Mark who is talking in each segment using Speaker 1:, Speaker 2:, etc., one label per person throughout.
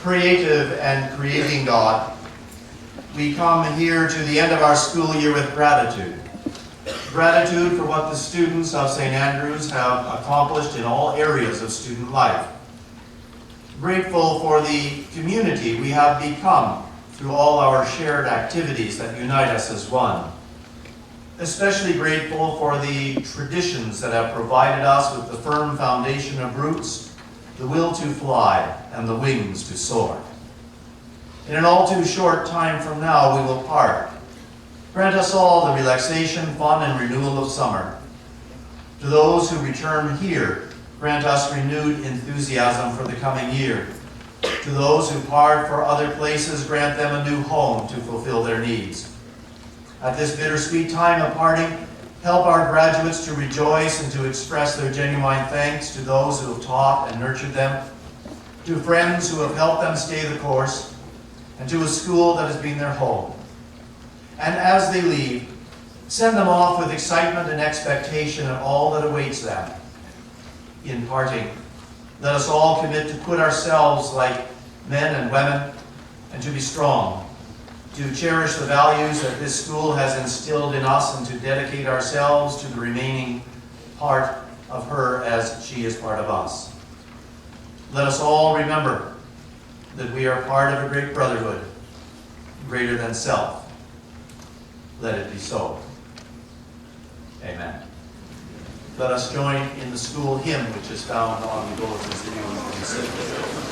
Speaker 1: Creative and creating God, we come here to the end of our school year with gratitude. Gratitude for what the students of St. Andrews have accomplished in all areas of student life. Grateful for the community we have become through all our shared activities that unite us as one. Especially grateful for the traditions that have provided us with the firm foundation of roots, the will to fly, and the wings to soar. In an all too short time from now, we will part. Grant us all the relaxation, fun, and renewal of summer. To those who return here, grant us renewed enthusiasm for the coming year. To those who part for other places, grant them a new home to fulfill their needs. At this bittersweet time of parting, help our graduates to rejoice and to express their genuine thanks to those who have taught and nurtured them, to friends who have helped them stay the course, and to a school that has been their home. And as they leave, send them off with excitement and expectation of all that awaits them. In parting, let us all commit to put ourselves like men and women and to be strong, to cherish the values that this school has instilled in us and to dedicate ourselves to the remaining part of her as she is part of us. Let us all remember that we are part of a great brotherhood, greater than self. Let it be so. Amen. Let us join in the school hymn which is found on the bulletins that you will consider.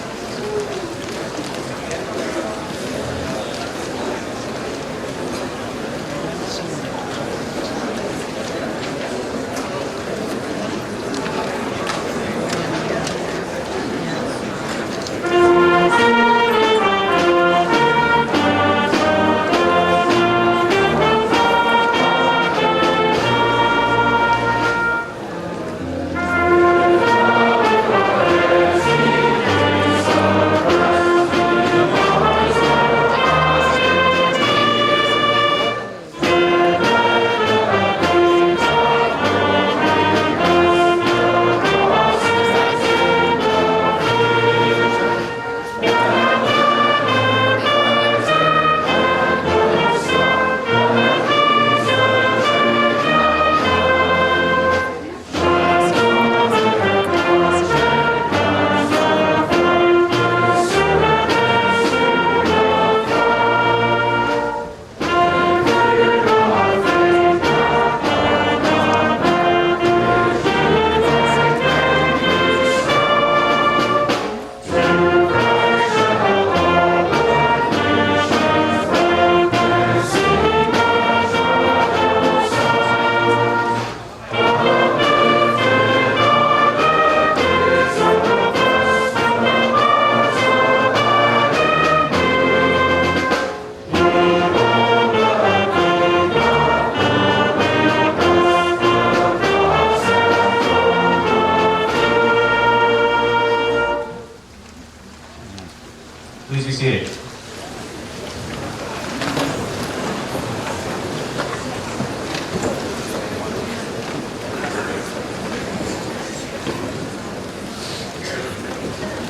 Speaker 1: Please be seated.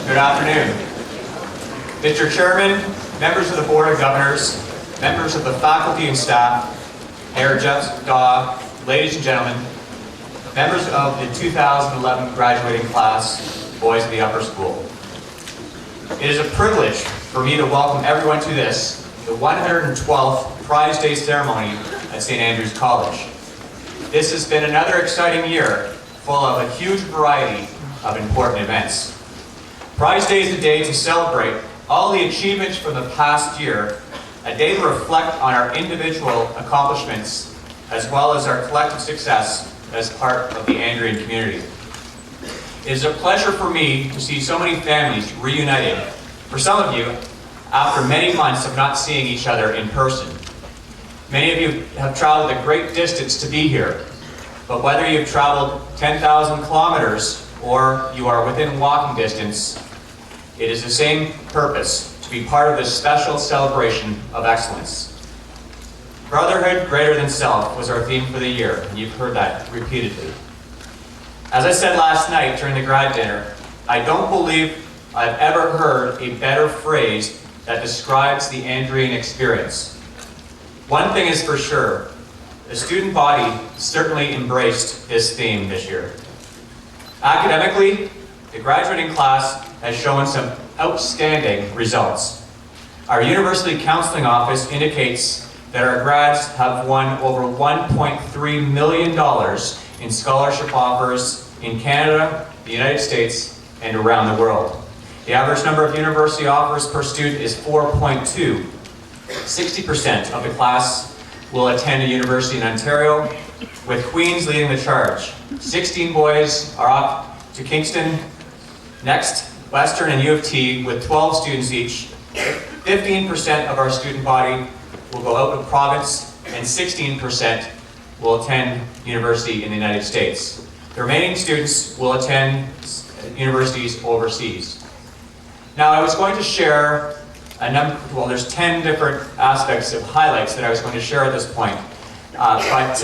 Speaker 1: Good afternoon. Mr. Chairman, members of the Board of Governors, members of the faculty and staff, Mayor Jeff Daw, ladies and gentlemen, members of the 2011 graduating class, boys of the upper school. It is a privilege for me to welcome everyone to this, the 112th Prize Day ceremony at St. Andrews College. This has been another exciting year, full of a huge variety of important events. Prize Day is a day to celebrate all the achievements from the past year, a day to reflect on our individual accomplishments, as well as our collective success as part of the Andrean community. It is a pleasure for me to see so many families reunited. For some of you, after many months of not seeing each other in person. Many of you have traveled a great distance to be here, but whether you've traveled 10,000 kilometers or you are within walking distance, it is the same purpose, to be part of this special celebration of excellence. Brotherhood greater than self was our theme for the year, and you've heard that repeatedly.
Speaker 2: As I said last night during the grad dinner, I don't believe I've ever heard a better phrase that describes the Andrean experience. One thing is for sure, the student body certainly embraced this theme this year. Academically, the graduating class has shown some outstanding results. Our University Counseling Office indicates that our grads have won over $1.3 million in scholarship offers in Canada, the United States, and around the world. The average number of university offers per student is 4.2. 60% of the class will attend a university in Ontario, with Queen's leading the charge. 16 boys are off to Kingston. Next, Western and U of T with 12 students each. 15% of our student body will go out of province, and 16% will attend university in the United States. The remaining students will attend universities overseas. Now, I was going to share there's 10 different aspects of highlights that I was going to share at this point. But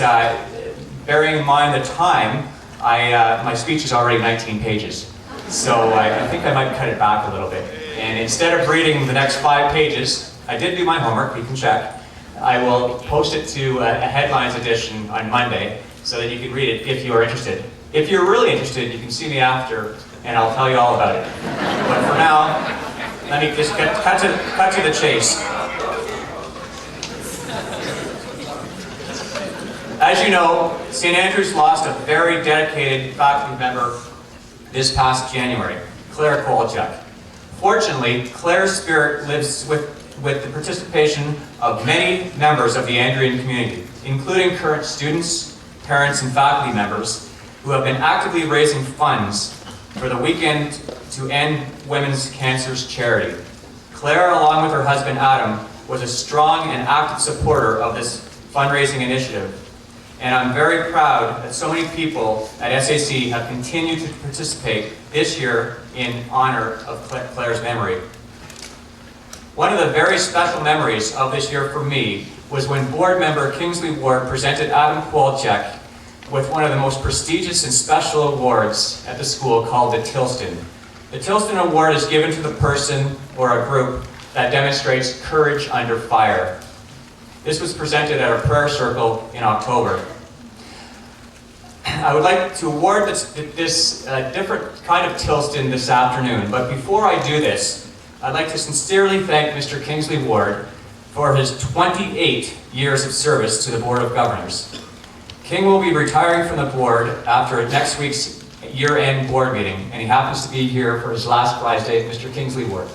Speaker 2: bearing in mind the time, my speech is already 19 pages. So I think I might cut it back a little bit. And instead of reading the next 5 pages, I did do my homework, you can check. I will post it to a headlines edition on Monday so that you can read it if you are interested. If you're really interested, you can see me after and I'll tell you all about it. But for now, let me just cut to the chase. As you know, St. Andrews lost a very dedicated faculty member this past January, Claire Kolchak. Fortunately, Claire's spirit lives with the participation of many members of the Andrean community, including current students, parents, and faculty members who have been actively raising funds for the Weekend to End Women's Cancers charity. Claire, along with her husband Adam, was a strong and active supporter of this fundraising initiative. And I'm very proud that so many people at SAC have continued to participate this year in honor of Claire's memory. One of the very special memories of this year for me was when board member Kingsley Ward presented Adam Kowalczyk with one of the most prestigious and special awards at the school called the Tilston. The Tilston Award is given to the person or a group that demonstrates courage under fire. This was presented at our prayer circle in October. I would like to award this different kind of Tilston this afternoon, but before I do this, I'd like to sincerely thank Mr. Kingsley Ward for his 28 years of service to the Board of Governors. King will be retiring from the board after next week's year-end board meeting, and he happens to be here for his last prize day. Mr. Kingsley Ward.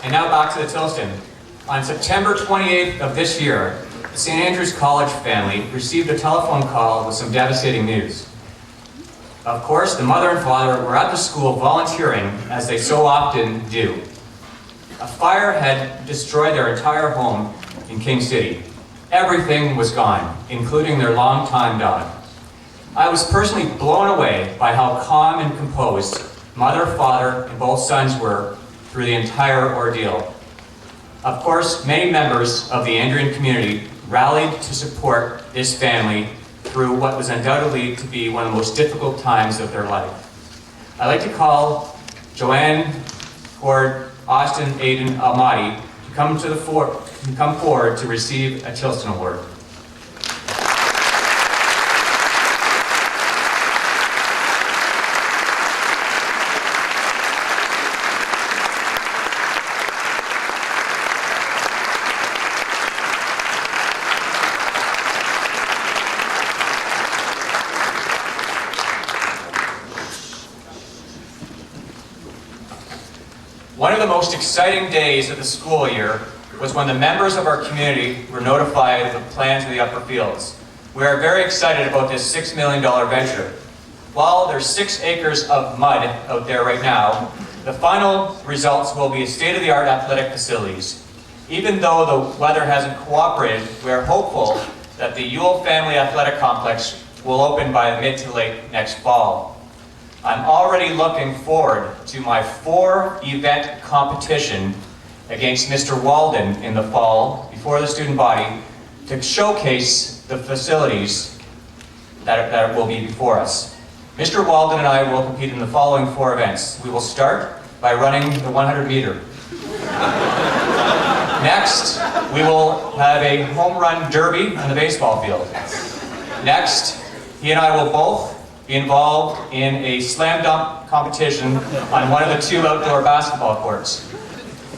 Speaker 2: And now back to the Tilston. On September 28th of this year, the St. Andrews College family received a telephone call with some devastating news. Of course, the mother and father were at the school volunteering, as they so often do. A fire had destroyed their entire home in King City. Everything was gone, including their longtime dog. I was personally blown away by how calm and composed mother, father, and both sons were through the entire ordeal. Of course, many members of the Andrean community rallied to support this family through what was undoubtedly to be one of the most difficult times of their life. I'd like to call Joanne, Cord, Austin, Aiden, Almaty to come forward to receive a Tilston Award. One of the most exciting days of the school year was when the members of our community were notified of the plan to the Upper Fields. We are very excited about this $6 million venture. While there's 6 acres of mud out there right now, the final results will be state-of-the-art athletic facilities. Even though the weather hasn't cooperated, we are hopeful that the Ewell Family Athletic Complex will open by mid to late next fall. I'm already looking forward to my 4-event competition against Mr. Walden in the fall before the student body to showcase the facilities that will be before us. Mr. Walden and I will compete in the following 4 events. We will start by running the 100 meter. Next, we will have a home run derby on the baseball field. Next, he and I will both be involved in a slam dunk competition on one of the 2 outdoor basketball courts.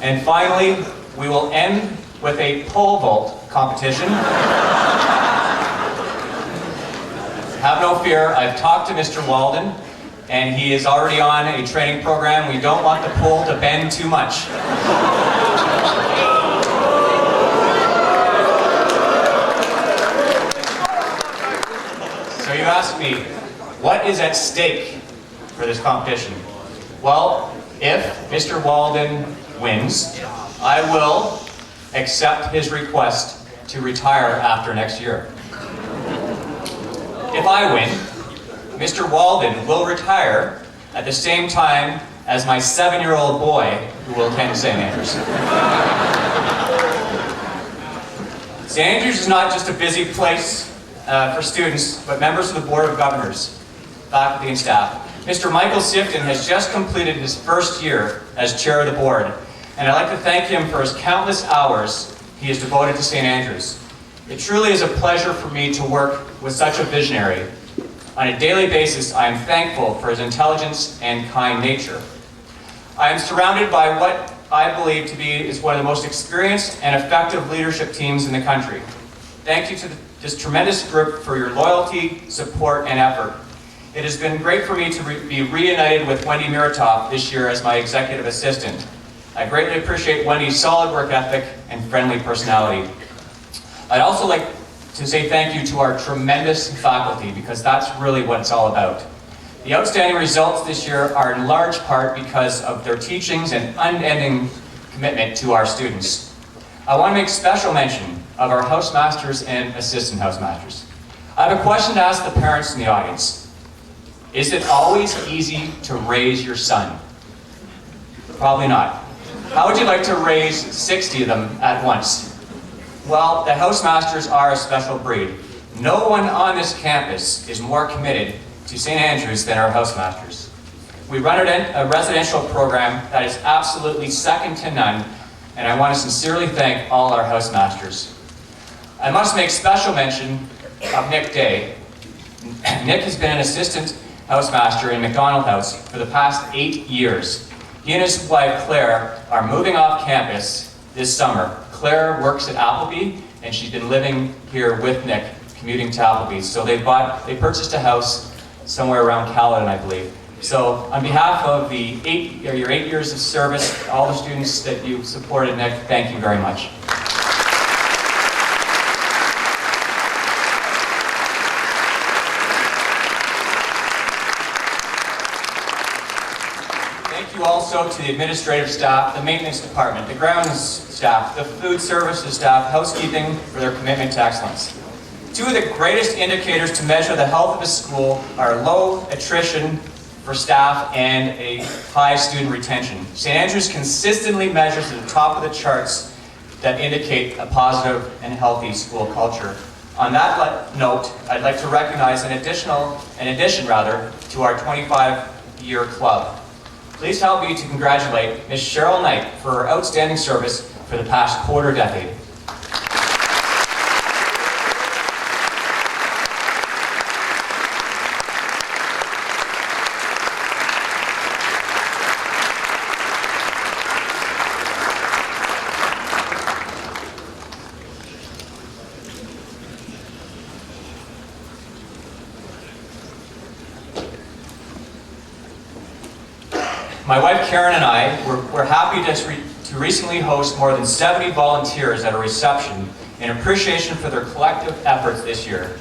Speaker 2: And finally, we will end with a pole vault competition. Have no fear, I've talked to Mr. Walden, and he is already on a training program. We don't want the pole to bend too much. So you ask me, what is at stake for this competition? Well, if Mr. Walden wins, I will accept his request to retire after next year. If I win, Mr. Walden will retire at the same time as my 7-year-old boy who will attend St. Andrews. St. Andrews is not just a busy place for students, but members of the Board of Governors, faculty and staff. Mr. Michael Sifton has just completed his first year as chair of the board, and I'd like to thank him for his countless hours he has devoted to St. Andrews. It truly is a pleasure for me to work with such a visionary. On a daily basis, I am thankful for his intelligence and kind nature. I am surrounded by what I believe to be is one of the most experienced and effective leadership teams in the country. Thank you to this tremendous group for your loyalty, support, and effort. It has been great for me to be reunited with Wendy Miratoff this year as my executive assistant. I greatly appreciate Wendy's solid work ethic and friendly personality. I'd also like to say thank you to our tremendous faculty, because that's really what it's all about. The outstanding results this year are in large part because of their teachings and unending commitment to our students. I want to make special mention of our housemasters and assistant housemasters. I have a question to ask the parents in the audience. Is it always easy to raise your son? Probably not. How would you like to raise 60 of them at once? Well, the housemasters are a special breed. No one on this campus is more committed to St. Andrews than our housemasters. We run a residential program that is absolutely second to none, and I want to sincerely thank all our housemasters. I must make special mention of Nick Day. Nick has been an assistant housemaster in McDonald House for the past 8 years. He and his wife, Claire, are moving off campus this summer. Claire works at Appleby, and she's been living here with Nick, commuting to Applebee's. So they purchased a house somewhere around Caledon, I believe. So on behalf of your 8 years of service, all the students that you supported, Nick, thank you very much. Thank you also to the administrative staff, the maintenance department, the grounds staff, the food services staff, housekeeping for their commitment to excellence. Two of the greatest indicators to measure the health of a school are low attrition for staff and a high student retention. St. Andrews consistently measures at the top of the charts that indicate a positive and healthy school culture. On that note, I'd like to recognize an addition to our 25-year club. Please help me to congratulate Ms. Cheryl Knight for her outstanding service for the past quarter decade. My wife Karen and I were happy to recently host more than 70 volunteers at a reception in appreciation for their collective efforts this year.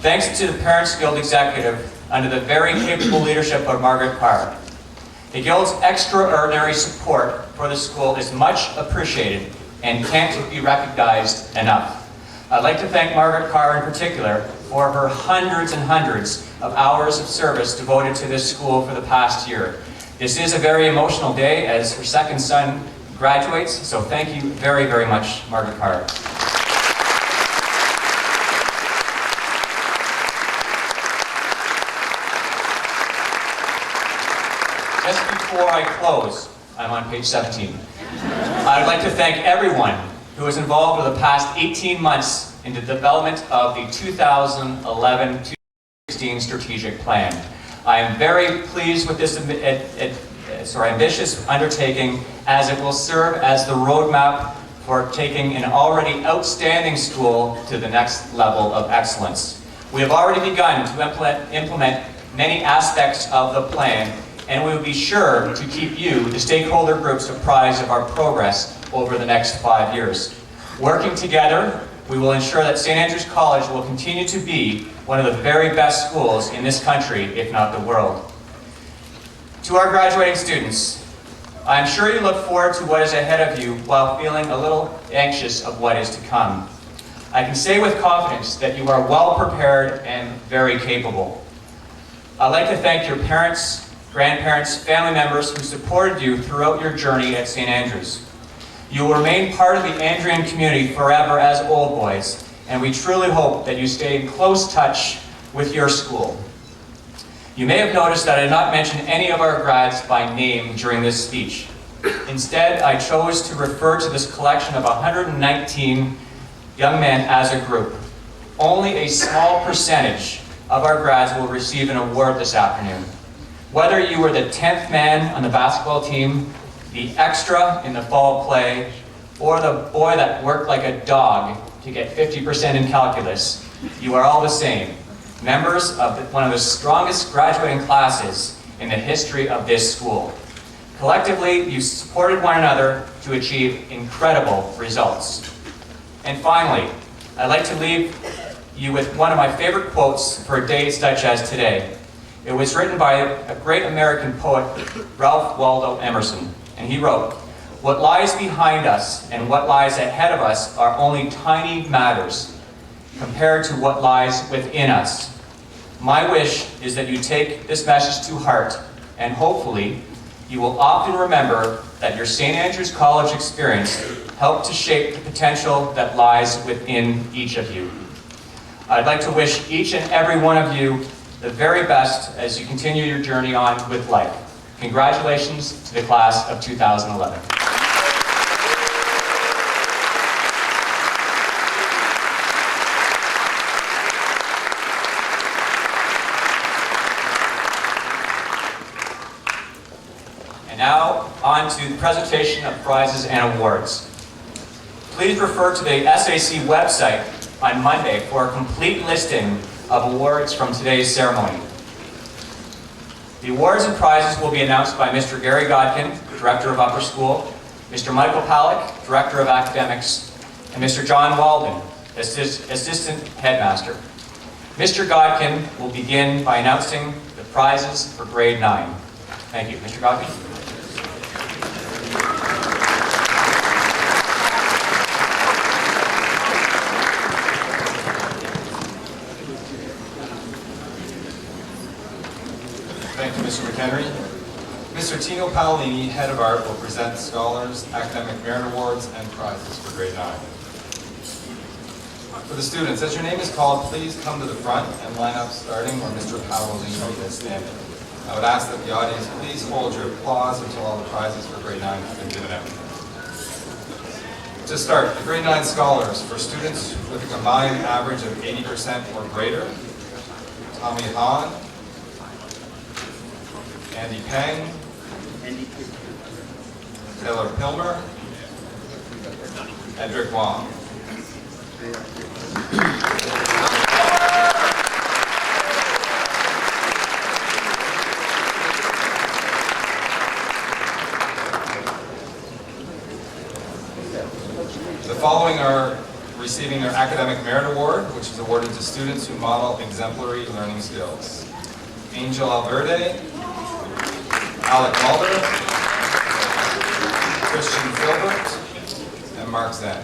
Speaker 2: Thanks to the Parents Guild executive under the very capable leadership of Margaret Carr. The Guild's extraordinary support for the school is much appreciated and can't be recognized enough. I'd like to thank Margaret Carr in particular for her hundreds and hundreds of hours of service devoted to this school for the past year. This is a very emotional day as her second son graduates, so thank you very, very much, Margaret Carr. Just before I close, I'm on page 17. I'd like to thank everyone who was involved for the past 18 months in the development of the 2011-2016 strategic plan. I am very pleased with this ambitious undertaking, as it will serve as the roadmap for taking an already outstanding school to the next level of excellence. We have already begun to implement many aspects of the plan, and we will be sure to keep you, the stakeholder groups, apprised of our progress over the next 5 years. Working together, we will ensure that St. Andrews College will continue to be one of the very best schools in this country, if not the world. To our graduating students, I am sure you look forward to what is ahead of you while feeling a little anxious of what is to come. I can say with confidence that you are well prepared and very capable. I'd like to thank your parents, grandparents, family members who supported you throughout your journey at St. Andrews. You will remain part of the Andrean community forever as Old Boys, and we truly hope that you stay in close touch with your school. You may have noticed that I did not mention any of our grads by name during this speech. Instead, I chose to refer to this collection of 119 young men as a group. Only a small percentage of our grads will receive an award this afternoon. Whether you were the 10th man on the basketball team, the extra in the fall play, or the boy that worked like a dog to get 50% in calculus, you are all the same. Members of one of the strongest graduating classes in the history of this school. Collectively, you supported one another to achieve incredible results. And finally, I'd like to leave you with one of my favorite quotes for days such as today. It was written by a great American poet, Ralph Waldo Emerson, and he wrote, "What lies behind us and what lies ahead of us are only tiny matters compared to what lies within us. My wish is that you take this message to heart, and hopefully you will often remember that your St. Andrews College experience helped to shape the potential that lies within each of you." I'd like to wish each and every one of you the very best as you continue your journey on with life. Congratulations to the class of 2011. And now, on to the presentation of prizes and awards. Please refer to the SAC website on Monday for a complete listing of awards from today's ceremony. The awards and prizes will be announced by Mr. Gary Godkin, Director of Upper School, Mr. Michael Palick, Director of Academics, and Mr. John Walden, Assistant Headmaster. Mr. Godkin will begin by announcing the prizes for grade 9. Thank you. Mr. Godkin.
Speaker 3: Thank you, Mr. McHenry. Mr. Tino Paolini, Head of Art, will present scholars, academic merit awards, and prizes for grade 9. For the students, as your name is called, please come to the front and line up starting where Mr. Paolini is standing. I would ask that the audience please hold your applause until all the prizes for grade 9 have been given out. To start, the grade 9 scholars for students with a combined average of 80% or greater: Tommy Hahn, Andy Peng, Taylor Pilmer, Edric Wong. The following are receiving their Academic Merit Award, which is awarded to students who model exemplary learning skills: Angel Alverde, Alec Mulder, Christian Filbert, and Mark Zen.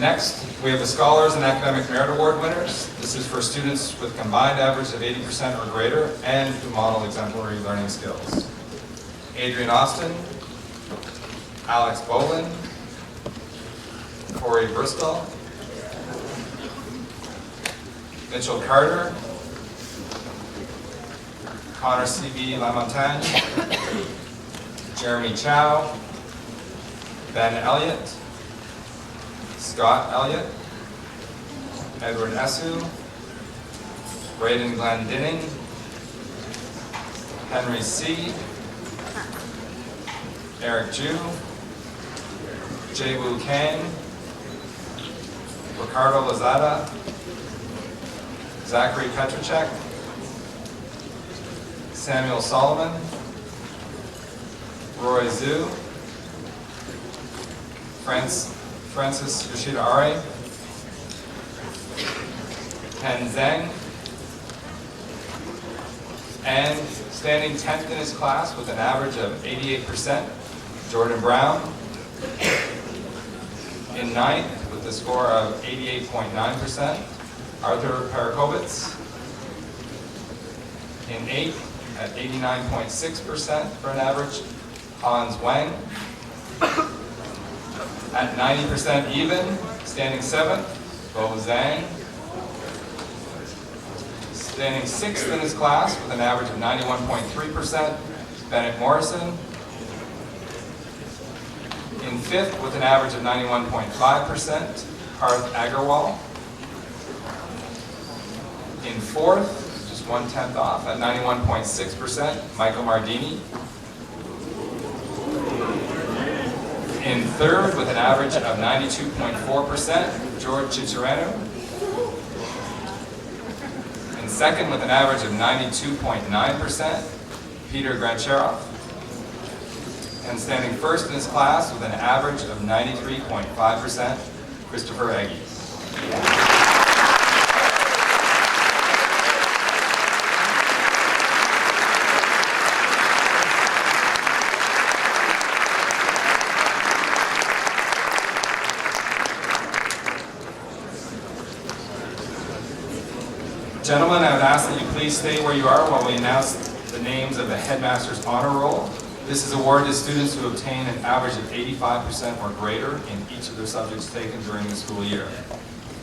Speaker 3: Next, we have the Scholars and Academic Merit Award winners. This is for students with combined average of 80% or greater and who model exemplary learning skills. Adrian Austin, Alex Bolin, Corey Bristol, Mitchell Carter, Connor C.B. Lamontagne, Jeremy Chow, Ben Elliott, Scott Elliott, Edward Esu, Braden Glendinning, Henry C., Eric Ju, Jae-Woo Kang, Ricardo Lozada, Zachary Petracek, Samuel Solomon, Roy Zhu, Francis Yoshida Are, Ken Zhang, and standing 10th in his class with an average of 88%, Jordan Brown. In 9th with a score of 88.9%, Arthur Parakovitz. In 8th at 89.6% for an average, Hans Wang. At 90% even, standing 7th, Bo Zhang. Standing 6th in his class with an average of 91.3%, Bennett Morrison. In 5th with an average of 91.5%, Parth Agarwal. In 4th, just 1/10 off at 91.6%, Michael Mardini. In 3rd with an average of 92.4%, George Chicharano. In 2nd with an average of 92.9%, Peter Grancherov. And standing 1st in his class with an average of 93.5%, Christopher Eggy. Gentlemen, I would ask that you please stay where you are while we announce the names of the Headmaster's Honor Roll. This is awarded to students who obtain an average of 85% or greater in each of their subjects taken during the school year.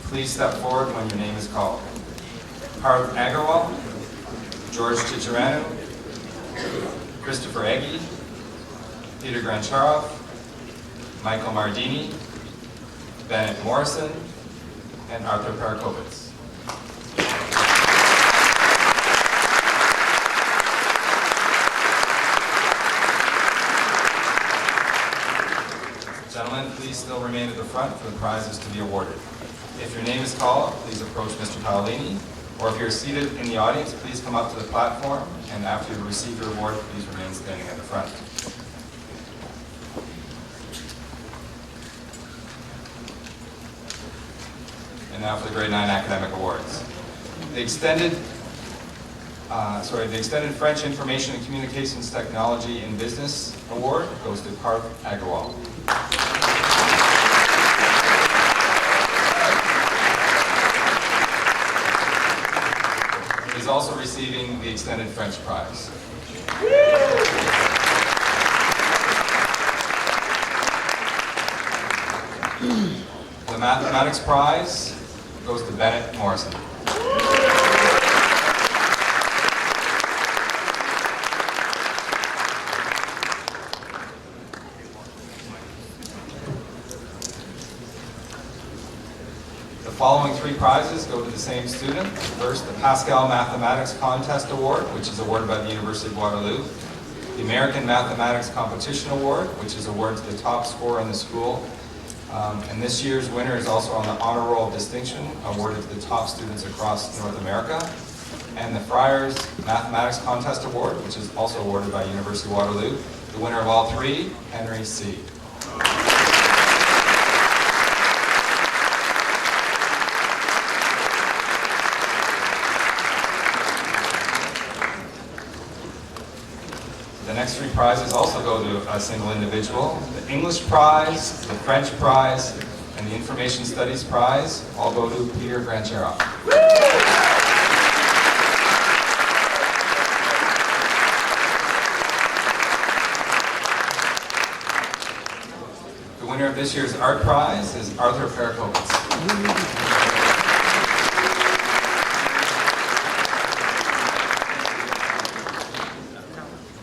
Speaker 3: Please step forward when your name is called. Parth Agarwal, George Chicharano, Christopher Eggy, Peter Grancherov, Michael Mardini, Bennett Morrison, and Arthur Parakovitz. Gentlemen, please still remain at the front for the prizes to be awarded. If your name is called, please approach Mr. Paolini, or if you're seated in the audience, please come up to the platform, and after you've received your award, please remain standing at the front. And now for the Grade 9 Academic Awards. The extended French Information and Communications Technology in Business Award goes to Parth Agarwal. He's also receiving the Extended French Prize. The Mathematics Prize goes to Bennett Morrison. The following 3 prizes go to the same student. First, the Pascal Mathematics Contest Award, which is awarded by the University of Waterloo. The American Mathematics Competition Award, which is awarded to the top scorer in the school. And this year's winner is also on the Honor Roll of Distinction, awarded to the top students across North America. And the Friars Mathematics Contest Award, which is also awarded by University of Waterloo. The winner of all 3, Henry C. The next 3 prizes also go to a single individual. The English Prize, the French Prize, And the Information Studies Prize, I'll go to Peter Granchero. The winner of this year's Art Prize is Arthur Perikopoulos.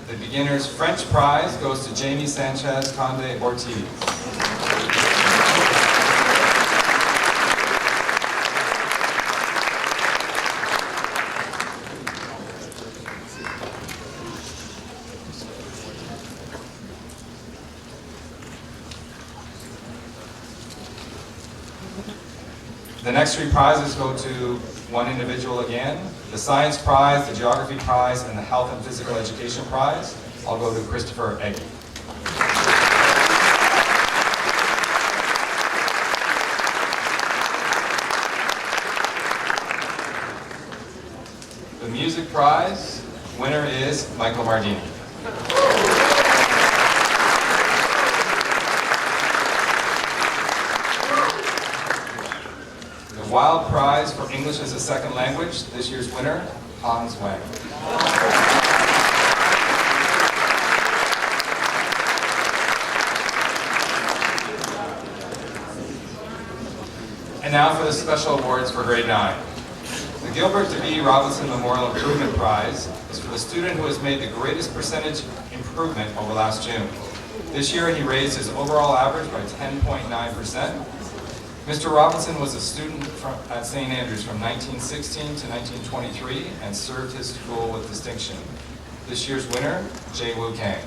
Speaker 3: The Beginner's French Prize goes to Jamie Sanchez Conde Ortiz. The next three prizes go to one individual again. The Science Prize, the Geography Prize, and the Health and Physical Education Prize. I'll go to Christopher Eggy. The Music Prize winner is Michael Mardini. Wild Prize for English as a Second Language, this year's winner, Hans Wang. And now for the special awards for grade 9. The Gilbert D. Robinson Memorial Improvement Prize is for the student who has made the greatest percentage improvement over last June. This year he raised his overall average by 10.9%. Mr. Robinson was a student at St. Andrews from 1916 to 1923 and served his school with distinction. This year's winner, Jae Woo Kang.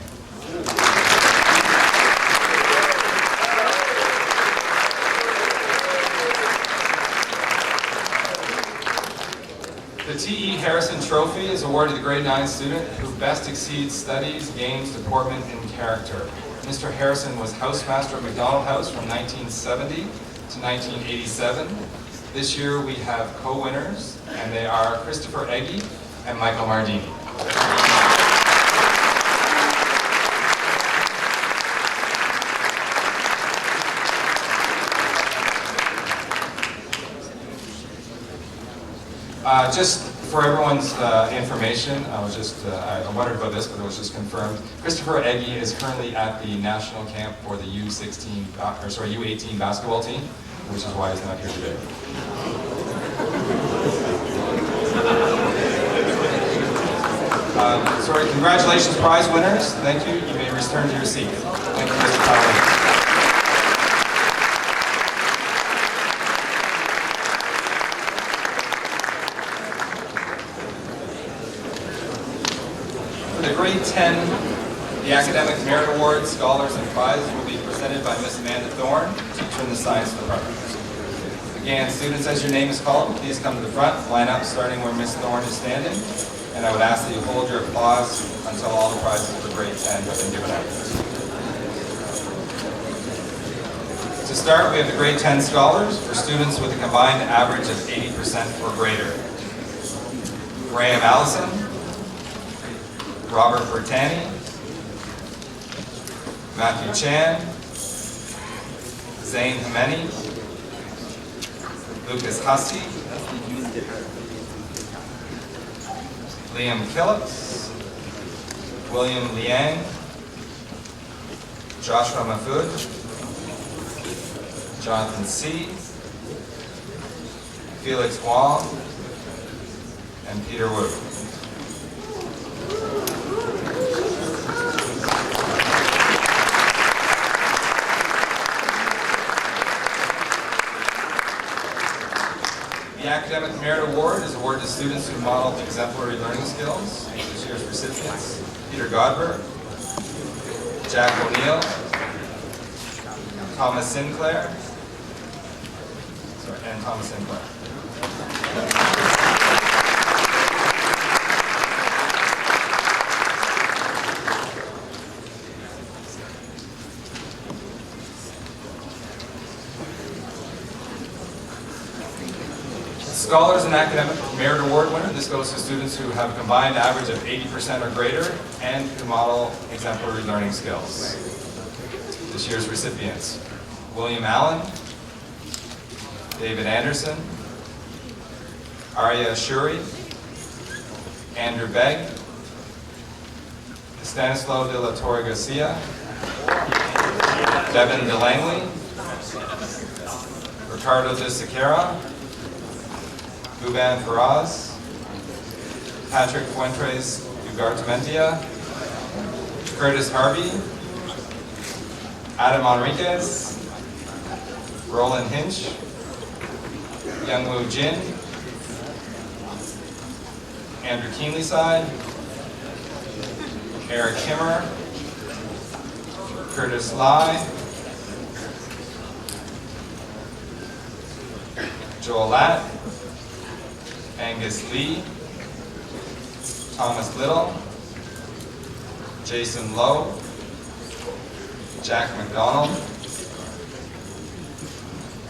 Speaker 3: The T.E. Harrison Trophy is awarded to the grade 9 student who best exceeds studies, games, deportment, and character. Mr. Harrison was housemaster at McDonald House from 1970 to 1987. This year we have co-winners, and they are Christopher Eggy and Michael Mardini. Just for everyone's information, I wondered about this, but it was just confirmed. Christopher Eggy is currently at the national camp for the U18 basketball team, which is why he's not here today. Congratulations, prize winners. Thank you. You may return to your seat. Thank you, Mr. Powell. For the grade 10, the Academic Merit Awards, Scholars, and Prizes will be presented by Ms. Amanda Thorne, teacher in the Science Department. Again, students, as your name is called, please come to the front, line up starting where Ms. Thorne is standing, and I would ask that you hold your applause until all the prizes for grade 10 have been given out. To start, we have the grade 10 scholars for students with a combined average of 80% or greater. Graham Allison, Robert Bertani, Matthew Chan, Zain Hameni, Lucas Hussey, Liam Phillips, William Liang, Joshua Mahfoud, Jonathan C., Felix Wong, and Peter Wu. The Academic Merit Award is awarded to students who model exemplary learning skills. This year's recipients: Peter Godber, Jack O'Neill, Thomas Sinclair, and Thomas Sinclair. Scholars and Academic Merit Award winner. This goes to students who have a combined average of 80% or greater and who model exemplary learning skills. This year's recipients: William Allen, David Anderson, Arya Shuri, Andrew Begg, Stanislaw de la Torre Garcia, Devin DeLangley, Ricardo de Sequeira, Guban Faraz, Patrick Fuentes Ugartementia, Curtis Harvey, Adam Enriquez, Roland Hinch, Youngwoo Jin, Andrew Keenlyside, Eric Kimmer, Curtis Lai, Joel Latt, Angus Lee, Thomas Little, Jason Lowe, Jack McDonald,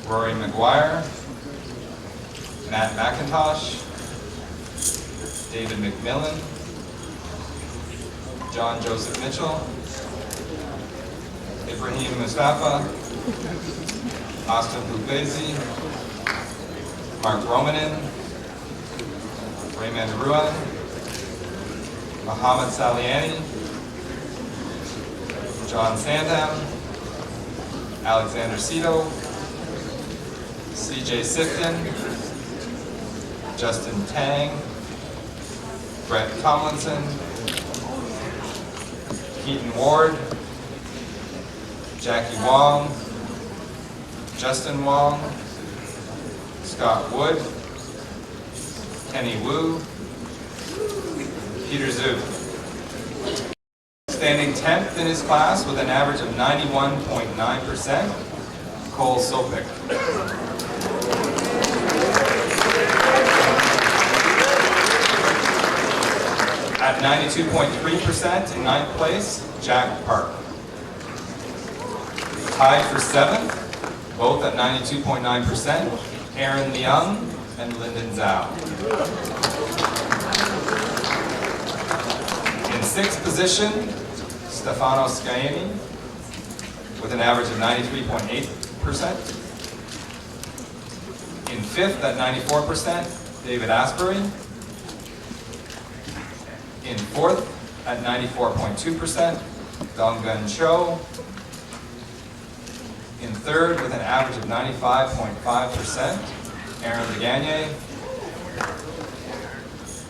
Speaker 3: Rory McGuire, Matt McIntosh, David McMillan, John Joseph Mitchell, Ibrahim Mustafa, Austin Puglisi, Mark Romanin, Raymond Ruan, Mohammed Saliani, John Sandham, Alexander Cito, CJ Sifton, Justin Tang, Brett Tomlinson, Keaton Ward, Jackie Wong, Justin Wong, Scott Wood, Kenny Wu, Peter Zhu. Standing 10th in his class with an average of 91.9%, Cole Sopik. At 92.3% in 9th place, Jack Park. Tied for 7th, both at 92.9%, Aaron Leung and Lyndon Zhao. In 6th position, Stefano Scaini with an average of 93.8%. In 5th at 94%, David Asbury. In 4th at 94.2%, Donggun Cho. In 3rd with an average of 95.5%, Aaron Legagne.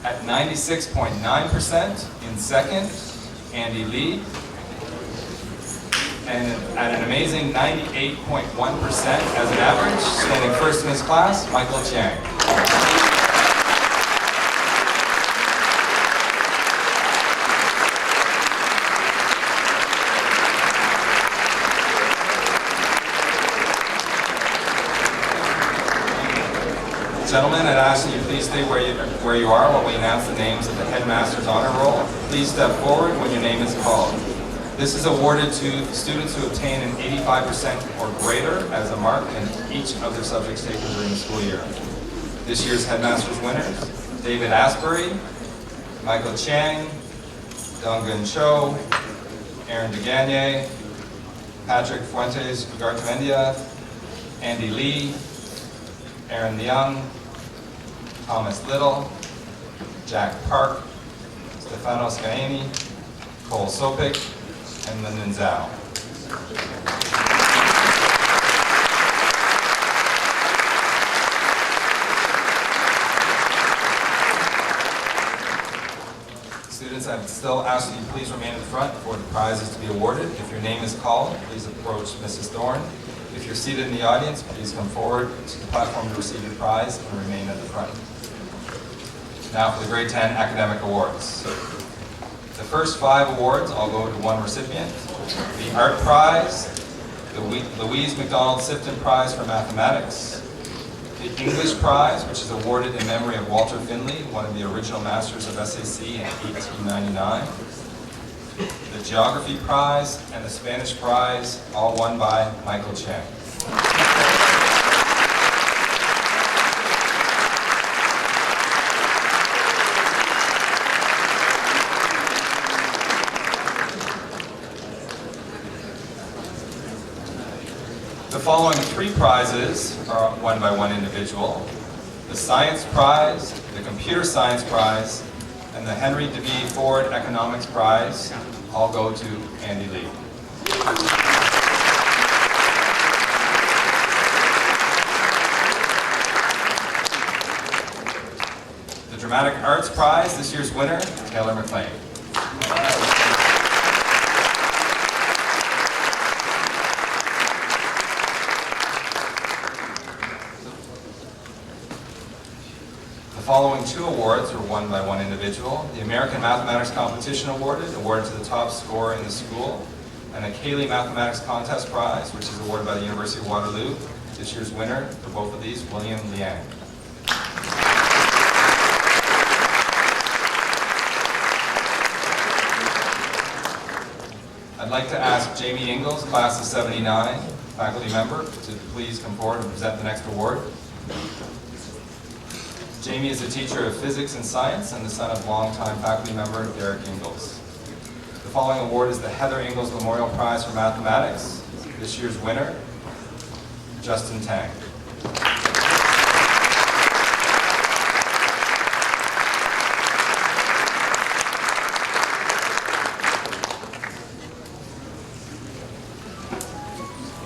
Speaker 3: At 96.9%, in 2nd, Andy Lee. And at an amazing 98.1% as an average, standing 1st in his class, Michael Chiang. Gentlemen, I'd ask that you please stay where you are while we announce the names of the Headmaster's Honor Roll. Please step forward when your name is called. This is awarded to students who obtain an 85% or greater as a mark in each of their subjects taken during the school year. This year's Headmaster's winners: David Asbury, Michael Chiang, Donggun Cho, Aaron DeGagne, Patrick Fuentes Ugartemendia, Andy Lee, Aaron Leung, Thomas Little, Jack Park, Stefano Scaini, Cole Sopik, and Lyndon Zhao. Students, I'd still ask that you please remain in front for the prizes to be awarded. If your name is called, please approach Mrs. Thorne. If you're seated in the audience, please come forward to the platform to receive your prize and remain at the front. Now for the Grade 10 Academic Awards. The first 5 awards all go to one recipient. The Art Prize, the Louise McDonald Sifton Prize for Mathematics, the English Prize, which is awarded in memory of Walter Finley, one of the original masters of SAC in 1899, the Geography Prize, and the Spanish Prize, all won by Michael Chiang. The following 3 prizes are won by one individual. The Science Prize, the Computer Science Prize, and the Henry D. Ford Economics Prize all go to Andy Lee. The Dramatic Arts Prize, this year's winner, Taylor McLean. The following 2 awards were won by one individual. The American Mathematics Competition awarded to the top scorer in the school, and the Cayley Mathematics Contest Prize, which is awarded by the University of Waterloo. This year's winner for both of these, William Liang. I'd like to ask Jamie Ingalls, class of 79, faculty member, to please come forward and present the next award. Jamie is a teacher of physics and science and the son of longtime faculty member Derek Ingalls. The following award is the Heather Ingalls Memorial Prize for Mathematics. This year's winner, Justin Tang.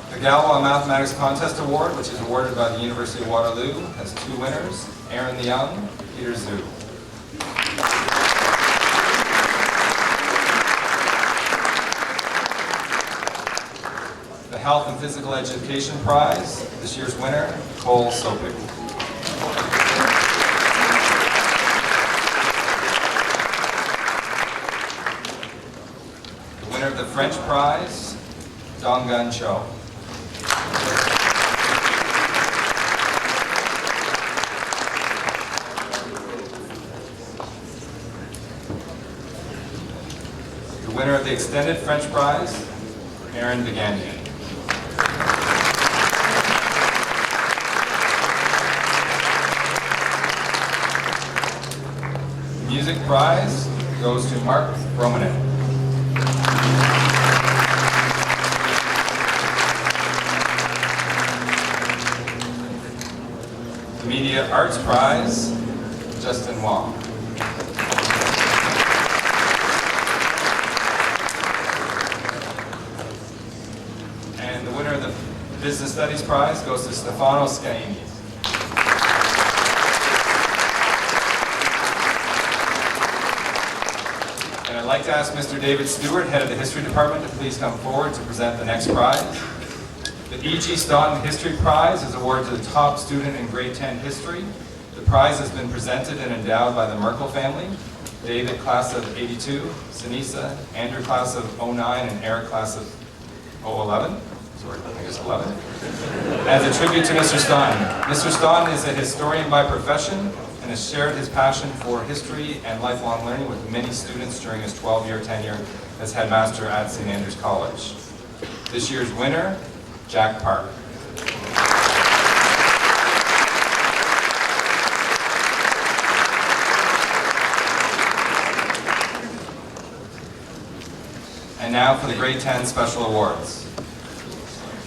Speaker 3: The Galois Mathematics Contest Award, which is awarded by the University of Waterloo, has 2 winners, Aaron Leung, Peter Zhu. The Health and Physical Education Prize, this year's winner, Cole Sopik. The winner of the French Prize, Donggan Cho. The winner of the Extended French Prize, Aaron Begagnier. The Music Prize goes to Mark Romanek. The Media Arts Prize, Justin Wong. And the winner of the Business Studies Prize goes to Stefano Scaini. And I'd like to ask Mr. David Stewart, head of the History Department, to please come forward to present the next prize. The E.G. Staunton History Prize is awarded to the top student in grade 10 history. The prize has been presented and endowed by the Merkel family. David, class of 82, Sinisa, Andrew, class of 09, and Eric, class of 011. Sorry, I guess 11. As a tribute to Mr. Staunton. Mr. Staunton is a historian by profession and has shared his passion for history and lifelong learning with many students during his 12-year tenure as headmaster at St. Andrews College. This year's winner, Jack Park. And now for the grade 10 special awards.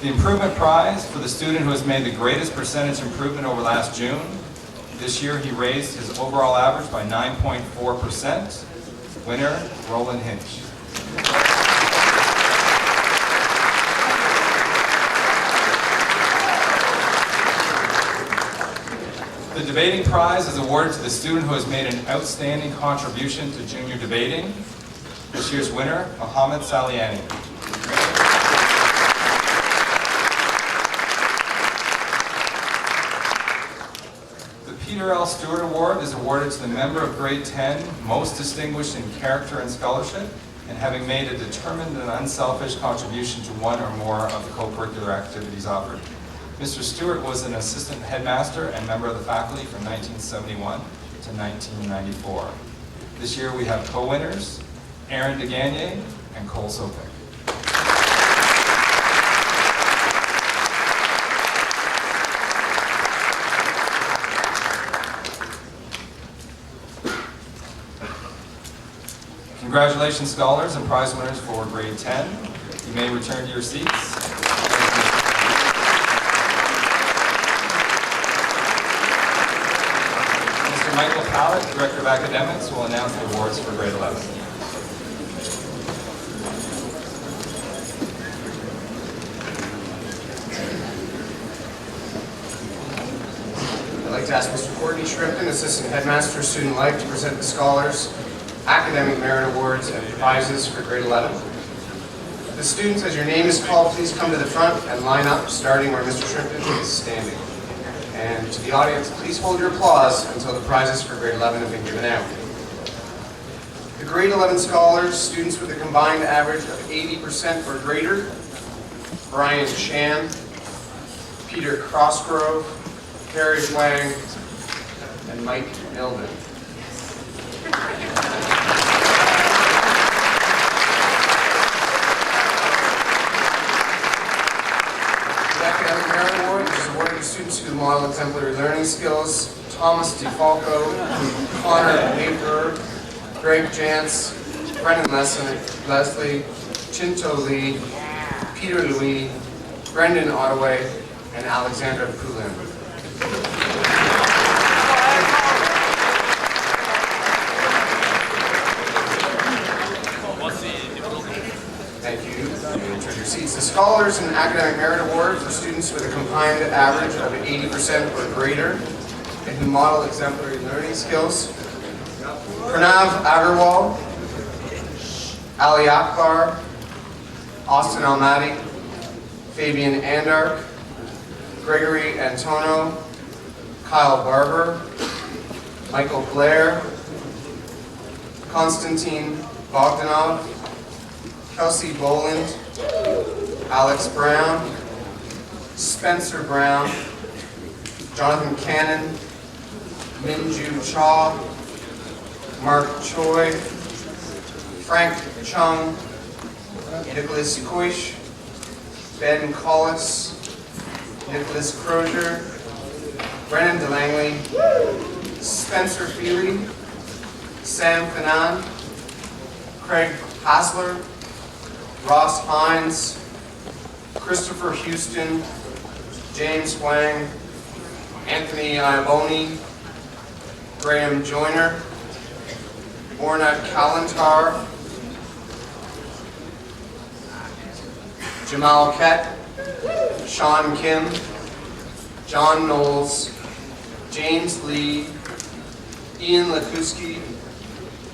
Speaker 3: The Improvement Prize for the student who has made the greatest percentage improvement over last June. This year he raised his overall average by 9.4%. Winner, Roland Hinch. The Debating Prize is awarded to the student who has made an outstanding contribution to junior debating. This year's winner, Mohammed Saliani. The Peter L. Stewart Award is awarded to the member of grade 10 most distinguished in character and scholarship and having made a determined and unselfish contribution to one or more of the co-curricular activities offered. Mr. Stewart was an assistant headmaster and member of the faculty from 1971 to 1994. This year we have co-winners, Aaron DeGagne and Cole Sopik. Congratulations, scholars and prize winners for grade 10. You may return to your seats. Michael Pallett, Director of Academics, will announce the awards for grade 11.
Speaker 4: I'd like to ask Mr. Courtney Shrimpton, Assistant Headmaster, Student Life, to present the Scholars, Academic Merit Awards, and prizes for grade 11. The students, as your name is called, please come to the front and line up, starting where Mr. Shrimpton is standing. And to the audience, please hold your applause until the prizes for grade 11 have been given out. The grade 11 scholars, students with a combined average of 80% or greater: Brian Chan, Peter Crossgrove, Carrie Wang, and Mike Milden. The Academic Merit Award is awarded to students who model exemplary learning skills: Thomas DeFalco, Connor Waver, Greg Jantz, Brennan Leslie, Chinto Lee, Peter Louis, Brendan Ottaway, and Alexandra Poulin. Thank you. You may turn your seats. The Scholars and Academic Merit Award for students with a combined average of 80% or greater and who model exemplary learning skills: Pranav Agarwal, Ali Akbar, Austin Almaty, Fabian Andark, Gregory Antono, Kyle Barber, Michael Blair, Konstantin Bogdanov, Kelsey Boland, Alex Brown, Spencer Brown, Jonathan Cannon, Minju Chaw, Mark Choi, Frank Chung, Nicholas Koish, Ben Collis, Nicholas Crozier, Brennan DeLangley, Spencer Feely, Sam Fanan, Craig Hassler, Ross Hines, Christopher Houston, James Wang, Anthony Iaboni, Graham Joyner, Orna Kalantar, Jamal Kett, Sean Kim, John Knowles, James Lee, Ian Lakuski,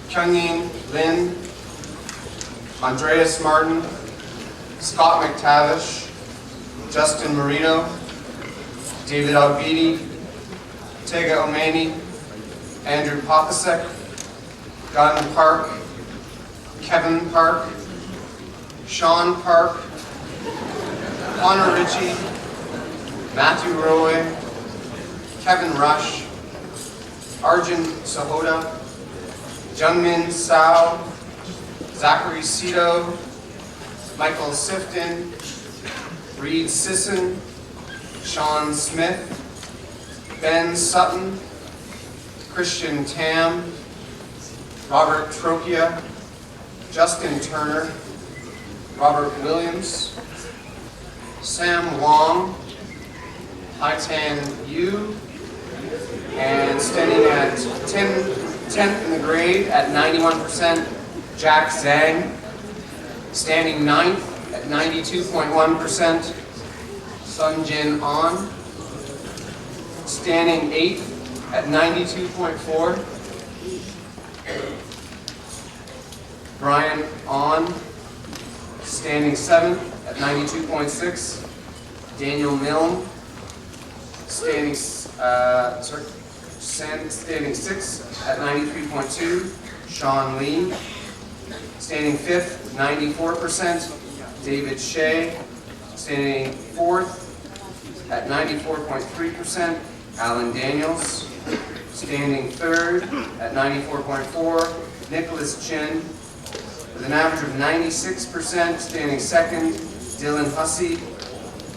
Speaker 4: Kyungin Lin, Andreas Martin, Scott McTavish, Justin Marino, David Albidi, Tega Omani, Andrew Popasek, Gunn Park, Kevin Park, Sean Park, Connor Ritchie, Matthew Roy, Kevin Rush, Arjun Sahota, Jungmin Sao, Zachary Cito, Michael Sifton, Reed Sisson, Sean Smith, Ben Sutton, Christian Tam, Robert Tropia, Justin Turner, Robert Williams, Sam Wong, Haitan Yu, and standing at 10th in the grade at 91%, Jack Zhang. Standing 9th at 92.1%, Sun Jin An. Standing 8th at 92.4%, Brian On. Standing 7th at 92.6%, Daniel Milne. Standing 6th at 93.2%, Sean Lee. Standing 5th, 94%, David Shea. Standing 4th at 94.3%, Alan Daniels. Standing 3rd at 94.4%, Nicholas Chin. With an average of 96%, standing 2nd, Dylan Hussey.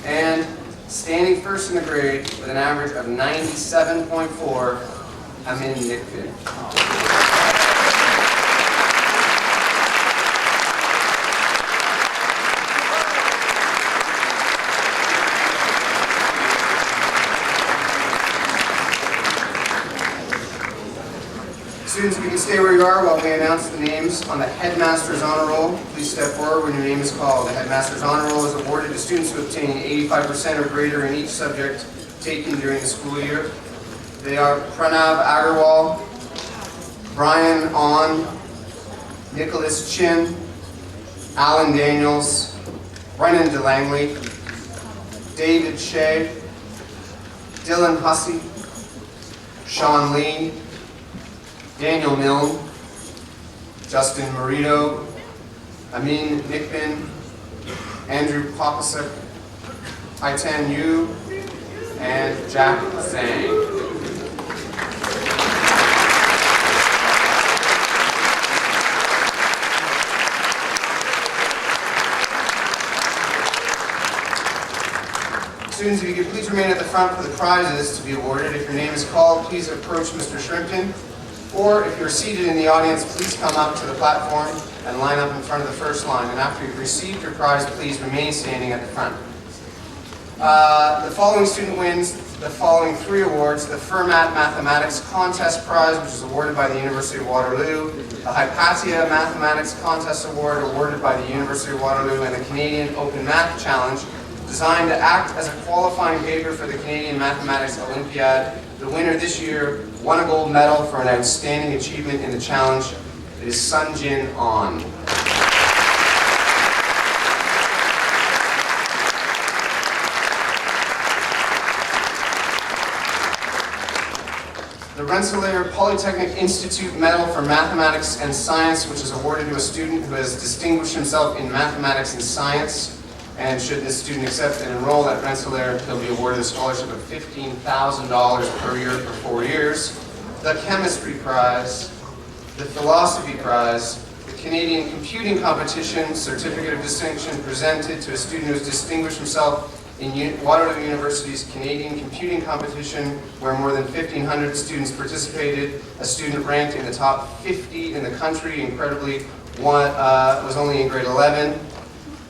Speaker 4: And standing 1st in the grade with an average of 97.4%, Amin Nikfid. stay where you are while we announce the names on the Headmaster's Honor Roll. Please step forward when your name is called. The Headmaster's Honor Roll is awarded to students who obtain 85% or greater in each subject taken during the school year. They are Pranav Agarwal, Brian On, Nicholas Chin, Alan Daniels, Brennan DeLangley, David Shea, Dylan Hussey, Sean Lee, Daniel Milne, Justin Marito, Amin Nikbin, Andrew Popasek, Aitan Yu, and Jack Zhang. Students, if you could please remain at the front for the prizes to be awarded. If your name is called, please approach Mr. Shrimpton. Or if you're seated in the audience, please come up to the platform and line up in front of the first line. And after you've received your prize, please remain standing at the front. The following student wins the following 3 awards: the Fermat Mathematics Contest Prize, which is awarded by the University of Waterloo, the Hypatia Mathematics Contest Award, awarded by the University of Waterloo, and the Canadian Open Math Challenge, designed to act as a qualifying paper for the Canadian Mathematics Olympiad. The winner this year won a gold medal for an outstanding achievement in the challenge. It is Sunjin On. The Rensselaer Polytechnic Institute Medal for Mathematics and Science, which is awarded to a student who has distinguished himself in mathematics and science. And should this student accept and enroll at Rensselaer, he'll be awarded a scholarship of $15,000 per year for 4 years. The Chemistry Prize, the Philosophy Prize, the Canadian Computing Competition Certificate of Distinction presented to a student who has distinguished himself in Waterloo University's Canadian Computing Competition, where more than 1,500 students participated. A student ranked in the top 50 in the country, incredibly, was only in grade 11.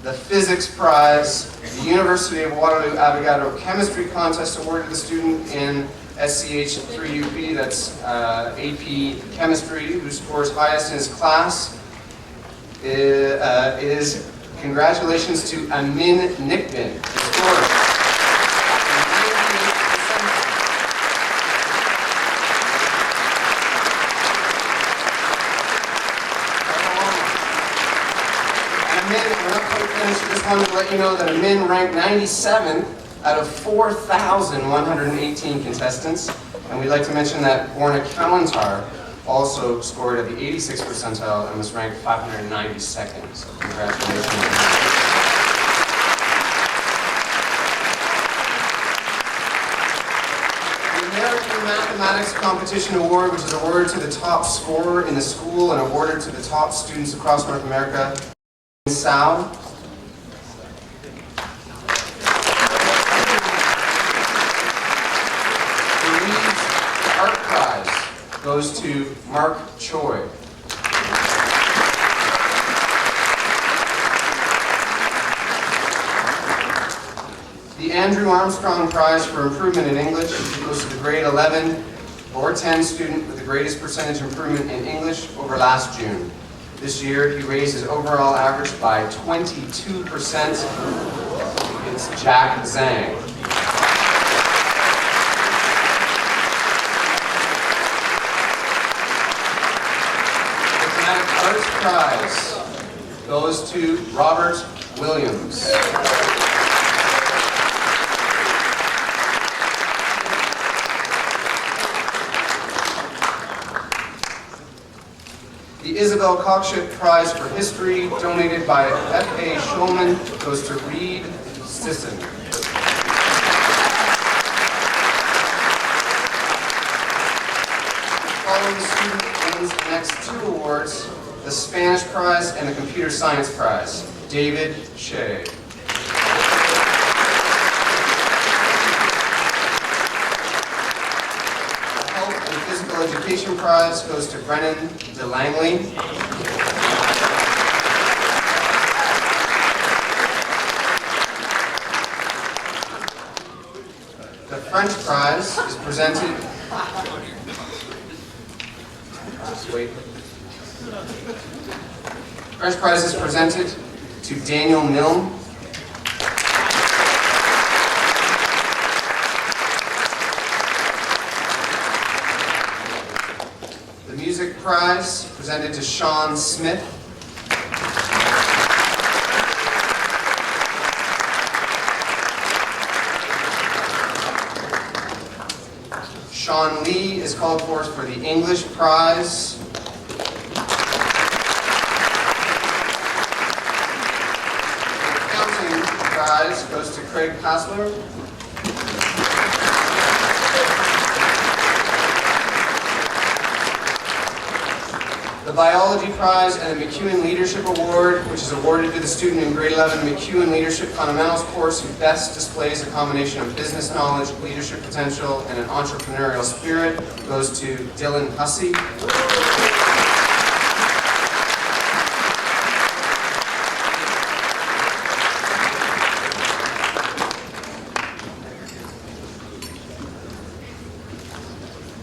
Speaker 4: The Physics Prize, the University of Waterloo Avogadro Chemistry Contest awarded the student in SCH3UP, that's AP Chemistry, who scores highest in his class. Is congratulations to Amin Nikbin, the scorer. I just wanted to let you know that Amin ranked 97th out of 4,118 contestants. And we'd like to mention that Borna Kalantar also scored at the 86th percentile and was ranked 592nd. So congratulations. The American Mathematics Competition Award, which is awarded to the top scorer in the school and awarded to the top students across North America. Sao. The Reed's Art Prize goes to Mark Choi. The Andrew Armstrong Prize for Improvement in English goes to the grade 11 or 10 student with the greatest percentage improvement in English over last June. This year, he raised his overall average by 22%. It's Jack Zhang. The Dramatic Arts Prize goes to Robert Williams. The Isabel Cockshut Prize for History, donated by F.A. Schulman, goes to Reed Sisson. Following student wins the next 2 awards, the Spanish Prize and the Computer Science Prize. David Shea. Physical Education Prize goes to Brennan DeLangley. The French Prize is presented Just wait. First prize is presented to Daniel Milne. The music prize presented to Sean Smith. Sean Lee is called for the English prize. The accounting prize goes to Craig Hassler. The biology prize and the McEwen Leadership Award, which is awarded to the student in grade 11 McEwen Leadership Fundamentals course who best displays a combination of business knowledge, leadership potential, and an entrepreneurial spirit, goes to Dylan Hussey.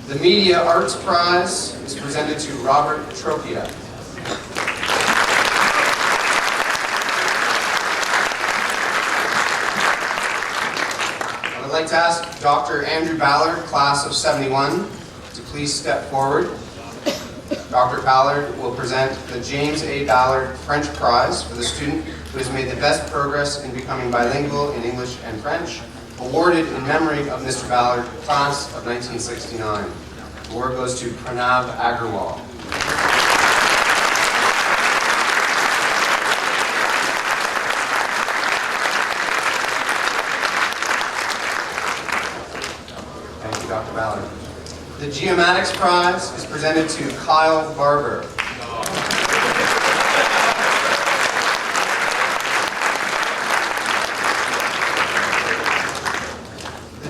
Speaker 4: The Media Arts Prize is presented to Robert Tropia. I would like to ask Dr. Andrew Ballard, class of 71, to please step forward. Dr. Ballard will present the James A. Ballard French Prize for the student who has made the best progress in becoming bilingual in English and French, awarded in memory of Mr. Ballard, class of 1969. The award goes to Pranav Agarwal. Thank you, Dr. Ballard. The Geomatics Prize is presented to Kyle Barber.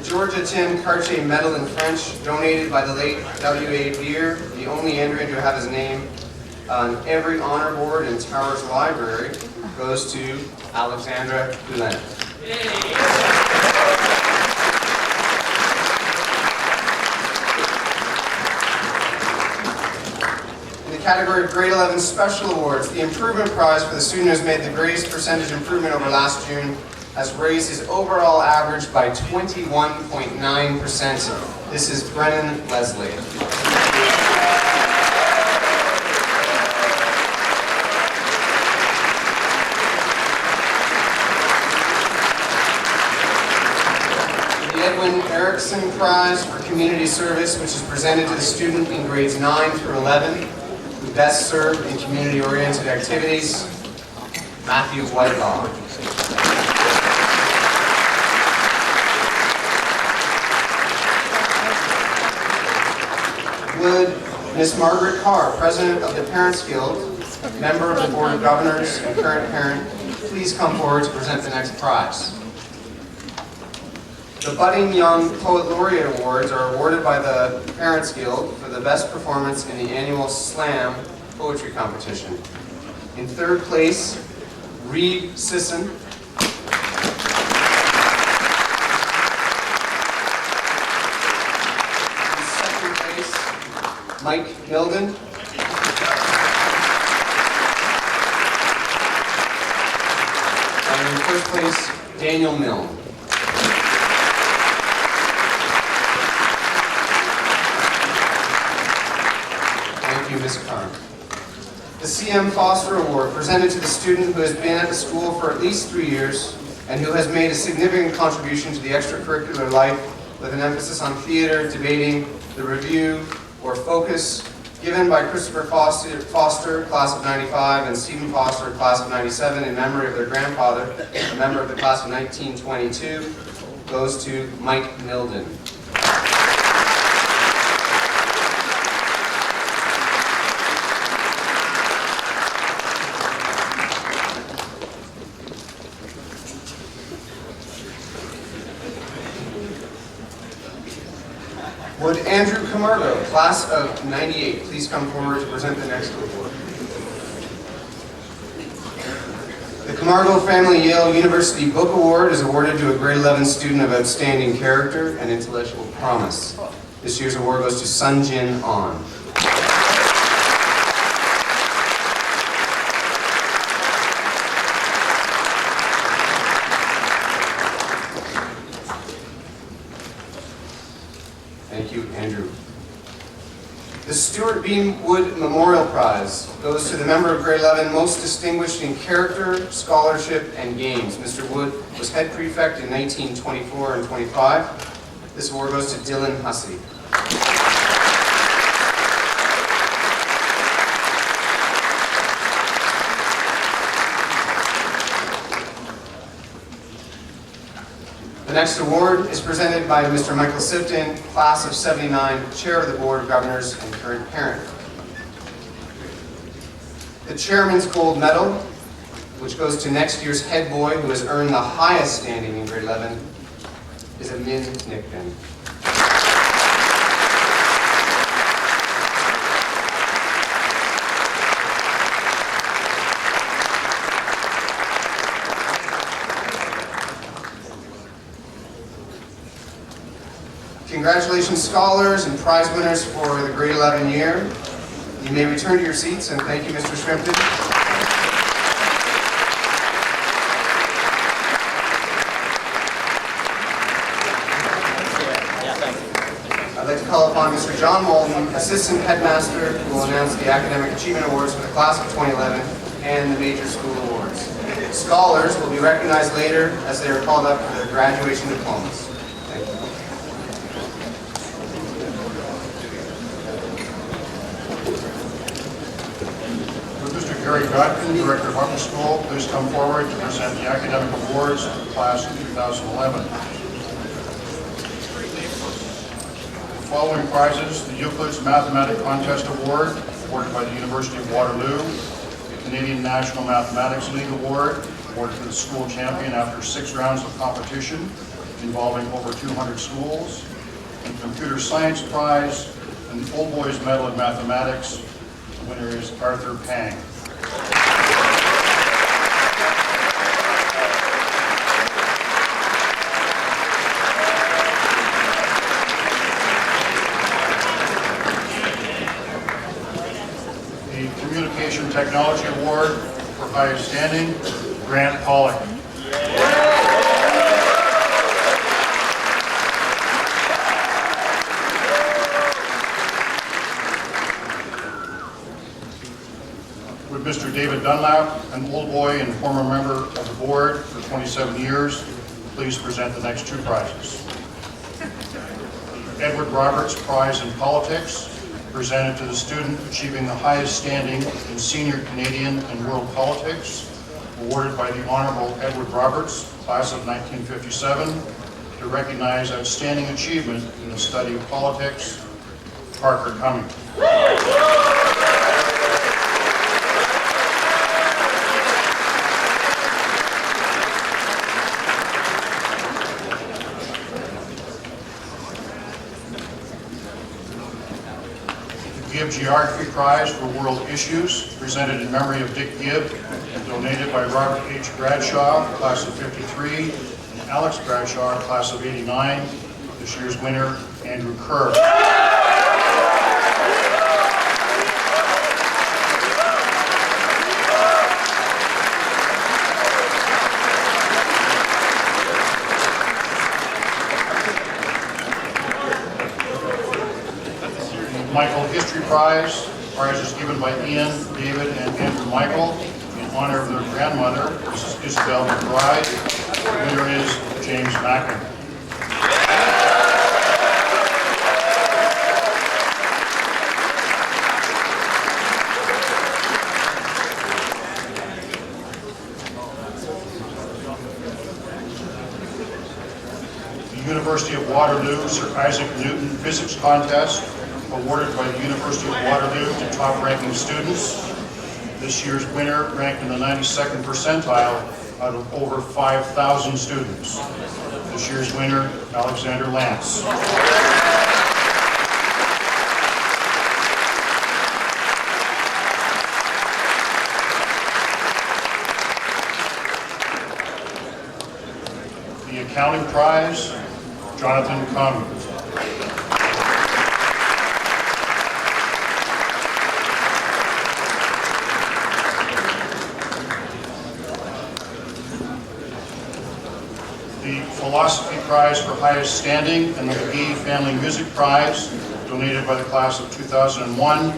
Speaker 4: Georgia Tim Cartier Medal in French, donated by the late W.A. Beer, the only Andrew to have his name on every honor board in Towers Library, goes to Alexandra Poulin. In the category of grade 11 special awards, the Improvement Prize for the student who has made the greatest percentage improvement over last June has raised his overall average by 21.9%. This is Brennan Leslie. The Edwin Erickson Prize for Community Service, which is presented to the student in grades 9 through 11 who best served in community-oriented activities, Matthew Whitelaw. Would Miss Margaret Carr, President of the Parents Guild, member of the Board of Governors, and current parent, please come forward to present the next prize. The Budding Young Poet Laureate Awards are awarded by the Parents Guild for the best performance in the annual Slam poetry competition. In third place, Reed Sisson. Mike Milden. And in first place, Daniel Milne. Thank you, Ms. Carr. The C.M. Foster Award, presented to the student who has been at the school for at least 3 years and who has made a significant contribution to the extracurricular life with an emphasis on theater, debating, the review, or focus, given by Christopher Foster, class of 95, and Stephen Foster, class of 97, in memory of their grandfather, a member of the class of 1922, goes to Mike Milden. Would Andrew Camargo, class of 98, please come forward to present the next award. The Camargo Family Yale University Book Award is awarded to a grade 11 student of outstanding character and intellectual promise. This year's award goes to Sun Jin Ahn. Stuart Bean Wood Memorial Prize goes to the member of grade 11 most distinguished in character, scholarship, and games. Mr. Wood was head prefect in 1924 and 25. This award goes to Dylan Hussey. The next award is presented by Mr. Michael Sifton, class of '79, Chair of the Board of Governors and current parent. The Chairman's Gold Medal, which goes to next year's head boy who has earned the highest standing in grade 11, is Amin Nickben. Congratulations, scholars and prize winners for the grade 11 year. You may return to your seats, and thank you, Mr. Shrimpton. I'd like to call upon Mr. John Walton, Assistant Headmaster, who will announce the Academic Achievement Awards for the class of 2011 and the Major School Awards. Scholars will be recognized later as they are called up for their graduation diplomas. Thank you.
Speaker 5: Would Mr. Gary Godkin, Director of Upper School, please come forward to present the academic awards of the class of 2011. The following prizes: the Euclid's Mathematics Contest Award, awarded by the University of Waterloo; the Canadian National Mathematics League Award, awarded to the school champion after 6 rounds of competition involving over 200 schools; and Computer Science Prize, and the Old Boys Medal in Mathematics. The winner is Arthur Pang. The Communication Technology Award for highest standing, Grant Pollock. Would Mr. David Dunlap, an old boy and former member of the board for 27 years, please present the next 2 prizes. The Edward Roberts Prize in Politics, presented to the student achieving the highest standing in senior Canadian and world politics, awarded by the Honorable Edward Roberts, class of 1957, to recognize outstanding achievement in the study of politics, Parker Cumming. Gibb Geography Prize for World Issues, presented in memory of Dick Gibb, and donated by Robert H. Bradshaw, class of '53, and Alex Bradshaw, class of '89. This year's winner, Andrew Kerr. Michael History Prize. Prize is given by Ian, David, and Andrew Michael in honor of their grandmother, Mrs. Isabel McBride. The winner is James Mackin. The University of Waterloo Sir Isaac Newton Physics Contest, awarded by the University of Waterloo to top-ranking students. This year's winner ranked in the 92nd percentile out of over 5,000 students. This year's winner, Alexander Lance. The Accounting Prize, Jonathan Conway. The Philosophy Prize for Highest Standing and the McGee Family Music Prize, donated by the class of 2001,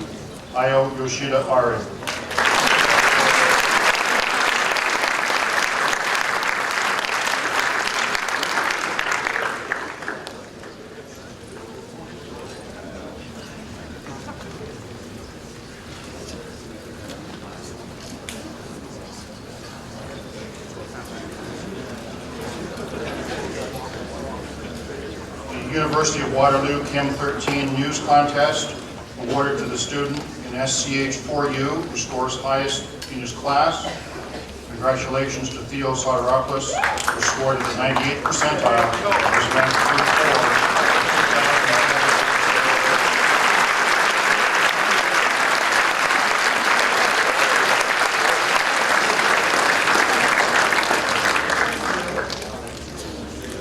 Speaker 5: Ayo Yoshida Ari. University of Waterloo Chem 13 News Contest, awarded to the student in SCH 4U who scores highest in his class. Congratulations to Theo Soteropoulos, who scored at the 98th percentile and was ranked 34.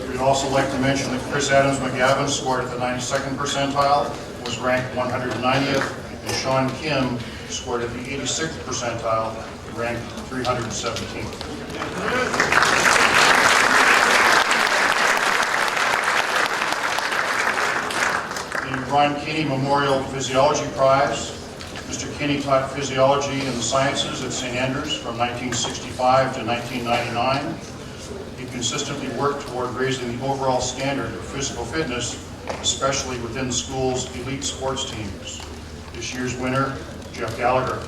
Speaker 5: We'd also like to mention that Chris Adams McGavin scored at the 92nd percentile, was ranked 190th, and Sean Kim scored at the 86th percentile, ranked 317th. The Ron Kinney Memorial Physiology Prize. Mr. Kinney taught physiology and the sciences at St. Andrews from 1965 to 1999. He consistently worked toward raising the overall standard of physical fitness, especially within the school's elite sports teams. This year's winner, Jeff Gallagher.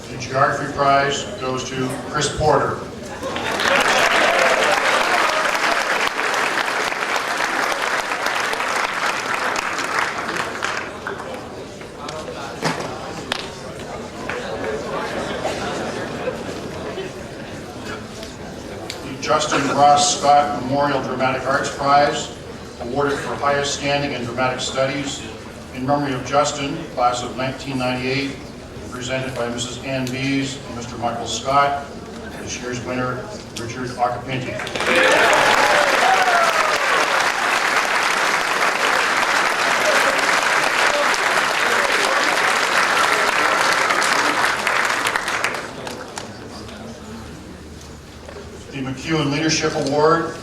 Speaker 5: The Geography Prize goes to Chris Porter. Justin Ross Scott Memorial Dramatic Arts Prize, awarded for highest standing in dramatic studies. In memory of Justin, class of 1998, presented by Mrs. Ann Bees and Mr. Michael Scott. This year's winner, Richard Acapinti. The McEwen Leadership Award,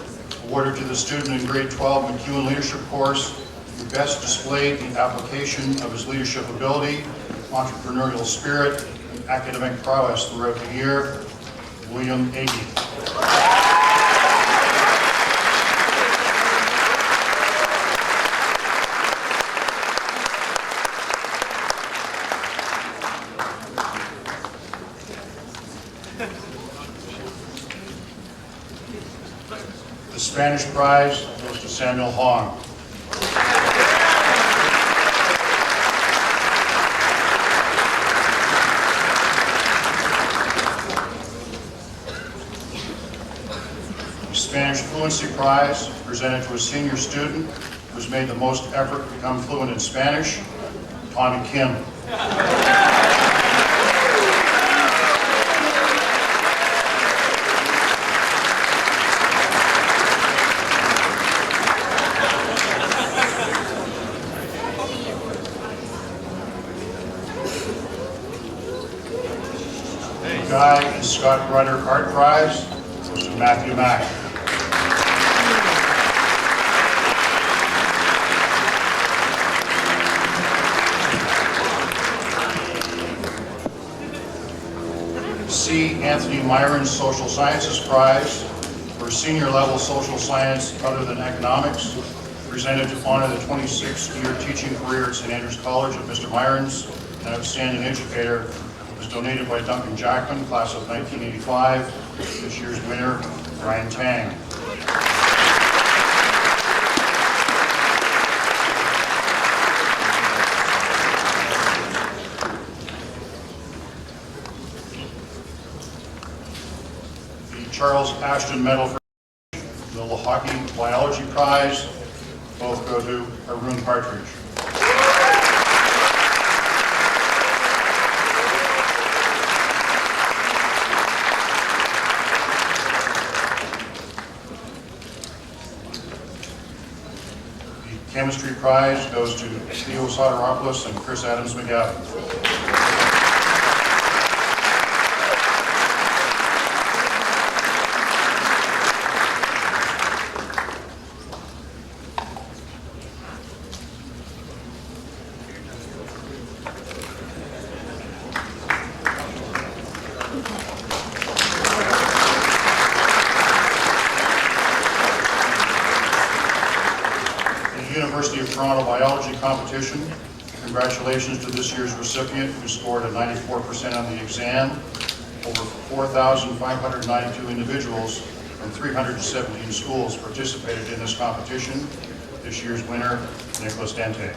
Speaker 5: awarded to the student in grade 12 McEwen Leadership course who best displayed the application of his leadership ability, entrepreneurial spirit, and academic prowess throughout the year, William Agee. The Spanish prize goes to Samuel Hong. The Spanish Fluency Prize, presented to a senior student who has made the most effort to become fluent in Spanish, Tommy Kim. Guy and Scott Rudder Art Prize goes to Matthew Mack. C. Anthony Myron Social Sciences Prize for senior level social science other than economics, presented to honor the 26-year teaching career at St. Andrews College of Mr. Myron's, an outstanding educator. Was donated by Duncan Jackman, class of 1985. This year's winner, Brian Tang. The Charles Ashton Medal for the Lehocky Biology Prize. Both go to Arun Partridge. Chemistry prize goes to Theo Soteropoulos and Chris Adams McGavin. University of Toronto Biology Competition. Congratulations to this year's recipient who scored a 94% on the exam. Over 4,592 individuals from 317 schools participated in this competition. This year's winner, Nicholas Dente.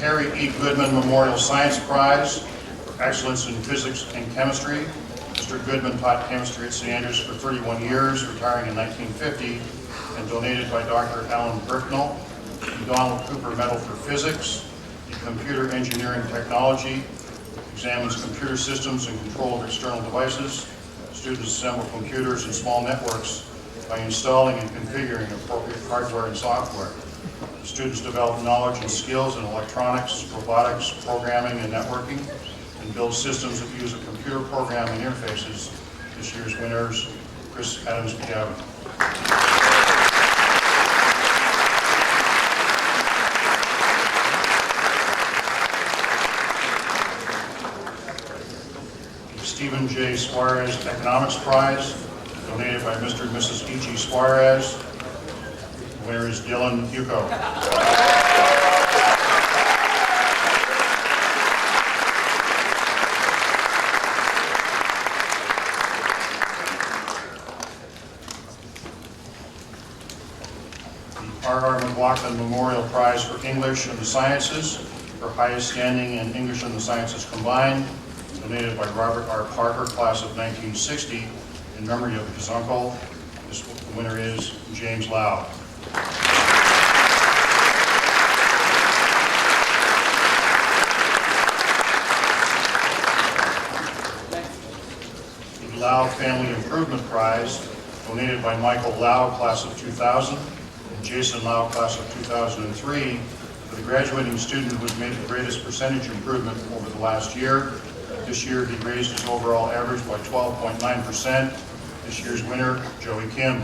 Speaker 5: Harry E. Goodman Memorial Science Prize for excellence in physics and chemistry. Mr. Goodman taught chemistry at St. Andrews for 31 years, retiring in 1950, and donated by Dr. Alan Burknell. The Donald Cooper Medal for Physics. The Computer Engineering Technology examines computer systems and control of external devices. Students assemble computers and small networks by installing and configuring appropriate hardware and software. Students develop knowledge and skills in electronics, robotics, programming, and networking, and build systems that use a computer program and interfaces. This year's winners, Chris Adams McGavin. The Stephen J. Suarez Economics Prize, donated by Mr. and Mrs. E.G. Suarez. Winner is Dylan Hugo. The R.R. McLaughlin Memorial Prize for English and the Sciences for highest standing in English and the Sciences combined, donated by Robert R. Parker, class of 1960, in memory of his uncle. This winner is James Lau. The Lau Family Improvement Prize, donated by Michael Lau, class of 2000, and Jason Lau, class of 2003, for the graduating student who has made the greatest percentage improvement over the last year. This year, he raised his overall average by 12.9%. This year's winner, Joey Kim.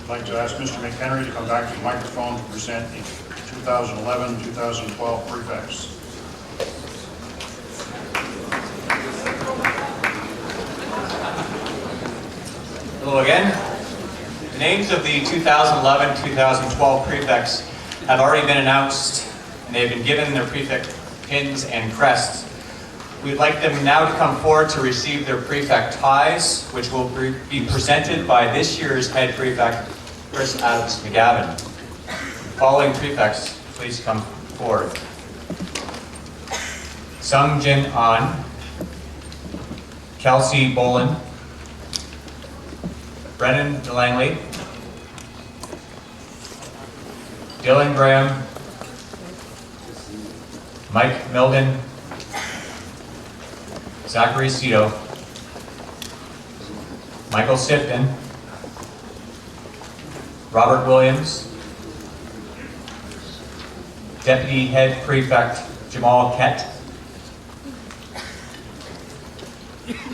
Speaker 5: I'd like to ask Mr. McHenry to come back to the microphone to present the 2011-2012 prefects.
Speaker 2: Hello again. The names of the 2011-2012 prefects have already been announced, and they've been given their prefect pins and crests. We'd like them now to come forward to receive their prefect ties, which will be presented by this year's head prefect, Chris Adams McGavin. Following prefects, please come forward. Sung Jin An, Kelsey Bolin, Brennan DeLangley, Dylan Graham, Mike Milden, Zachary Cito, Michael Sifton, Robert Williams, Deputy Head Prefect Jamal Kett,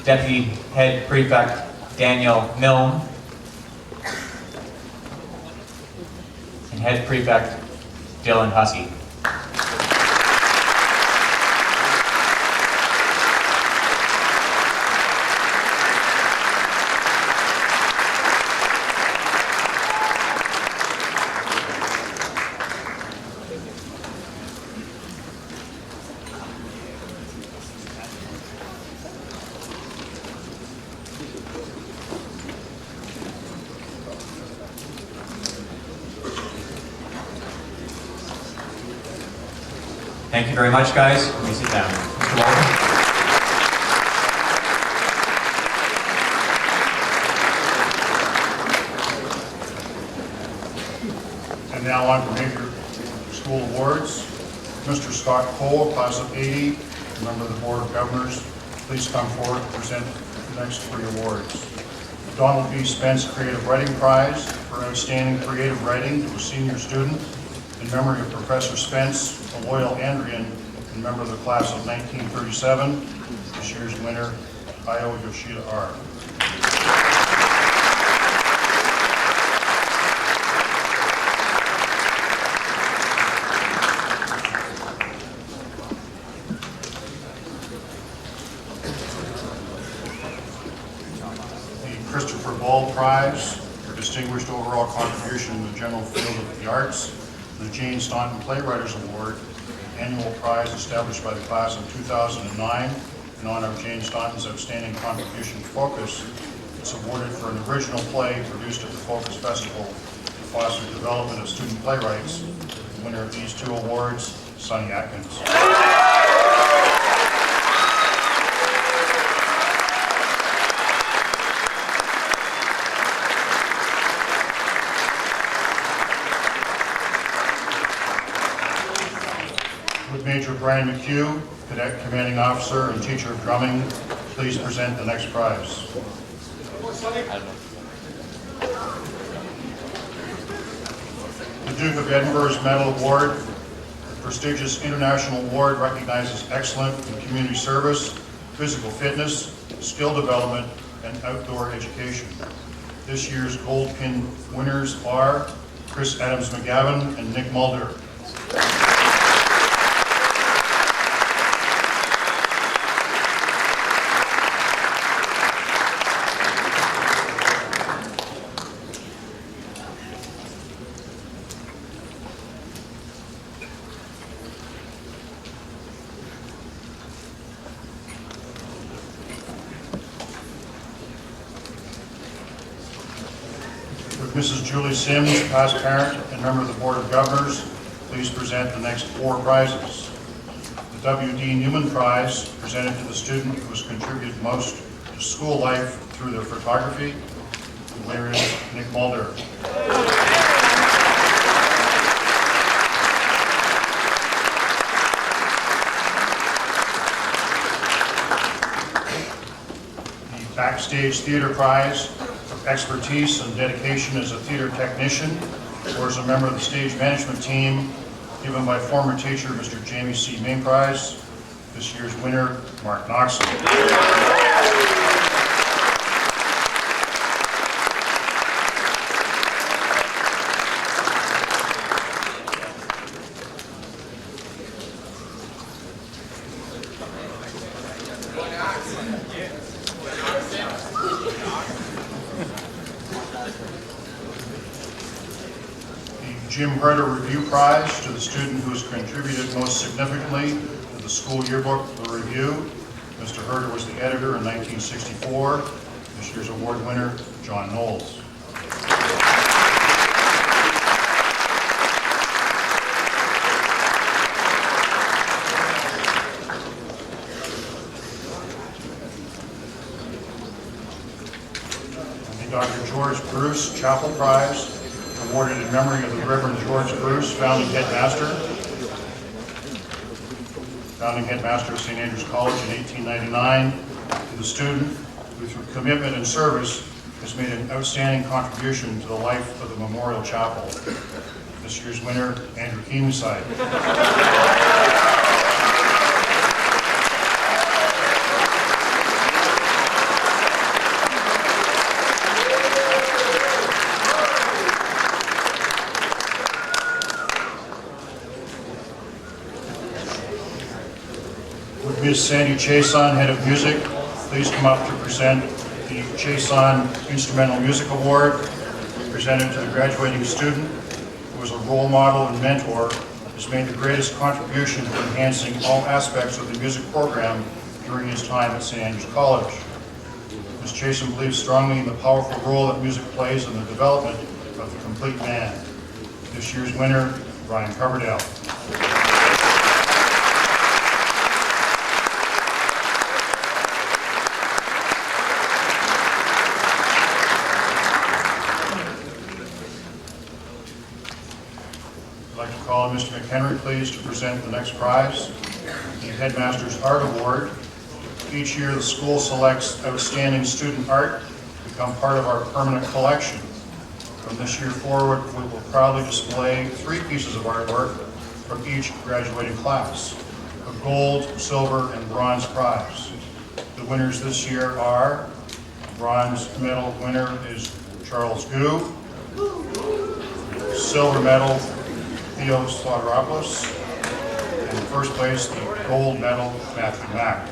Speaker 2: Deputy Head Prefect Daniel Milne, and Head Prefect Dylan Hussey. Thank you very much, guys. Let me sit down. Mr. Walton.
Speaker 5: And now on to major school awards. Mr. Scott Cole, class of 80, member of the Board of Governors, please come forward and present the next 3 awards. The Donald B. Spence Creative Writing Prize for outstanding creative writing to a senior student in memory of Professor Spence, a loyal Andrian and member of the class of 1937. This year's winner, Ayo Yoshida R. The Christopher Ball Prize for distinguished overall contribution in the general field of the arts. The Jane Staunton Playwriters Award, annual prize established by the class of 2009 in honor of Jane Staunton's outstanding contribution to Focus. It's awarded for an original play produced at the Focus Festival to foster development of student playwrights. The winner of these 2 awards, Sonny Atkins. Would Major Brian McHugh, Cadet Commanding Officer and Teacher of Drumming, please present the next prize. The Duke of Edinburgh's Medal Award, a prestigious international award, recognizes excellence in community service, physical fitness, skill development, and outdoor education. This year's gold pin winners are Chris Adams McGavin and Nick Mulder. Would Mrs. Julie Sims, past parent and member of the Board of Governors, please present the next 4 prizes. The W.D. Newman Prize, presented to the student who has contributed most to school life through their photography. The winner is Nick Mulder. The Backstage Theater Prize, for expertise and dedication as a theater technician or as a member of the stage management team, given by former teacher Mr. Jamie C. Mainprize. This year's winner, Mark Knoxon. Jim Herder Review Prize to the student who has contributed most significantly to the school yearbook, The Review. Mr. Herder was the editor in 1964. This year's award winner, John Knowles. And Dr. George Bruce Chapel Prize, awarded in memory of the Reverend George Bruce, founding headmaster of St. Andrews College in 1899, to the student who through commitment and service has made an outstanding contribution to the life of the Memorial Chapel. This year's winner, Andrew Keenside. Would Ms. Sandy Chason, Head of Music, please come up to present the Chason Instrumental Music Award, presented to the graduating student who was a role model and mentor, has made the greatest contribution to enhancing all aspects of the music program during his time at St. Andrews College. Ms. Chason believes strongly in the powerful role that music plays in the development of the complete man. This year's winner, Brian Coverdale. I'd like to call on Mr. McHenry, please, to present the next prize, the Headmaster's Art Award. Each year, the school selects outstanding student art to become part of our permanent collection. From this year forward, we will proudly display 3 pieces of artwork from each graduating class, a gold, silver, and bronze prize. The winners this year are, bronze medal winner is Charles Gu, silver medal Theo Slaughteropoulos, and first place the gold medal Matthew Mack.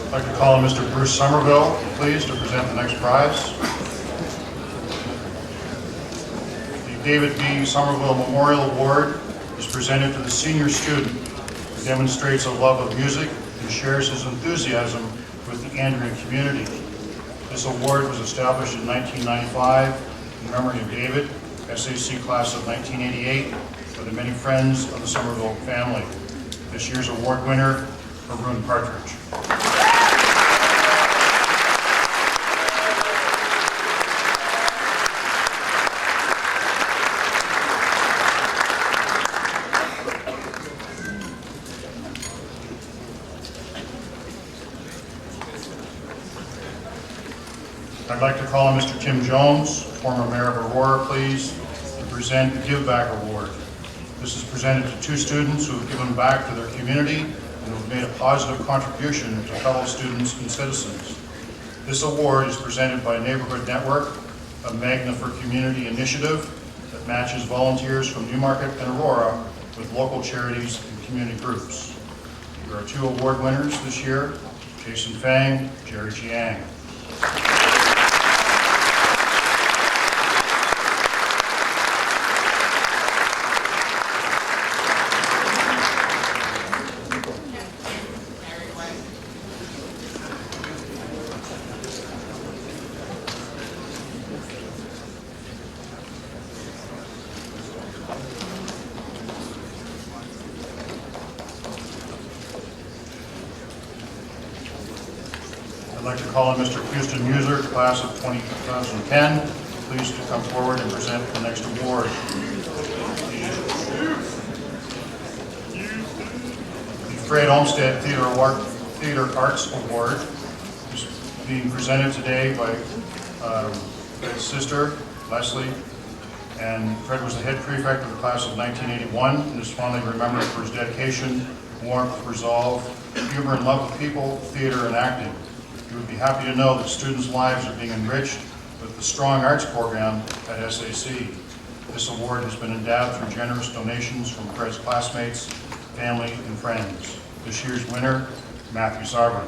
Speaker 5: I'd like to call on Mr. Bruce Somerville, please, to present the next prize. The David B. Somerville Memorial Award is presented to the senior student who demonstrates a love of music and shares his enthusiasm with the Andrean community. This award was established in 1995 in memory of David, SAC class of 1988, for the many friends of the Somerville family. This year's award winner, Arun Partridge. I'd like to call on Mr. Tim Jones, former mayor of Aurora, please, to present the Give Back Award. This is presented to 2 students who have given back to their community and who have made a positive contribution to fellow students and citizens. This award is presented by Neighborhood Network, a Magna for Community initiative that matches volunteers from Newmarket and Aurora with local charities and community groups. There are 2 award winners this year, Jason Fang, Jerry Jiang. I'd like to call on Mr. Houston Muser, class of 2010, please to come forward and present the next award. The Fred Olmsted Theater Arts Award is being presented today by Fred's sister, Leslie, and Fred was the head prefect of the class of 1981 and is fondly remembered for his dedication, warmth, resolve, humor, and love of people, theater, and acting. You would be happy to know that students' lives are being enriched with the Strong Arts program at SAC. This award has been endowed through generous donations from Fred's classmates, family, and friends. This year's winner, Matthew Sarver.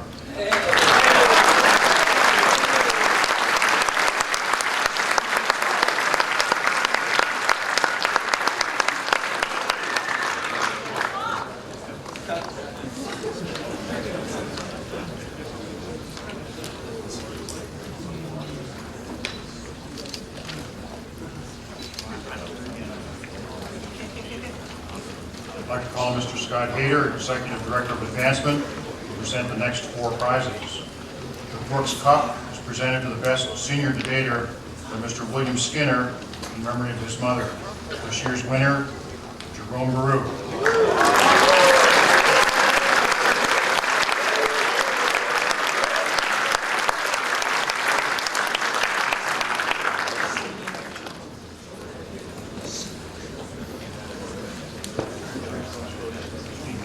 Speaker 5: I'd like to call on Mr. Scott Hayter, Executive Director of Advancement, to present the next 4 prizes. The Brooks Cup is presented to the best senior debater by Mr. William Skinner in memory of his mother. This year's winner, Jerome Baru.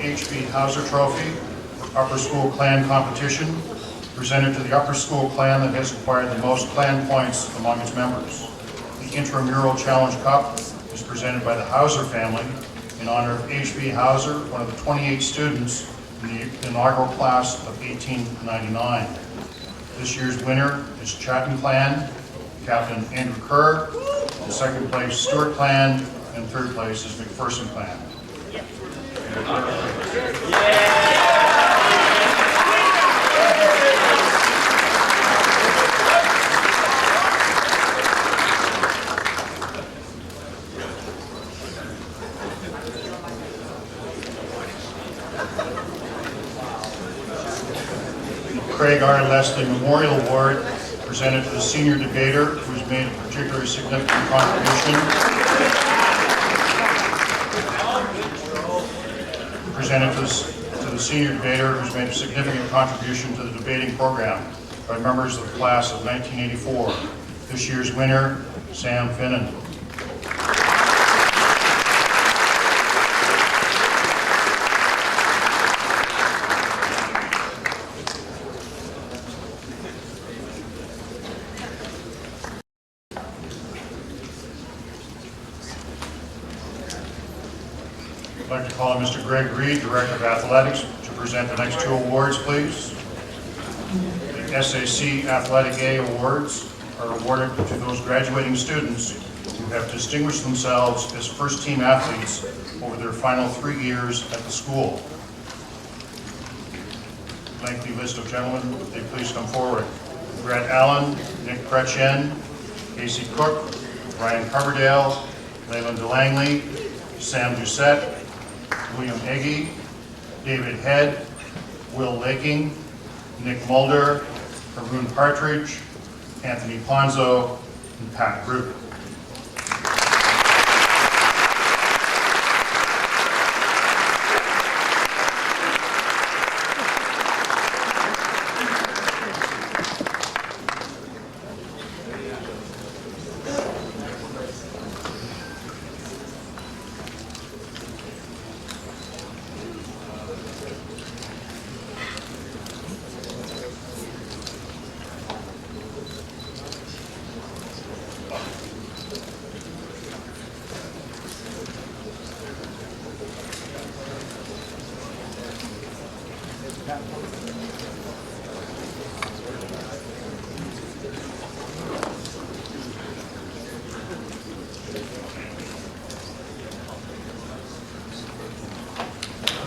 Speaker 5: H.B. Hauser Trophy for Upper School Clan Competition, presented to the Upper School Clan that has acquired the most clan points among its members. The Intramural Challenge Cup is presented by the Hauser family in honor of H.B. Hauser, one of the 28 students in the inaugural class of 1899. This year's winner is Chatton Clan, Captain Andrew Kerr, and second place Stewart Clan, and third place is McPherson Clan. Craig R. Leslie Memorial Award presented to the senior debater who's made a particularly significant contribution. Presented to the senior debater who's made a significant contribution to the debating program by members of the class of 1984. This year's winner, Sam Finnan. I'd like to call on Mr. Greg Reed, Director of Athletics, to present the next two awards, please. The SAC Athletic A Awards are awarded to those graduating students who have distinguished themselves as first-team athletes over their final 3 years at the school. Lengthy list of gentlemen, would they please come forward. Brett Allen, Nick Chrétien, Casey Cook, Ryan Coverdale, Leyland DeLangley, Sam Doucette, William Egge, David Head, Will Laking, Nick Mulder, Haroon Partridge, Anthony Ponzo, and Pat Group.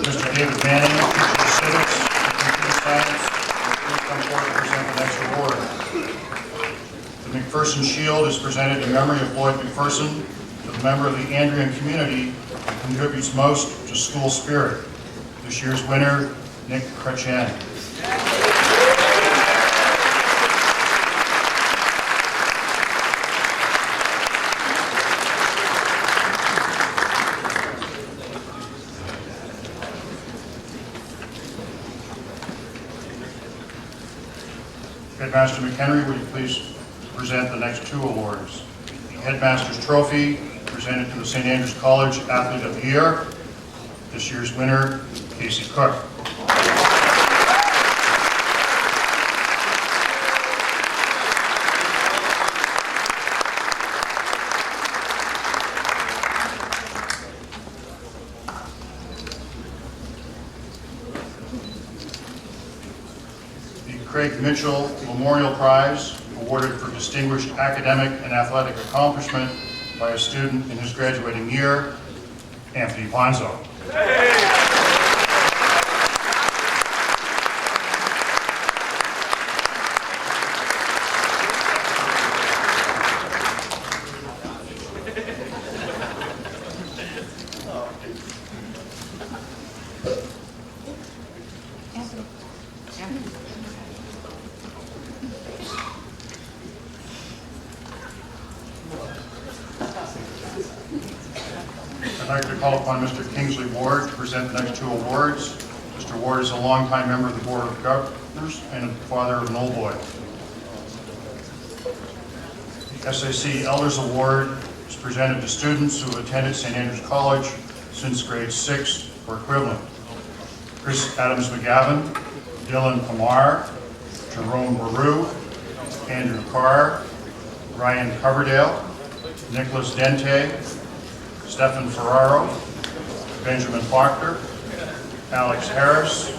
Speaker 5: Mr. David Manning, teacher of civics and computer science, please come forward to present the next award. The McPherson Shield is presented in memory of Lloyd McPherson, a member of the Andrean community who contributes most to school spirit. This year's winner, Nick Chrétien. Headmaster McHenry, would you please present the next two awards? The Headmaster's Trophy, presented to the St. Andrews College Athlete of the Year. This year's winner, Casey Cook. Craig Mitchell Memorial Prize, awarded for distinguished academic and athletic accomplishment by a student in his graduating year, Anthony Ponzo. I'd like to call upon Mr. Kingsley Ward to present the next two awards. Mr. Ward is a longtime member of the Board of Governors and a father of an old boy. The SAC Elders Award is presented to students who have attended St. Andrews College since grade 6 or equivalent. Chris Adams McGavin, Dylan Amar, Jerome Baru, Andrew Carr, Ryan Coverdale, Nicholas Dente, Stephen Ferraro, Benjamin Faulkner, Alex Harris,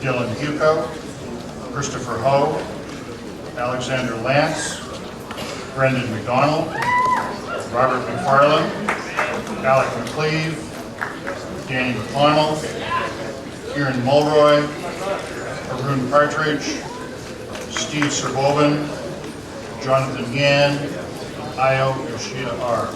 Speaker 5: Dylan Huco, Christopher Ho, Alexander Lance, Brendan McDonald, Robert McFarland, Alec McCleve, Danny McConnell, Kieran Mulroy, Arun Partridge, Steve Serboven, Jonathan Yan, Ayo Yoshida R.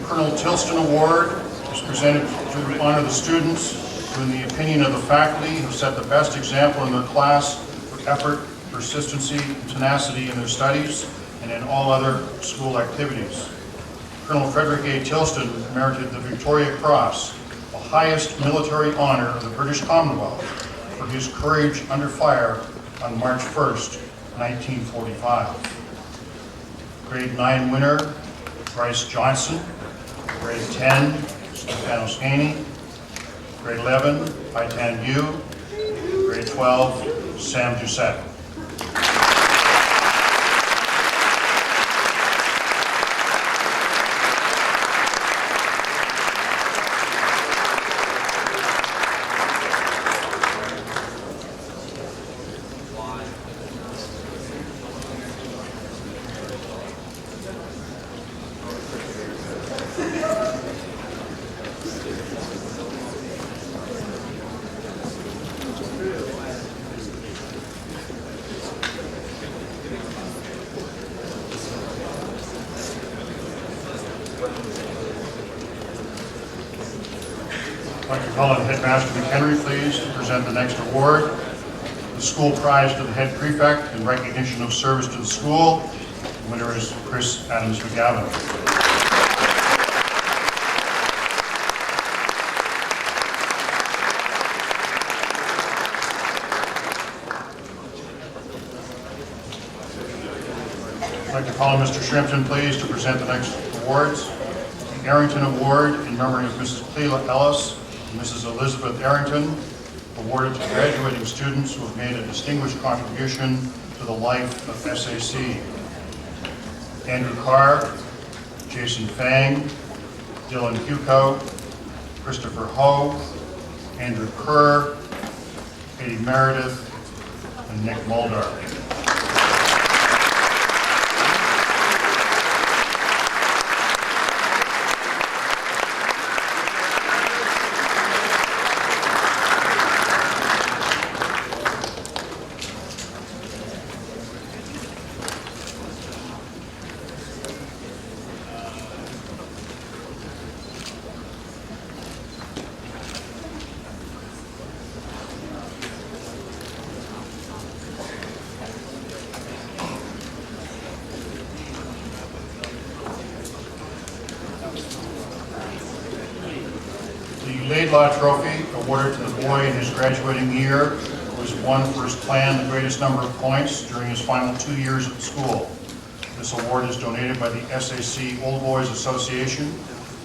Speaker 5: Colonel Tilston Award is presented to honor the students who, in the opinion of the faculty, have set the best example in their class for effort, persistency, and tenacity in their studies and in all other school activities. Colonel Frederick A. Tilston merited the Victoria Cross, the highest military honor of the British Commonwealth, for his courage under fire on March 1st, 1945. Grade 9 winner, Bryce Johnson. Grade 10, Stefanos Haney. Grade 11, Aitan Yu. Grade 12, Sam Giuseppe. I'd like to call on Headmaster McHenry, please, to present the next award, the school prize to the head prefect in recognition of service to the school. The winner is Chris Adams McGavin. I'd like to call on Mr. Shrimpton, please, to present the next awards. The Arrington Award in memory of Mrs. Cleela Ellis and Mrs. Elizabeth Arrington, awarded to graduating students who have made a distinguished contribution to the life of SAC. Andrew Carr, Jason Fang, Dylan Huco, Christopher Ho, Andrew Kerr, Katie Meredith, and Nick Muldar. The Laidlaw Trophy, awarded to the boy in his graduating year, who has won for his clan the greatest number of points during his final 2 years at the school. This award is donated by the SAC Old Boys Association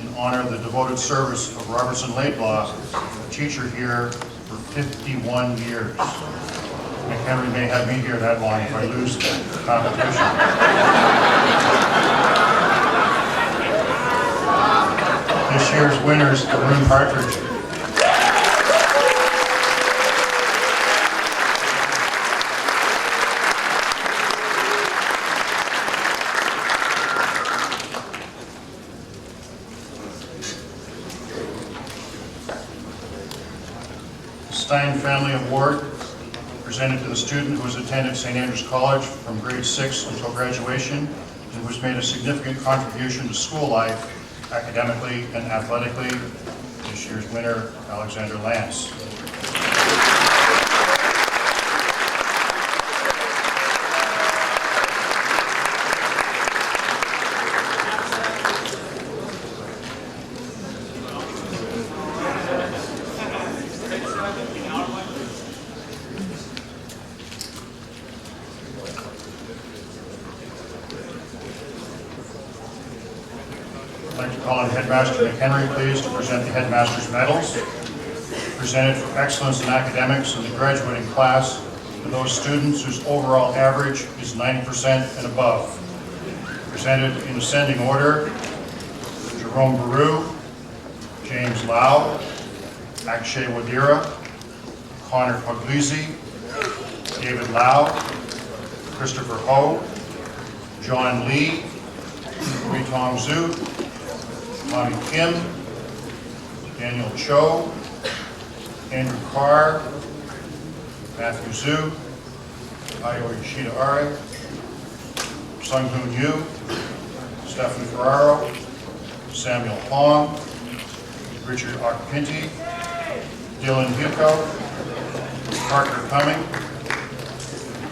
Speaker 5: in honor of the devoted service of Robertson Laidlaw, a teacher here for 51 years. McHenry may have me here that long if I lose the competition. This year's winners, Arun Partridge. Stein Family Award, presented to the student who has attended St. Andrews College from grade 6 until graduation and who has made a significant contribution to school life, academically and athletically. This year's winner, Alexander Lance. I'd like to call on Headmaster McHenry, please, to present the Headmaster's Medals, presented for excellence in academics in the graduating class to those students whose overall average is 90% and above. Presented in ascending order: Jerome Baru, James Lau, Akshay Wadira, Connor Puglisi, David Lau, Christopher Ho, John Lee, Hui Tong Zhu, Tommy Kim, Daniel Cho, Andrew Carr, Matthew Zhu, Ayo Yoshida Ari, Sung Hoon Yu, Stephanie Ferraro, Samuel Hong, Richard Akpinti, Dylan Hugo, Parker Cumming,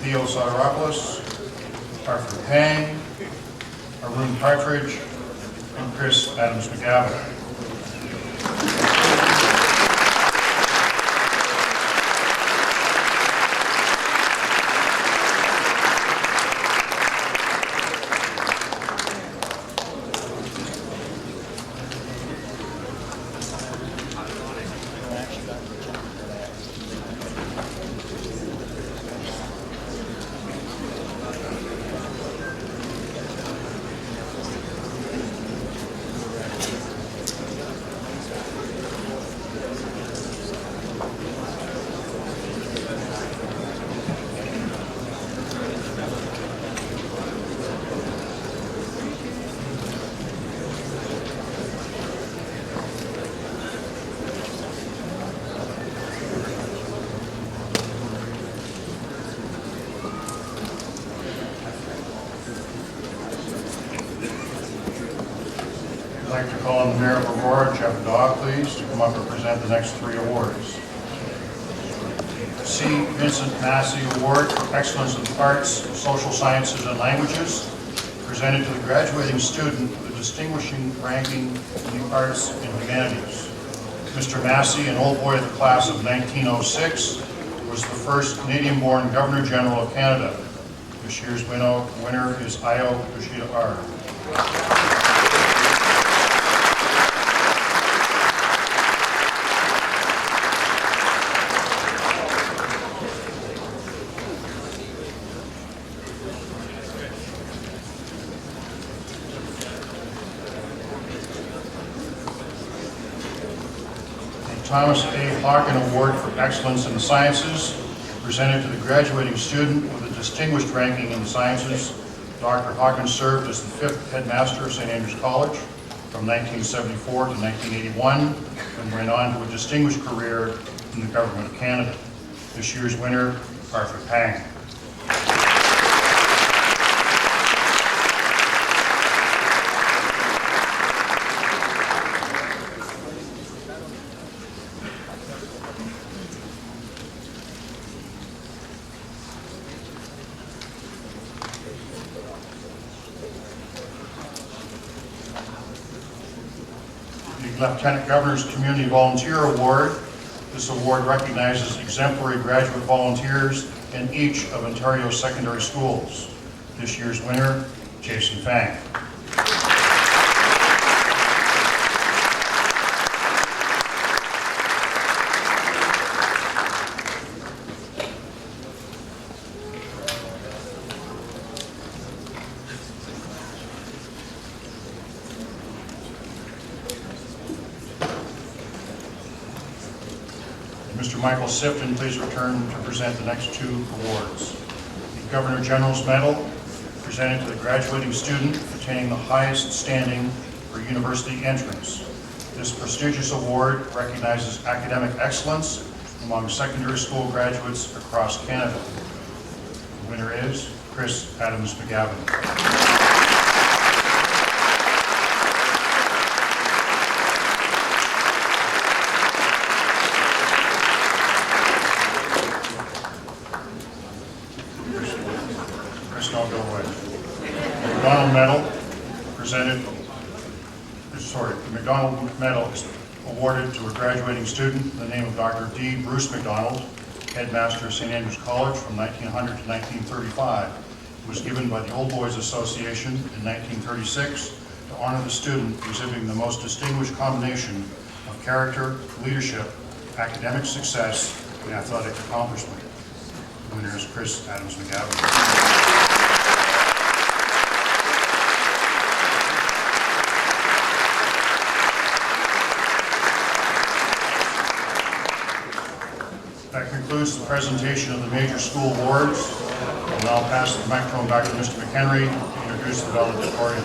Speaker 5: Theo Soteropoulos, Arthur Pang, Arun Partridge, and Chris Adams McGavin. I'd like to call on the Mayor of Aurora, Jeff Daw, please, to come up and present the next three awards. C. Vincent Massey Award for Excellence in the Arts, Social Sciences, and Languages, presented to the graduating student with a distinguishing ranking in the arts and humanities. Mr. Massey, an old boy of the class of 1906, was the first Canadian-born Governor General of Canada. This year's winner is Ayo Yoshida Ari. Thomas A. Hawken Award for Excellence in the Sciences, presented to the graduating student with a distinguished ranking in the sciences. Dr. Hawken served as the 5th headmaster of St. Andrews College from 1974 to 1981, and went on to a distinguished career in the Government of Canada. This year's winner, Arthur Pang. The Lieutenant Governor's Community Volunteer Award. This award recognizes exemplary graduate volunteers in each of Ontario's secondary schools. This year's winner, Jason Fang. Mr. Michael Sifton, please return to present the next two awards. The Governor General's Medal, presented to the graduating student attaining the highest standing for university entrance. This prestigious award recognizes academic excellence among secondary school graduates across Canada. The winner is Chris Adams McGavin. McDonald Medal presented, the McDonald Medal is awarded to a graduating student in the name of Dr. D. Bruce McDonald, headmaster of St. Andrews College from 1900 to 1935. It was given by the Old Boys Association in 1936 to honor the student exhibiting the most distinguished combination of character, leadership, academic success, and athletic accomplishment. The winner is Chris Adams McGavin. That concludes the presentation of the major school awards. And I'll pass the microphone back to Mr. McHenry to introduce the valedictorian.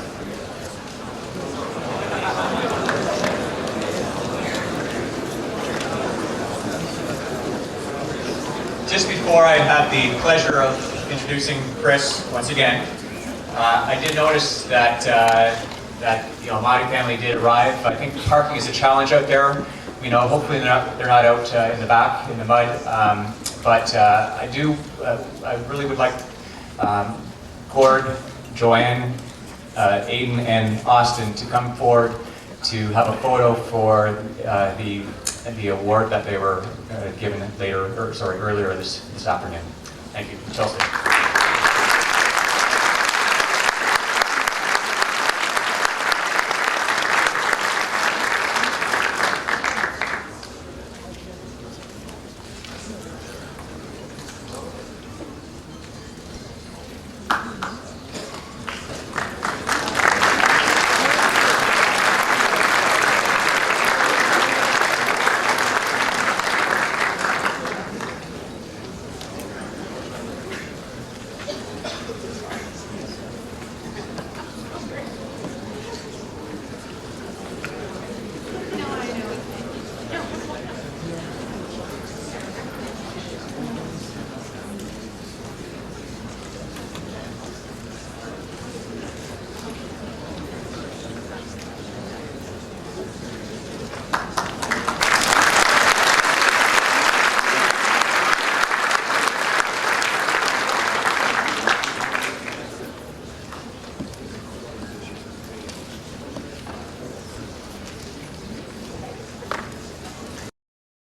Speaker 2: Just before I have the pleasure of introducing Chris once again, I did notice that the Almighty family did arrive. I think parking is a challenge out there. Hopefully they're not out in the back in the mud. But I really would like Cord, Joanne, Aiden, and Austin to come forward to have a photo for the award that they were given earlier this afternoon. Thank you, Chelsea.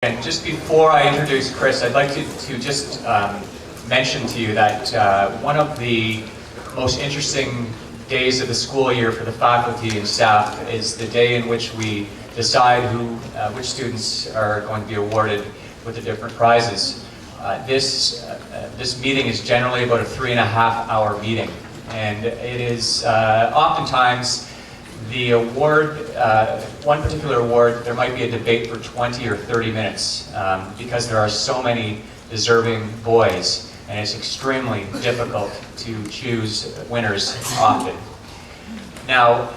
Speaker 2: And just before I introduce Chris, I'd like to just mention to you that one of the most interesting days of the school year for the faculty and staff is the day in which we decide which students are going to be awarded with the different prizes. This meeting is generally about a 3.5-hour meeting, and it is oftentimes the award, one particular award, there might be a debate for 20 or 30 minutes because there are so many deserving boys, and it's extremely difficult to choose winners often. Now,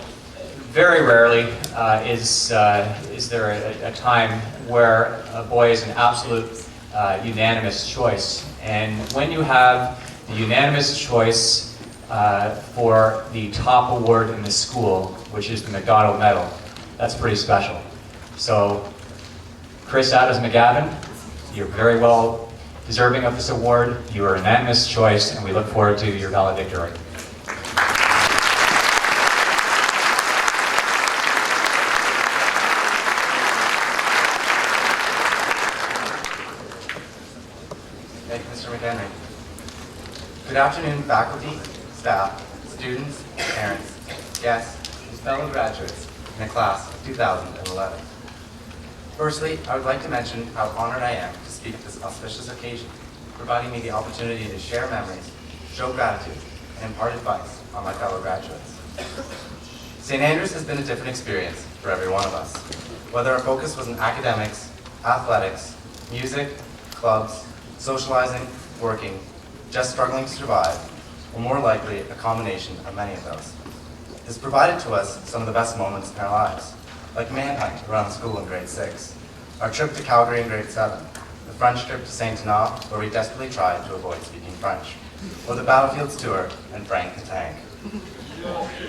Speaker 2: very rarely is there a time where a boy is an absolute unanimous choice. And when you have the unanimous choice for the top award in the school, which is the McDonald Medal, that's pretty special. So, Chris Adams McGavin, you're very well deserving of this award. You are a unanimous choice, and we look forward to your valedictory.
Speaker 6: Thank you, Mr. McHenry. Good afternoon, faculty, staff, students, parents, guests, and fellow graduates in the class of 2011. Firstly, I would like to mention how honored I am to speak at this auspicious occasion, providing me the opportunity to share memories, show gratitude, and impart advice on my fellow graduates. St. Andrews has been a different experience for every one of us. Whether our focus was in academics, athletics, music, clubs, socializing, working, just struggling to survive, or more likely, a combination of many of those. This provided to us some of the best moments in our lives, like manhunt around school in grade 6, our trip to Calgary in grade 7, the French trip to Saint Denis, where we desperately tried to avoid speaking French, or the Battlefields tour and Frank the Tank.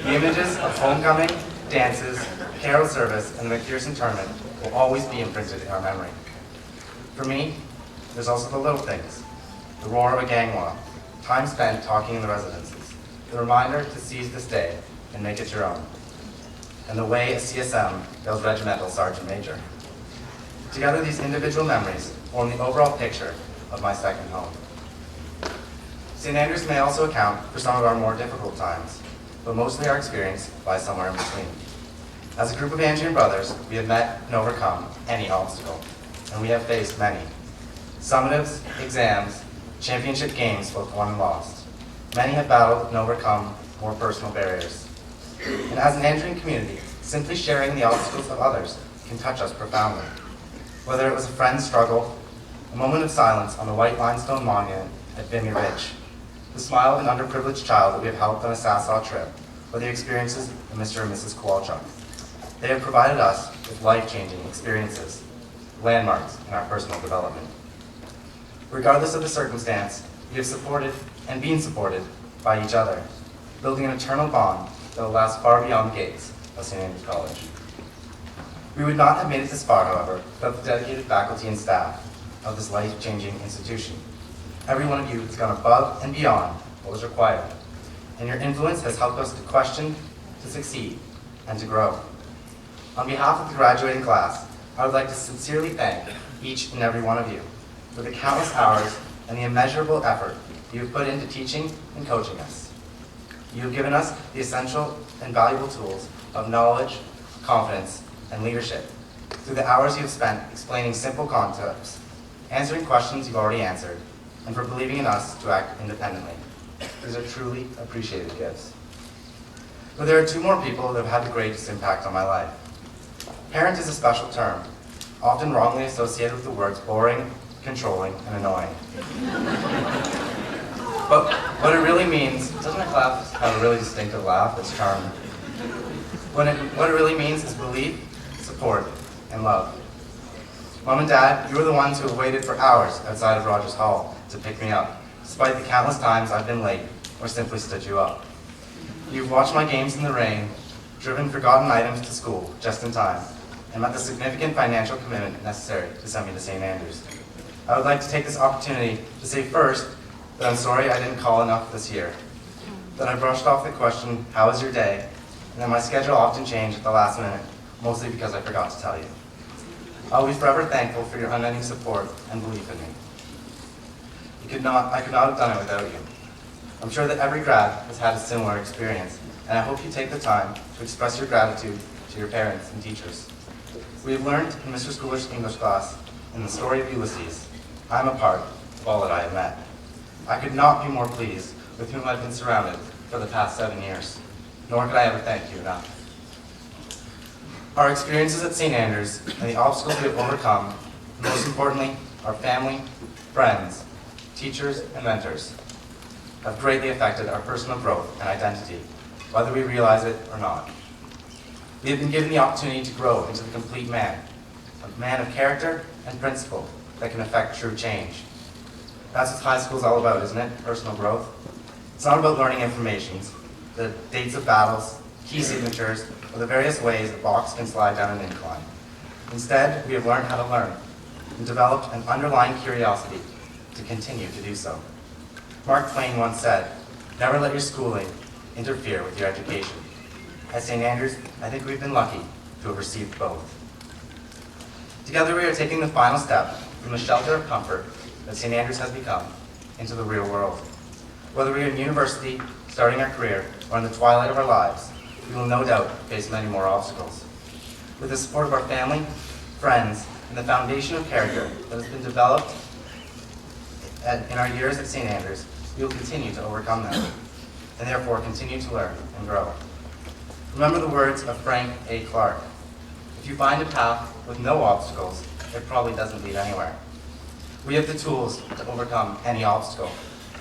Speaker 6: The images of homecoming, dances, carol service, and the McPherson tournament will always be imprinted in our memory. For me, there's also the little things, the roar of a gang war, time spent talking in the residences, the reminder to seize this day and make it your own, and the way a CSM yells regimental sergeant major. Together, these individual memories form the overall picture of my second home. St. Andrews may also account for some of our more difficult times, but mostly our experience lies somewhere in between. As a group of Andrean brothers, we have met and overcome any obstacle, and we have faced many. Summatives, exams, championship games both won and lost. Many have battled and overcome more personal barriers. And as an Andrean community, simply sharing the obstacles of others can touch us profoundly. Whether it was a friend's struggle, a moment of silence on the white limestone monument at Vimy Ridge, the smile of an underprivileged child that we have helped on a Sassaw trip, or the experiences of Mr. and Mrs. Kowalchuk. They have provided us with life-changing experiences, landmarks in our personal development. Regardless of the circumstance, we have supported and been supported by each other, building an eternal bond that will last far beyond the gates of St. Andrews College. We would not have made it this far, however, without the dedicated faculty and staff of this life-changing institution. Every one of you has gone above and beyond what was required, and your influence has helped us to question, to succeed, and to grow. On behalf of the graduating class, I would like to sincerely thank each and every one of you for the countless hours and the immeasurable effort you have put into teaching and coaching us. You have given us the essential and valuable tools of knowledge, confidence, and leadership through the hours you have spent explaining simple concepts, answering questions you've already answered, and for believing in us to act independently. These are truly appreciated gifts. But there are two more people that have had the greatest impact on my life. Parent is a special term, often wrongly associated with the words boring, controlling, and annoying. But what it really means, doesn't my class have a really distinctive laugh? It's charming. What it really means is belief, support, and love. Mom and Dad, you were the ones who have waited for hours outside of Rogers Hall to pick me up, despite the countless times I've been late or simply stood you up. You've watched my games in the rain, driven forgotten items to school just in time, and met the significant financial commitment necessary to send me to St. Andrews. I would like to take this opportunity to say first that I'm sorry I didn't call enough this year, that I brushed off the question, how was your day, and that my schedule often changed at the last minute, mostly because I forgot to tell you. I'll be forever thankful for your unending support and belief in me. I could not have done it without you. I'm sure that every grad has had a similar experience, and I hope you take the time to express your gratitude to your parents and teachers. We have learned in Mr. Schooler's English class, in the story of Ulysses, I am a part of all that I have met. I could not be more pleased with whom I've been surrounded for the past 7 years, nor could I ever thank you enough. Our experiences at St. Andrews and the obstacles we have overcome, and most importantly, our family, friends, teachers, and mentors, have greatly affected our personal growth and identity, whether we realize it or not. We have been given the opportunity to grow into the complete man, a man of character and principle that can affect true change. That's what high school is all about, isn't it? Personal growth. It's not about learning informations, the dates of battles, key signatures, or the various ways a box can slide down an incline. Instead, we have learned how to learn and developed an underlying curiosity to continue to do so. Mark Twain once said, "Never let your schooling interfere with your education." At St. Andrews, I think we've been lucky to have received both. Together we are taking the final step from the shelter of comfort that St. Andrews has become into the real world. Whether we are in university, starting our career, or in the twilight of our lives, we will no doubt face many more obstacles. With the support of our family, friends, and the foundation of character that has been developed in our years at St. Andrews, we will continue to overcome them, and therefore continue to learn and grow. Remember the words of Frank A. Clark: "If you find a path with no obstacles, it probably doesn't lead anywhere." We have the tools to overcome any obstacle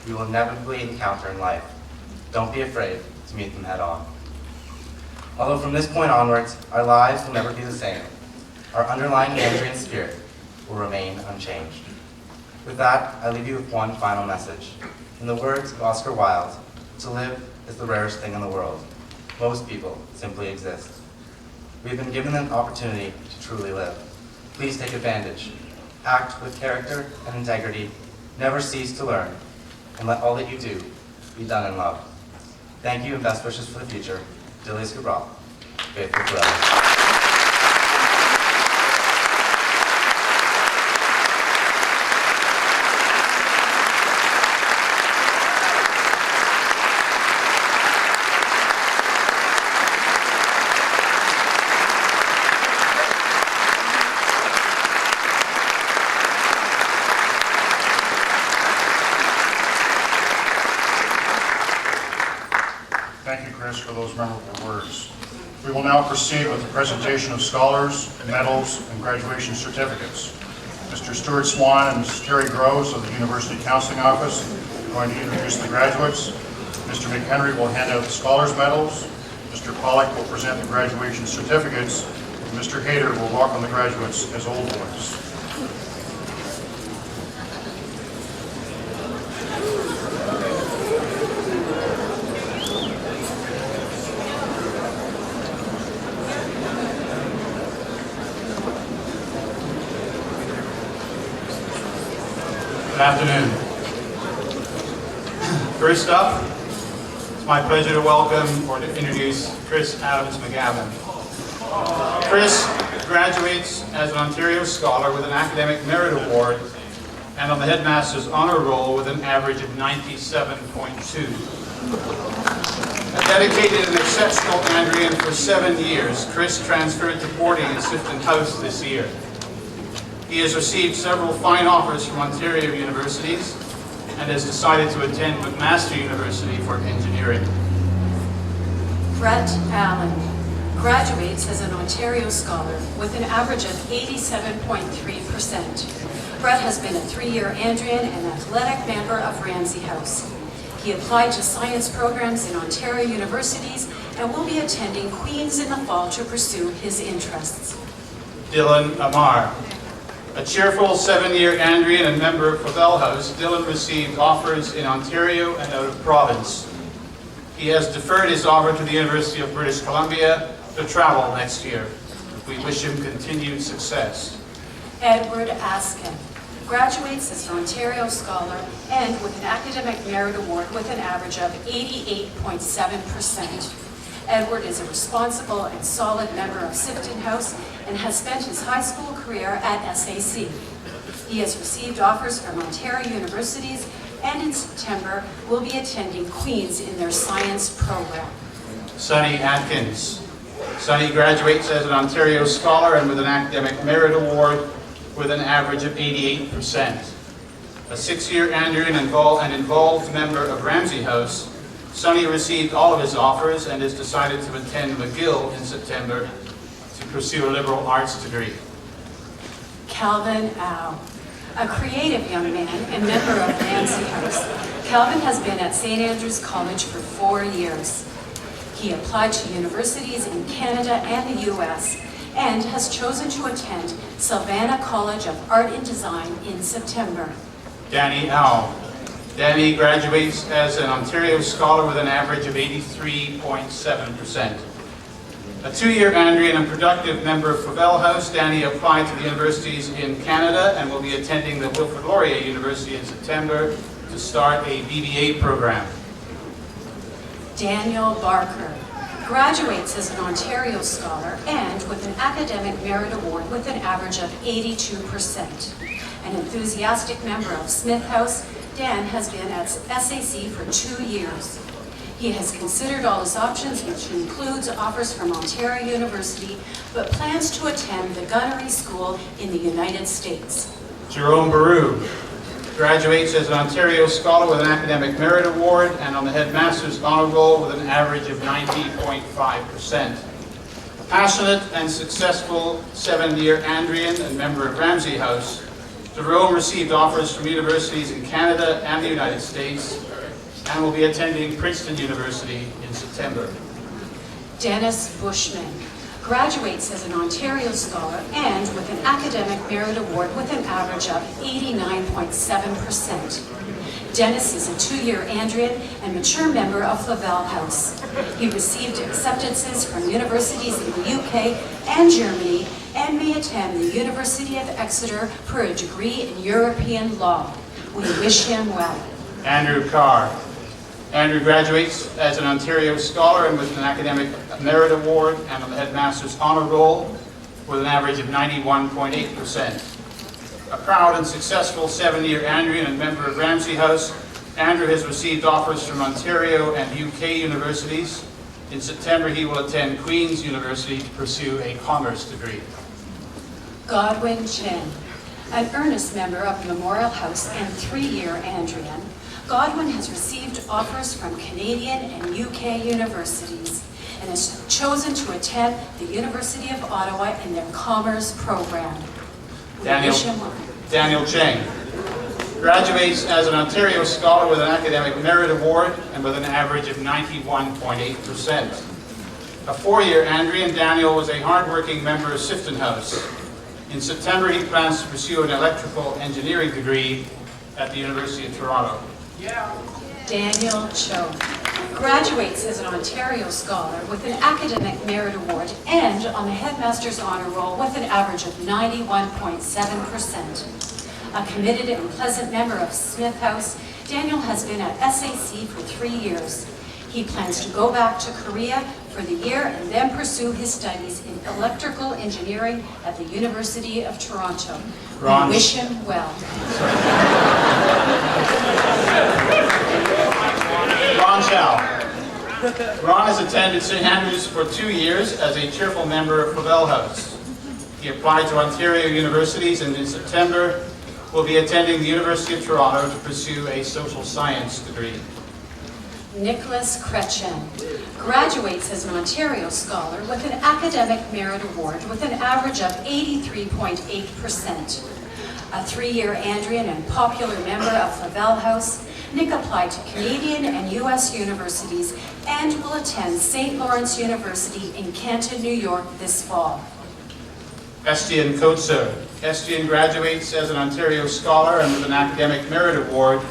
Speaker 6: we will inevitably encounter in life. Don't be afraid to meet them head on. Although from this point onwards, our lives will never be the same, our underlying Andrean spirit will remain unchanged. With that, I leave you with one final message. In the words of Oscar Wilde, to live is the rarest thing in the world. Most people simply exist. We have been given an opportunity to truly live. Please take advantage. Act with character and integrity. Never cease to learn. And let all that you do be done in love. Thank you and best wishes for the future. Dilius Cabral, faithful forever.
Speaker 5: Thank you, Chris, for those memorable words. We will now proceed with the presentation of scholars, medals, and graduation certificates. Mr. Stuart Swan and Ms. Terry Groves of the University Counseling Office are going to introduce the graduates. Mr. McHenry will hand out the scholars' medals. Mr. Pollock will present the graduation certificates. And Mr. Hayter will welcome the graduates as old boys.
Speaker 7: Good afternoon. First up, it's my pleasure to welcome or to introduce Chris Adams McGavin. Chris graduates as an Ontario Scholar with an Academic Merit Award and on the Headmaster's Honour Roll with an average of 97.2. A dedicated and exceptional Andrean for 7 years, Chris transferred to boarding at Sifton House this year. He has received several fine offers from Ontario universities and has decided to attend McMaster University for engineering.
Speaker 8: Brett Allen graduates as an Ontario Scholar with an average of 87.3%. Brett has been a 3-year Andrian and athletic member of Ramsey House. He applied to science programs in Ontario universities and will be attending Queen's in the fall to pursue his interests.
Speaker 7: Dylan Amar. A cheerful 7-year Andrian and member of Flavel House, Dylan received offers in Ontario and out of province. He has deferred his offer to the University of British Columbia to travel next year. We wish him continued success.
Speaker 8: Edward Askin graduates as an Ontario Scholar and with an Academic Merit Award with an average of 88.7%. Edward is a responsible and solid member of Sifton House and has spent his high school career at SAC. He has received offers from Ontario universities and in September will be attending Queen's in their science program.
Speaker 7: Sonny Atkins. Sonny graduates as an Ontario Scholar and with an Academic Merit Award with an average of 88%. A 6-year Andrean and involved member of Ramsey House, Sonny received all of his offers and has decided to attend McGill in September to pursue a liberal arts degree.
Speaker 8: Calvin Au, a creative young man and member of Ramsey House. Calvin has been at St. Andrews College for 4 years. He applied to universities in Canada and the US and has chosen to attend Savannah College of Art and Design in September.
Speaker 7: Danny Au. Danny graduates as an Ontario Scholar with an average of 83.7%. A 2-year Andrian and productive member of Flavel House, Danny applied to the universities in Canada and will be attending the Wilfrid Laurier University in September to start a BBA program.
Speaker 8: Daniel Barker graduates as an Ontario Scholar and with an Academic Merit Award with an average of 82%. An enthusiastic member of Smith House, Dan has been at SAC for 2 years. He has considered all his options, which includes offers from Ontario University, but plans to attend the Gunnery School in the United States.
Speaker 7: Jerome Baru graduates as an Ontario Scholar with an Academic Merit Award and on the Headmaster's Honour Roll with an average of 90.5%. A passionate and successful 7-year Andrian and member of Ramsey House, Jerome received offers from universities in Canada and the United States and will be attending Princeton University in September.
Speaker 8: Dennis Bushman graduates as an Ontario Scholar and with an Academic Merit Award with an average of 89.7%. Dennis is a 2-year Andrian and mature member of Flavel House. He received acceptances from universities in the UK and Germany and may attend the University of Exeter for a degree in European law. We wish him well.
Speaker 7: Andrew Carr. Andrew graduates as an Ontario Scholar and with an Academic Merit Award and on the Headmaster's Honour Roll with an average of 91.8%. A proud and successful 7-year Andrian and member of Ramsey House, Andrew has received offers from Ontario and UK universities. In September, he will attend Queen's University to pursue a commerce degree.
Speaker 8: Godwin Chen, an earnest member of Memorial House and 3-year Andrian. Godwin has received offers from Canadian and UK universities and has chosen to attend the University of Ottawa in their Commerce program. We wish him well.
Speaker 7: Daniel Cheng graduates as an Ontario Scholar with an Academic Merit Award and with an average of 91.8%. A four-year Andrian, Daniel was a hard-working member of Sifton House. In September, he plans to pursue an electrical engineering degree at the University of Toronto.
Speaker 8: Daniel Cho graduates as an Ontario Scholar with an Academic Merit Award and on the Headmaster's Honor Roll with an average of 91.7%. A committed and pleasant member of Smith House, Daniel has been at SAC for 3 years. He plans to go back to Korea for the year and then pursue his studies in electrical engineering at the University of Toronto.
Speaker 7: Ron.
Speaker 8: We wish him well.
Speaker 7: Ron Chow. Ron has attended St. Andrews for 2 years as a cheerful member of Flavel House. He applied to Ontario universities and in September will be attending the University of Toronto to pursue a social science degree.
Speaker 8: Nicholas Kretchen graduates as an Ontario Scholar with an Academic Merit Award with an average of 83.8%. A 3-year Andrian and popular member of Flavel House, Nick applied to Canadian and U.S. universities and will attend St. Lawrence University in Canton, New York this fall.
Speaker 7: Estienne Kotzer. Estienne graduates as an Ontario Scholar and with an Academic Merit Award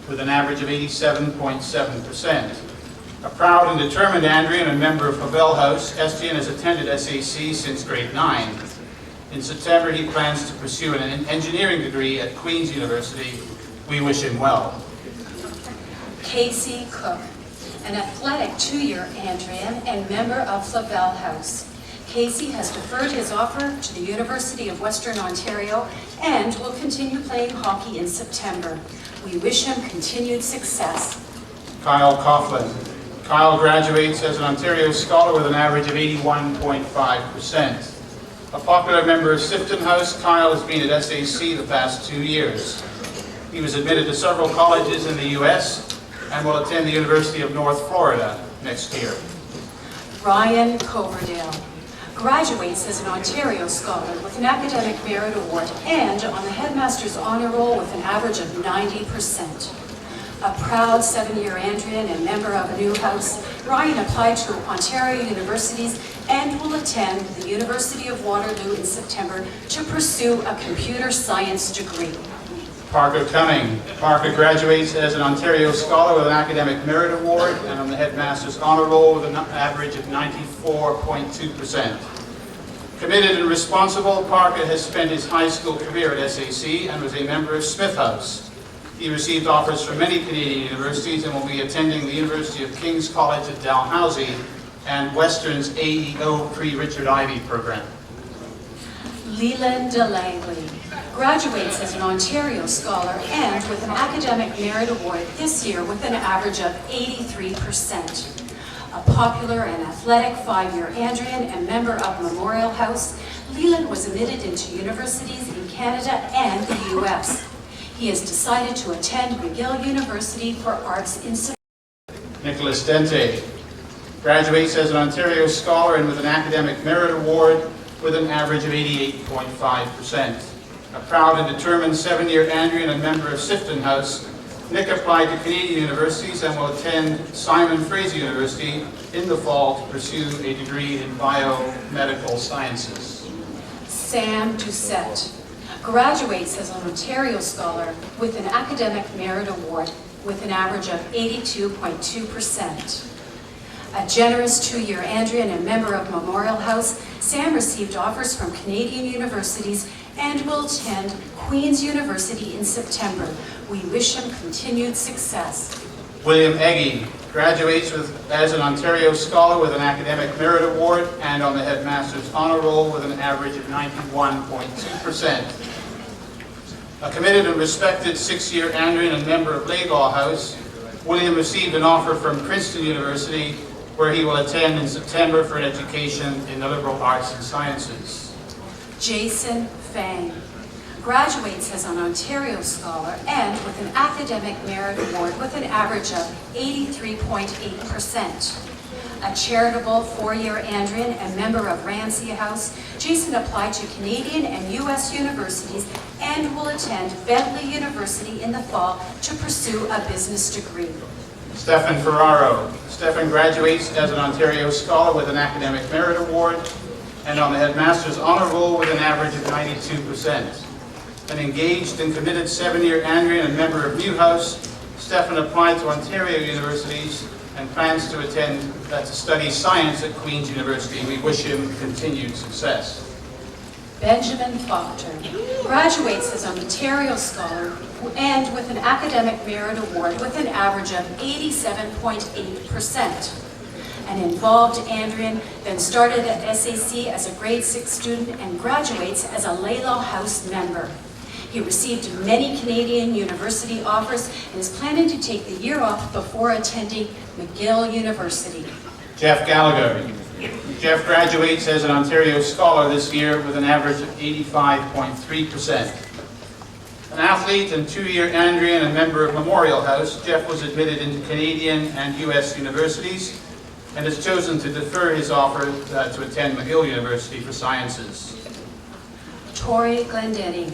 Speaker 7: with an average of 87.7%. A proud and determined Andrian and member of Flavel House, Estienne has attended SAC since grade 9. In September, he plans to pursue an engineering degree at Queen's University. We wish him well.
Speaker 8: Casey Cook, an athletic 2-year Andrian and member of Flavel House. Casey has deferred his offer to the University of Western Ontario and will continue playing hockey in September. We wish him continued success.
Speaker 7: Kyle Coughlin. Kyle graduates as an Ontario Scholar with an average of 81.5%. A popular member of Sifton House, Kyle has been at SAC the past 2 years. He was admitted to several colleges in the U.S. and will attend the University of North Florida next year.
Speaker 8: Ryan Coverdale graduates as an Ontario Scholar with an Academic Merit Award and on the Headmaster's Honor Roll with an average of 90%. A proud 7-year Andrian and member of a new house, Ryan applied to Ontario universities and will attend the University of Waterloo in September to pursue a computer science degree.
Speaker 7: Parker Cumming. Parker graduates as an Ontario Scholar with an Academic Merit Award and on the Headmaster's Honor Roll with an average of 94.2%. Committed and responsible, Parker has spent his high school career at SAC and was a member of Smith House. He received offers from many Canadian universities and will be attending the University of King's College at Dalhousie and Western's AEO pre-Richard Ivey program.
Speaker 8: Leland DeLangley graduates as an Ontario Scholar and with an Academic Merit Award this year with an average of 83%. A popular and athletic 5-year Andrian and member of Memorial House, Leland was admitted into universities in Canada and the U.S. He has decided to attend McGill University for Arts in
Speaker 7: Nicholas Dente graduates as an Ontario Scholar and with an Academic Merit Award with an average of 88.5%. A proud and determined 7-year Andrian and member of Sifton House, Nick applied to Canadian universities and will attend Simon Fraser University in the fall to pursue a degree in biomedical sciences.
Speaker 8: Sam Doucette graduates as an Ontario Scholar with an Academic Merit Award with an average of 82.2%. A generous 2-year Andrian and member of Memorial House, Sam received offers from Canadian universities and will attend Queen's University in September. We wish him continued success.
Speaker 7: William Eggy graduates as an Ontario Scholar with an Academic Merit Award and on the Headmaster's Honor Roll with an average of 91.2%. A committed and respected 6-year Andrian and member of Laidlaw House, William received an offer from Princeton University where he will attend in September for an education in the liberal arts and sciences.
Speaker 8: Jason Fang graduates as an Ontario Scholar and with an Academic Merit Award with an average of 83.8%. A charitable four-year Andrian and member of Ramsey House, Jason applied to Canadian and U.S. universities and will attend Bentley University in the fall to pursue a business degree.
Speaker 7: Stefan Ferraro. Stefan graduates as an Ontario Scholar with an Academic Merit Award and on the Headmaster's Honor Roll with an average of 92%. An engaged and committed 7-year Andrian and member of Newhouse, Stefan applied to Ontario universities and plans to study science at Queen's University. We wish him continued success.
Speaker 8: Benjamin Faulkner graduates as an Ontario Scholar and with an Academic Merit Award with an average of 87.8%. An involved Andrian, then started at SAC as a grade 6 student and graduates as a Laylaw House member. He received many Canadian university offers and is planning to take the year off before attending McGill University.
Speaker 7: Jeff Gallagher. Jeff graduates as an Ontario Scholar this year with an average of 85.3%. An athlete and 2-year Andrian and member of Memorial House, Jeff was admitted into Canadian and U.S. universities and has chosen to defer his offer to attend McGill University for Sciences.
Speaker 8: Tori Glendenning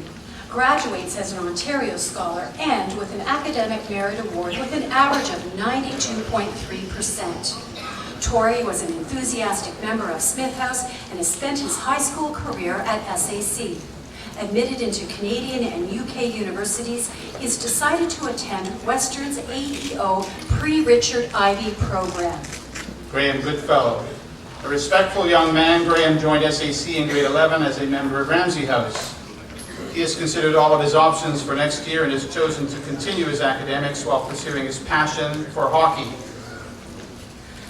Speaker 8: graduates as an Ontario Scholar and with an Academic Merit Award with an average of 92.3%. Tori was an enthusiastic member of Smith House and has spent his high school career at SAC. Admitted into Canadian and UK universities, he has decided to attend Western's AEO pre-Richard Ivey program.
Speaker 7: Graham Goodfellow. A respectful young man, Graham joined SAC in grade 11 as a member of Ramsey House. He has considered all of his options for next year and has chosen to continue his academics while pursuing his passion for hockey.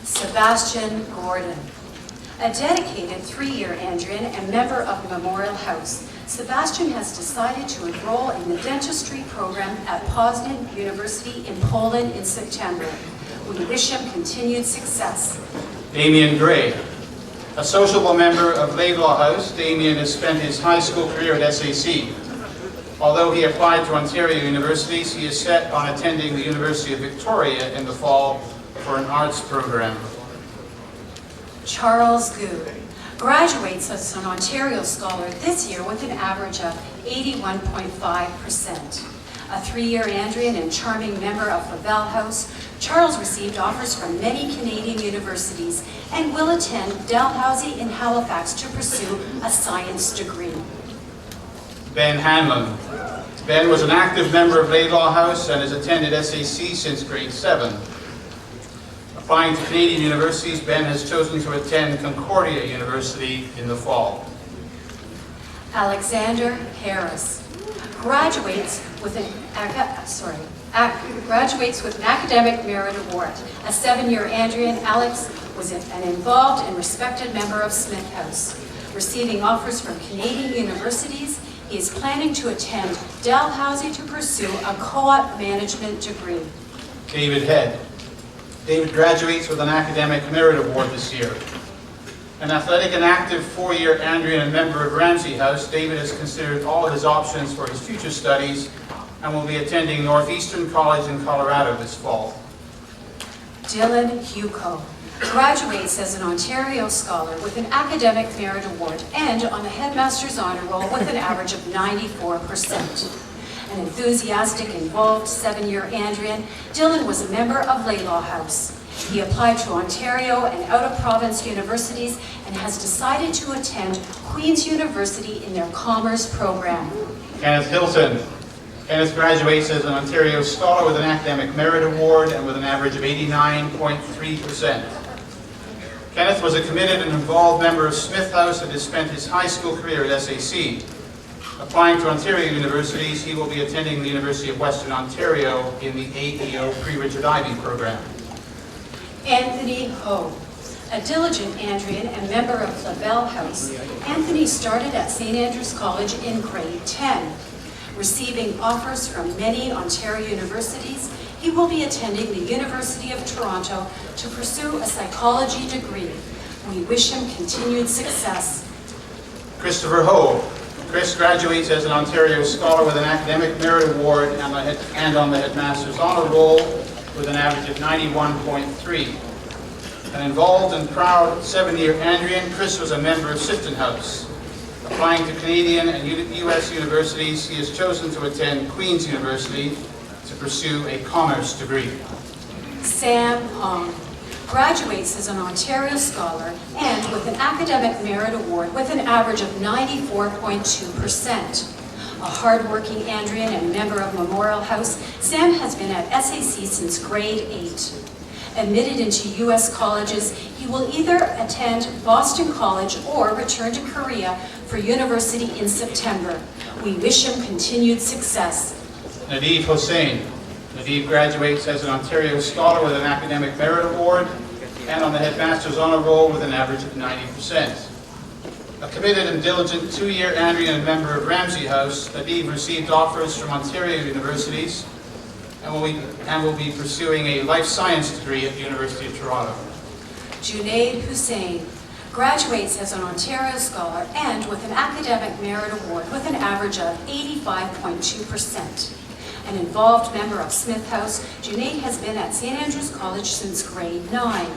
Speaker 8: Sebastian Gordon. A dedicated 3-year Andrian and member of Memorial House, Sebastian has decided to enroll in the dentistry program at Poznan University in Poland in September. We wish him continued success.
Speaker 7: Damien Gray. A sociable member of Laidlaw House, Damien has spent his high school career at SAC. Although he applied to Ontario universities, he is set on attending the University of Victoria in the fall for an arts program.
Speaker 8: Charles Gu graduates as an Ontario Scholar this year with an average of 81.5%. A 3-year Andrian and charming member of Laval House, Charles received offers from many Canadian universities and will attend Dalhousie in Halifax to pursue a science degree.
Speaker 7: Ben Hanlon. Ben was an active member of Laidlaw House and has attended SAC since grade 7. Applying to Canadian universities, Ben has chosen to attend Concordia University in the fall.
Speaker 8: Alexander Harris graduates with an Academic Merit Award. A 7-year Andrian, Alex was an involved and respected member of Smith House. Receiving offers from Canadian universities, he is planning to attend Dalhousie to pursue a co-op management degree.
Speaker 7: David Head. David graduates with an Academic Merit Award this year. An athletic and active 4-year Andrian and member of Ramsey House, David has considered all of his options for his future studies and will be attending Northeastern College in Colorado this fall.
Speaker 8: Dylan Hugo graduates as an Ontario Scholar with an Academic Merit Award and on the Headmaster's Honor Roll with an average of 94%. An enthusiastic, involved 7-year Andrian, Dylan was a member of Laylaw House. He applied to Ontario and out-of-province universities and has decided to attend Queen's University in their Commerce program.
Speaker 7: Kenneth Hilton. Kenneth graduates as an Ontario Scholar with an Academic Merit Award and with an average of 89.3%. Kenneth was a committed and involved member of Smith House and has spent his high school career at SAC. Applying to Ontario universities, he will be attending the University of Western Ontario in the AEO pre-Richard Ivey program.
Speaker 8: Anthony Ho, a diligent Andrian and member of Laval House, Anthony started at St. Andrews College in grade 10. Receiving offers from many Ontario universities, he will be attending the University of Toronto to pursue a psychology degree. We wish him continued success.
Speaker 7: Christopher Ho. Chris graduates as an Ontario Scholar with an Academic Merit Award and on the Headmaster's Honor Roll with an average of 91.3. An involved and proud 7-year Andrian, Chris was a member of Sifton House. Applying to Canadian and U.S. universities, he has chosen to attend Queen's University to pursue a commerce degree.
Speaker 8: Sam Hong graduates as an Ontario Scholar and with an Academic Merit Award with an average of 94.2%. A hard-working Andrian and member of Memorial House, Sam has been at SAC since grade 8. Admitted into U.S. colleges, he will either attend Boston College or return to Korea for university in September. We wish him continued success.
Speaker 7: Nadiv Hossain. Nadiv graduates as an Ontario Scholar with an Academic Merit Award and on the Headmaster's Honor Roll with an average of 90%. A committed and diligent 2-year Andrian and member of Ramsey House, Nadiv received offers from Ontario universities and will be pursuing a life science degree at the University of Toronto.
Speaker 8: Junaid Hussain graduates as an Ontario Scholar and with an Academic Merit Award with an average of 85.2%. An involved member of Smith House, Junaid has been at St. Andrews College since grade 9.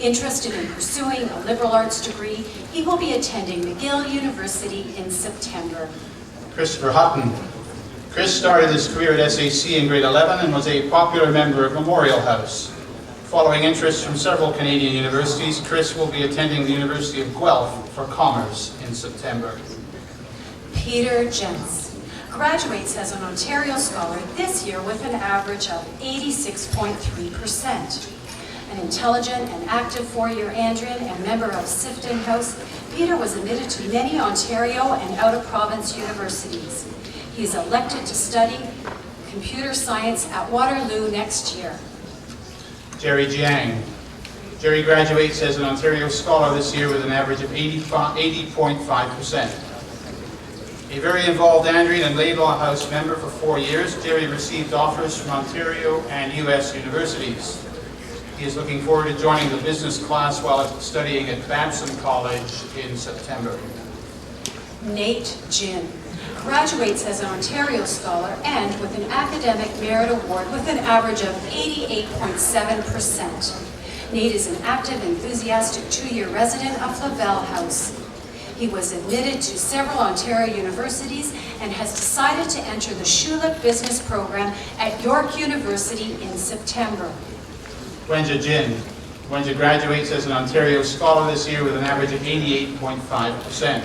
Speaker 8: Interested in pursuing a liberal arts degree, he will be attending McGill University in September.
Speaker 7: Christopher Hutton. Chris started his career at SAC in grade 11 and was a popular member of Memorial House. Following interest from several Canadian universities, Chris will be attending the University of Guelph for Commerce in September.
Speaker 8: Peter Jentz graduates as an Ontario Scholar this year with an average of 86.3%. An intelligent and active 4-year Andrian and member of Sifton House, Peter was admitted to many Ontario and out-of-province universities. He is elected to study computer science at Waterloo next year.
Speaker 7: Jerry Jiang. Jerry graduates as an Ontario Scholar this year with an average of 80.5%. A very involved Andrian and Laidlaw House member for 4 years, Jerry received offers from Ontario and U.S. universities. He is looking forward to joining the business class while studying at Babson College in September.
Speaker 8: Nate Jin graduates as an Ontario Scholar and with an Academic Merit Award with an average of 88.7%. Nate is an active, enthusiastic 2-year resident of Flavel House. He was admitted to several Ontario universities and has decided to enter the Schulich Business Program at York University in September.
Speaker 7: Wenja Jin. Wenja graduates as an Ontario Scholar this year with an average of 88.5%.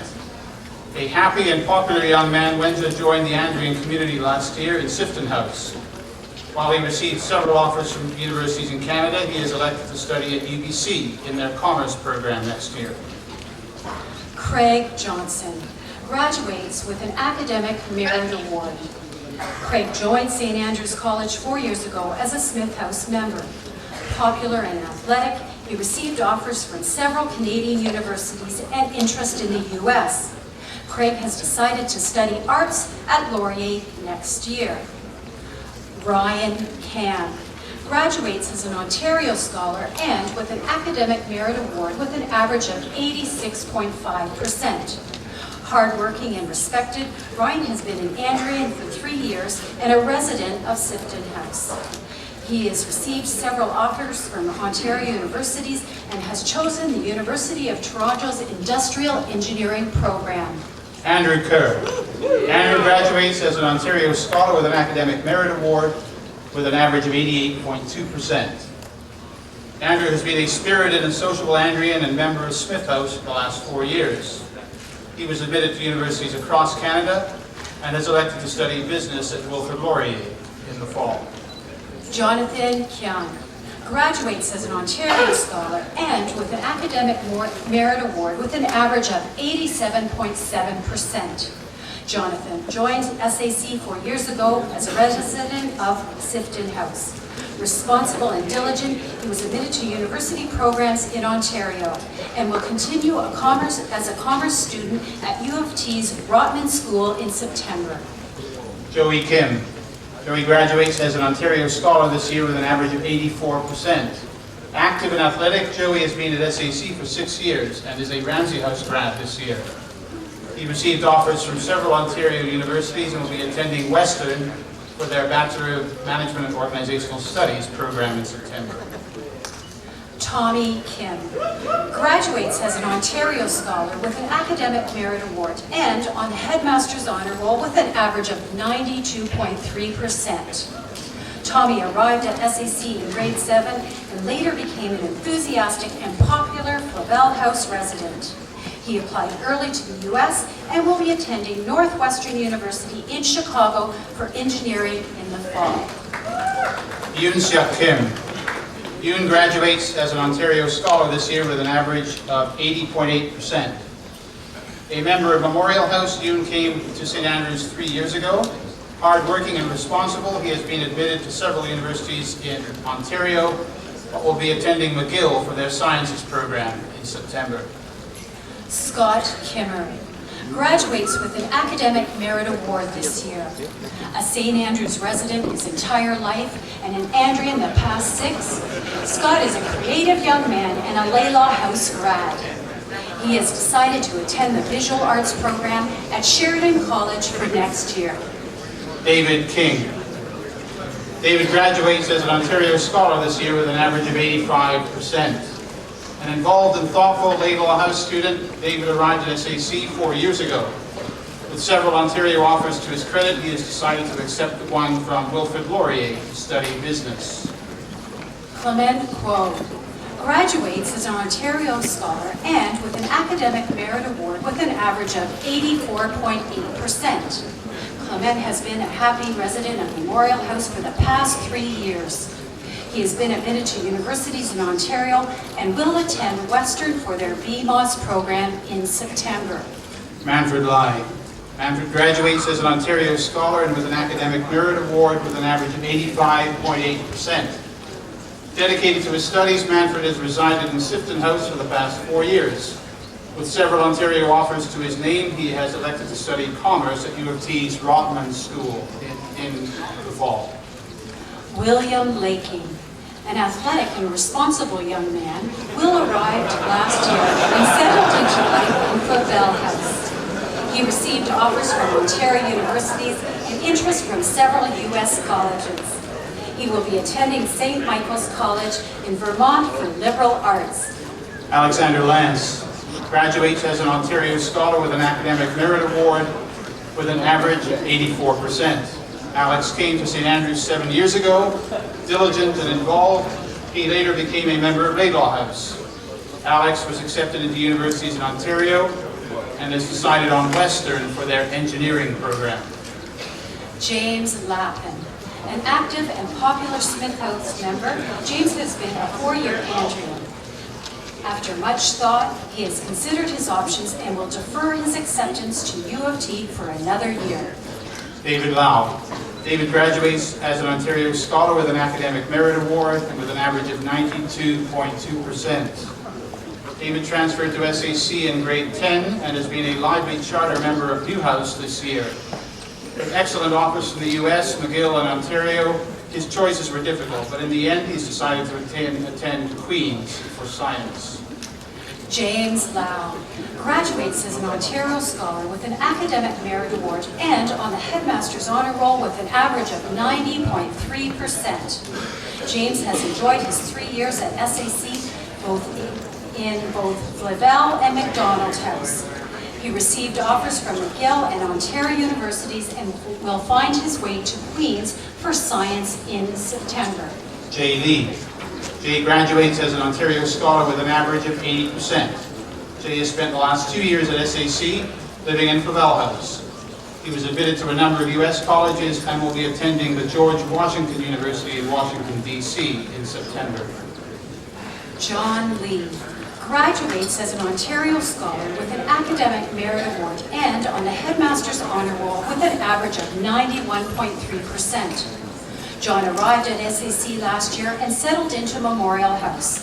Speaker 7: A happy and popular young man, Wenja joined the Andrian community last year in Sifton House. While he received several offers from universities in Canada, he is elected to study at UBC in their Commerce program next year.
Speaker 8: Craig Johnson graduates with an Academic Merit Award. Craig joined St. Andrews College 4 years ago as a Smith House member. Popular and athletic, he received offers from several Canadian universities and interest in the U.S. Craig has decided to study arts at Laurier next year. Ryan Cam graduates as an Ontario Scholar and with an Academic Merit Award with an average of 86.5%. Hardworking and respected, Ryan has been an Andrian for 3 years and a resident of Sifton House. He has received several offers from Ontario universities and has chosen the University of Toronto's Industrial Engineering program.
Speaker 7: Andrew Kerr. Andrew graduates as an Ontario Scholar with an Academic Merit Award with an average of 88.2%. Andrew has been a spirited and sociable Andrian and member of Smith House for the last 4 years. He was admitted to universities across Canada and has elected to study business at Wilfrid Laurier in the fall.
Speaker 8: Jonathan Kian graduates as an Ontario Scholar and with an Academic Merit Award with an average of 87.7%. Jonathan joined SAC 4 years ago as a resident of Sifton House. Responsible and diligent, he was admitted to university programs in Ontario and will continue as a commerce student at U of T's Rotman School in September.
Speaker 7: Joey Kim. Joey graduates as an Ontario Scholar this year with an average of 84%. Active and athletic, Joey has been at SAC for 6 years and is a Ramsey House grad this year. He received offers from several Ontario universities and will be attending Western for their Bachelor of Management and Organizational Studies program in September.
Speaker 8: Tommy Kim graduates as an Ontario Scholar with an Academic Merit Award and on the Headmaster's Honor Roll with an average of 92.3%. Tommy arrived at SAC in grade 7 and later became an enthusiastic and popular Flavel House resident. He applied early to the U.S. and will be attending Northwestern University in Chicago for engineering in the fall.
Speaker 7: Yoon Seok Kim. Yoon graduates as an Ontario Scholar this year with an average of 80.8%. A member of Memorial House, Yoon came to St. Andrews 3 years ago. Hardworking and responsible, he has been admitted to several universities in Ontario, but will be attending McGill for their Sciences program in September.
Speaker 8: Scott Kimmer graduates with an Academic Merit Award this year. A St. Andrews resident his entire life and an Andrian the past 6, Scott is a creative young man and a Laylaw House grad. He has decided to attend the Visual Arts program at Sheridan College for next year.
Speaker 7: David King. David graduates as an Ontario Scholar this year with an average of 85%. An involved and thoughtful Laidlaw House student, David arrived at SAC 4 years ago. With several Ontario offers to his credit, he has decided to accept the one from Wilfrid Laurier to study business.
Speaker 8: Clement Quode graduates as an Ontario Scholar and with an Academic Merit Award with an average of 84.8%. Clement has been a happy resident of Memorial House for the past 3 years. He has been admitted to universities in Ontario and will attend Western for their BMOS program in September.
Speaker 7: Manfred Lai. Manfred graduates as an Ontario Scholar and with an Academic Merit Award with an average of 85.8%. Dedicated to his studies, Manfred has resided in Sifton House for the past 4 years. With several Ontario offers to his name, he has elected to study commerce at U of T's Rotman School in the fall.
Speaker 8: William Laking, an athletic and responsible young man, Will arrived last year and settled into life in Flavel House. He received offers from Ontario universities and interest from several U.S. colleges. He will be attending St. Michael's College in Vermont for liberal arts.
Speaker 7: Alexander Lance graduates as an Ontario Scholar with an Academic Merit Award with an average of 84%. Alex came to St. Andrews 7 years ago, diligent and involved. He later became a member of Laidlaw House. Alex was accepted into universities in Ontario and has decided on Western for their engineering program.
Speaker 8: James Lappin, an active and popular Smith House member, James has been a 4-year Andrian. After much thought, he has considered his options and will defer his acceptance to U of T for another year.
Speaker 7: David Lau. David graduates as an Ontario Scholar with an Academic Merit Award and with an average of 92.2%. David transferred to SAC in grade 10 and has been a lively charter member of Newhouse this year. With excellent offers from the US, McGill, and Ontario, his choices were difficult, but in the end he's decided to attend Queen's for science.
Speaker 8: James Lau graduates as an Ontario Scholar with an Academic Merit Award and on the Headmaster's Honor Roll with an average of 90.3%. James has enjoyed his 3 years at SAC in both Flavel and McDonald House. He received offers from McGill and Ontario universities and will find his way to Queen's for science in September.
Speaker 7: Jay Lee. Jay graduates as an Ontario Scholar with an average of 80%. Jay has spent the last 2 years at SAC, living in Flavel House. He was admitted to a number of U.S. colleges and will be attending the George Washington University in Washington, D.C. in September.
Speaker 8: John Lee graduates as an Ontario Scholar with an Academic Merit Award and on the Headmaster's Honor Roll with an average of 91.3%. John arrived at SAC last year and settled into Memorial House.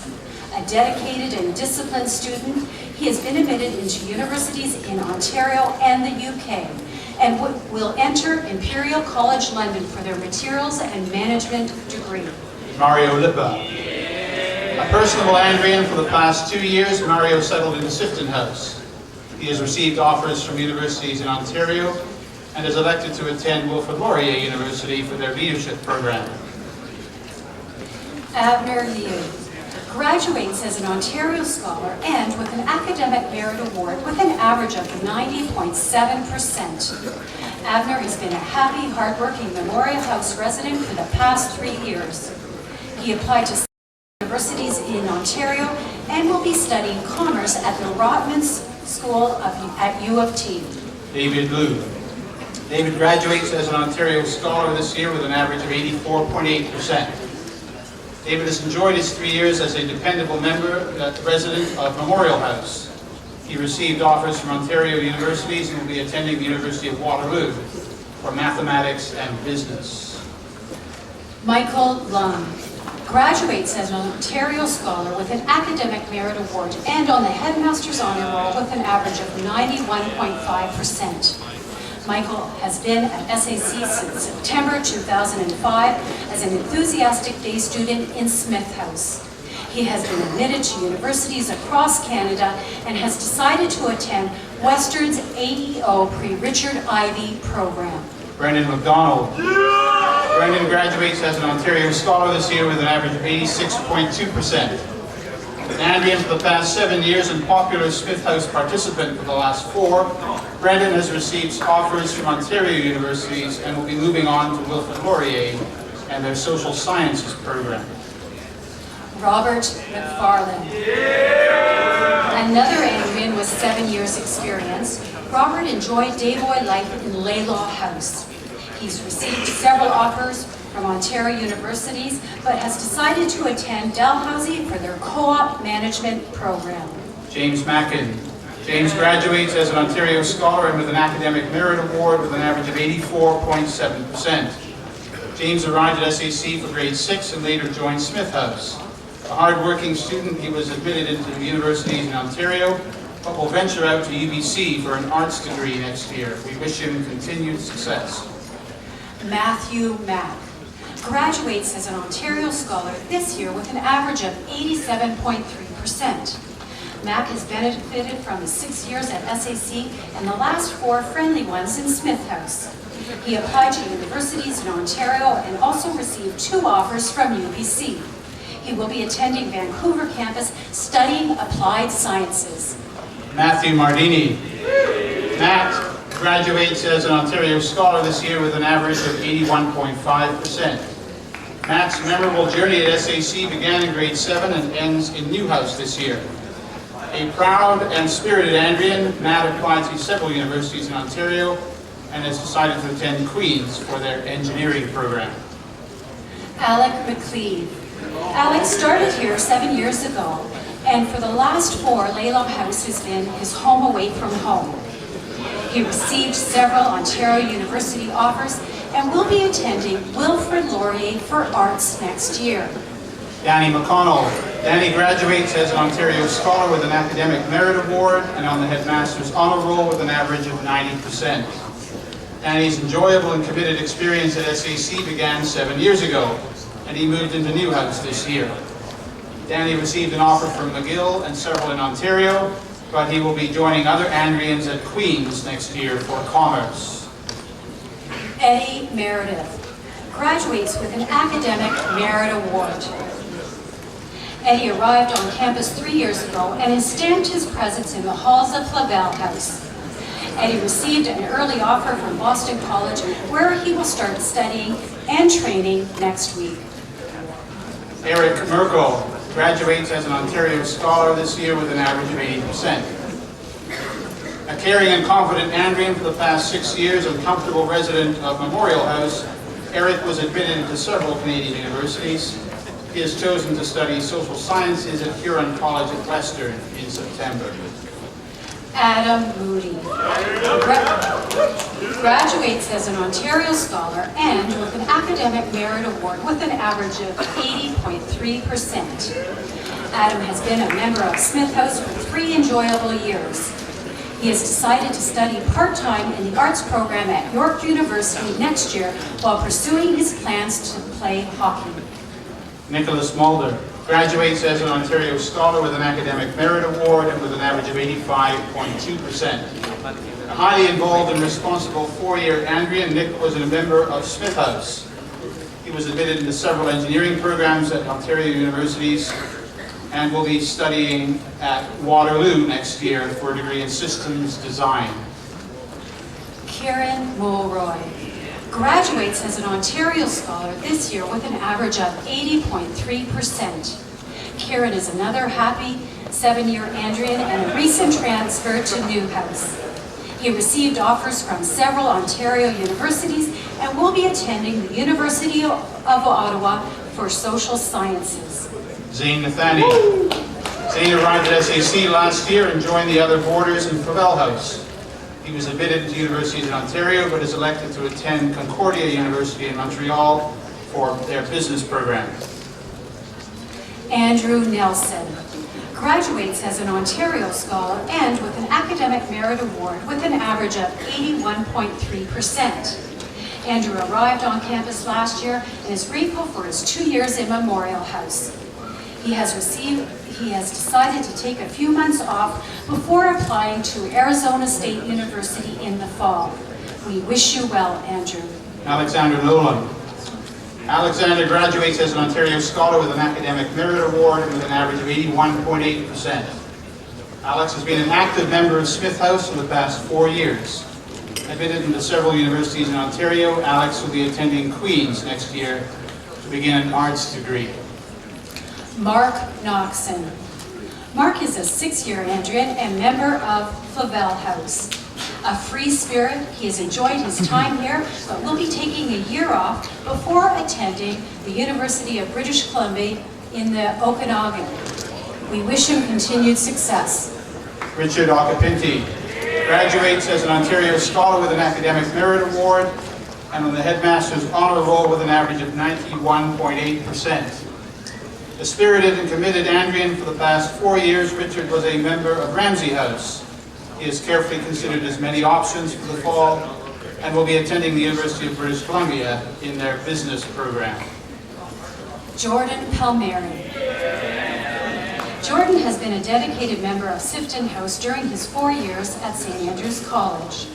Speaker 8: A dedicated and disciplined student, he has been admitted into universities in Ontario and the UK and will enter Imperial College London for their Materials and Management degree.
Speaker 7: Mario Lipa. A personable Andrian for the past 2 years, Mario settled into Sifton House. He has received offers from universities in Ontario and is elected to attend Wilfrid Laurier University for their leadership program.
Speaker 8: Abner Liu graduates as an Ontario Scholar and with an Academic Merit Award with an average of 90.7%. Abner has been a happy, hardworking Memorial House resident for the past 3 years. He applied to universities in Ontario and will be studying commerce at the Rotmans School at U of T.
Speaker 7: David Liu. David graduates as an Ontario Scholar this year with an average of 84.8%. David has enjoyed his 3 years as a dependable resident of Memorial House. He received offers from Ontario universities and will be attending the University of Waterloo for mathematics and business.
Speaker 8: Michael Lung graduates as an Ontario Scholar with an Academic Merit Award and on the Headmaster's Honor Roll with an average of 91.5%. Michael has been at SAC since September 2005 as an enthusiastic day student in Smith House. He has been admitted to universities across Canada and has decided to attend Western's AEO Pre-Richard Ivey program.
Speaker 7: Brendan McDonald. Brendan graduates as an Ontario Scholar this year with an average of 86.2%. An Andrian for the past 7 years and popular Smith House participant for the last 4, Brendan has received offers from Ontario universities and will be moving on to Wilfrid Laurier and their social sciences program.
Speaker 8: Robert McFarland. Another Andrian with 7 years experience, Robert enjoyed day boy life in Laylaw House. He's received several offers from Ontario universities, but has decided to attend Dalhousie for their co-op management program.
Speaker 7: James Mackin. James graduates as an Ontario Scholar and with an Academic Merit Award with an average of 84.7%. James arrived at SAC for grade 6 and later joined Smith House. A hard-working student, he was admitted into the universities in Ontario, but will venture out to UBC for an arts degree next year. We wish him continued success.
Speaker 8: Matthew Mack graduates as an Ontario Scholar this year with an average of 87.3%. Mack has benefited from his 6 years at SAC and the last 4 friendly ones in Smith House. He applied to universities in Ontario and also received 2 offers from UBC. He will be attending Vancouver campus studying applied sciences.
Speaker 7: Matthew Mardini. Matt graduates as an Ontario Scholar this year with an average of 81.5%. Matt's memorable journey at SAC began in grade 7 and ends in Newhouse this year. A proud and spirited Andrian, Matt applied to several universities in Ontario and has decided to attend Queen's for their engineering program.
Speaker 8: Alec McLeod. Alec started here 7 years ago, and for the last 4, Laylaw House has been his home away from home. He received several Ontario University offers and will be attending Wilfrid Laurier for arts next year.
Speaker 7: Danny McConnell. Danny graduates as an Ontario Scholar with an Academic Merit Award and on the Headmaster's Honor Roll with an average of 90%. Danny's enjoyable and committed experience at SAC began 7 years ago, and he moved into Newhouse this year. Danny received an offer from McGill and several in Ontario, but he will be joining other Andrians at Queen's next year for commerce.
Speaker 8: Eddie Meredith graduates with an Academic Merit Award. Eddie arrived on campus 3 years ago and has stamped his presence in the halls of Flavel House. Eddie received an early offer from Boston College where he will start studying and training next week.
Speaker 7: Eric Merkel graduates as an Ontario Scholar this year with an average of 80%. A caring and confident Andrian for the past 6 years and comfortable resident of Memorial House, Eric was admitted into several Canadian universities. He has chosen to study social sciences at Huron College at Western in September.
Speaker 8: Adam Moody graduates as an Ontario Scholar and with an Academic Merit Award with an average of 80.3%. Adam has been a member of Smith House for 3 enjoyable years. He has decided to study part-time in the arts program at York University next year while pursuing his plans to play hockey.
Speaker 7: Nicholas Mulder. Graduates as an Ontario Scholar with an Academic Merit Award and with an average of 85.2%. A highly involved and responsible four-year Andrea, Nick was a member of Smith House. He was admitted into several engineering programs at Ontario universities and will be studying at Waterloo next year for a degree in systems design.
Speaker 8: Kieran Mulroy graduates as an Ontario Scholar this year with an average of 80.3%. Kieran is another happy seven-year Andrian and a recent transfer to Newhouse. He received offers from several Ontario universities and will be attending the University of Ottawa for social sciences.
Speaker 7: Zane Nathani. Zane arrived at SAC last year and joined the other boarders in Fravel House. He was admitted to universities in Ontario, but is elected to attend Concordia University in Montreal for their business program.
Speaker 8: Andrew Nelson graduates as an Ontario Scholar and with an Academic Merit Award with an average of 81.3%. Andrew arrived on campus last year and is grateful for his 2 years in Memorial House. He has decided to take a few months off before applying to Arizona State University in the fall. We wish you well, Andrew.
Speaker 7: Alexander Nolan. Alexander graduates as an Ontario Scholar with an Academic Merit Award and with an average of 81.8%. Alex has been an active member of Smith House for the past 4 years. Admitted into several universities in Ontario, Alex will be attending Queen's next year to begin an arts degree.
Speaker 8: Mark Noxon. Mark is a 6-year Andrian and member of Flavel House. A free spirit, he has enjoyed his time here, but will be taking a year off before attending the University of British Columbia in the Okanagan. We wish him continued success.
Speaker 7: Richard Occhipinti graduates as an Ontario Scholar with an Academic Merit Award and on the Headmaster's Honor Roll with an average of 91.8%. A spirited and committed Andrian for the past 4 years, Richard was a member of Ramsey House. He has carefully considered his many options for the fall and will be attending the University of British Columbia in their business program.
Speaker 8: Jordan Palmieri. Jordan has been a dedicated member of Sifton House during his 4 years at St. Andrews College.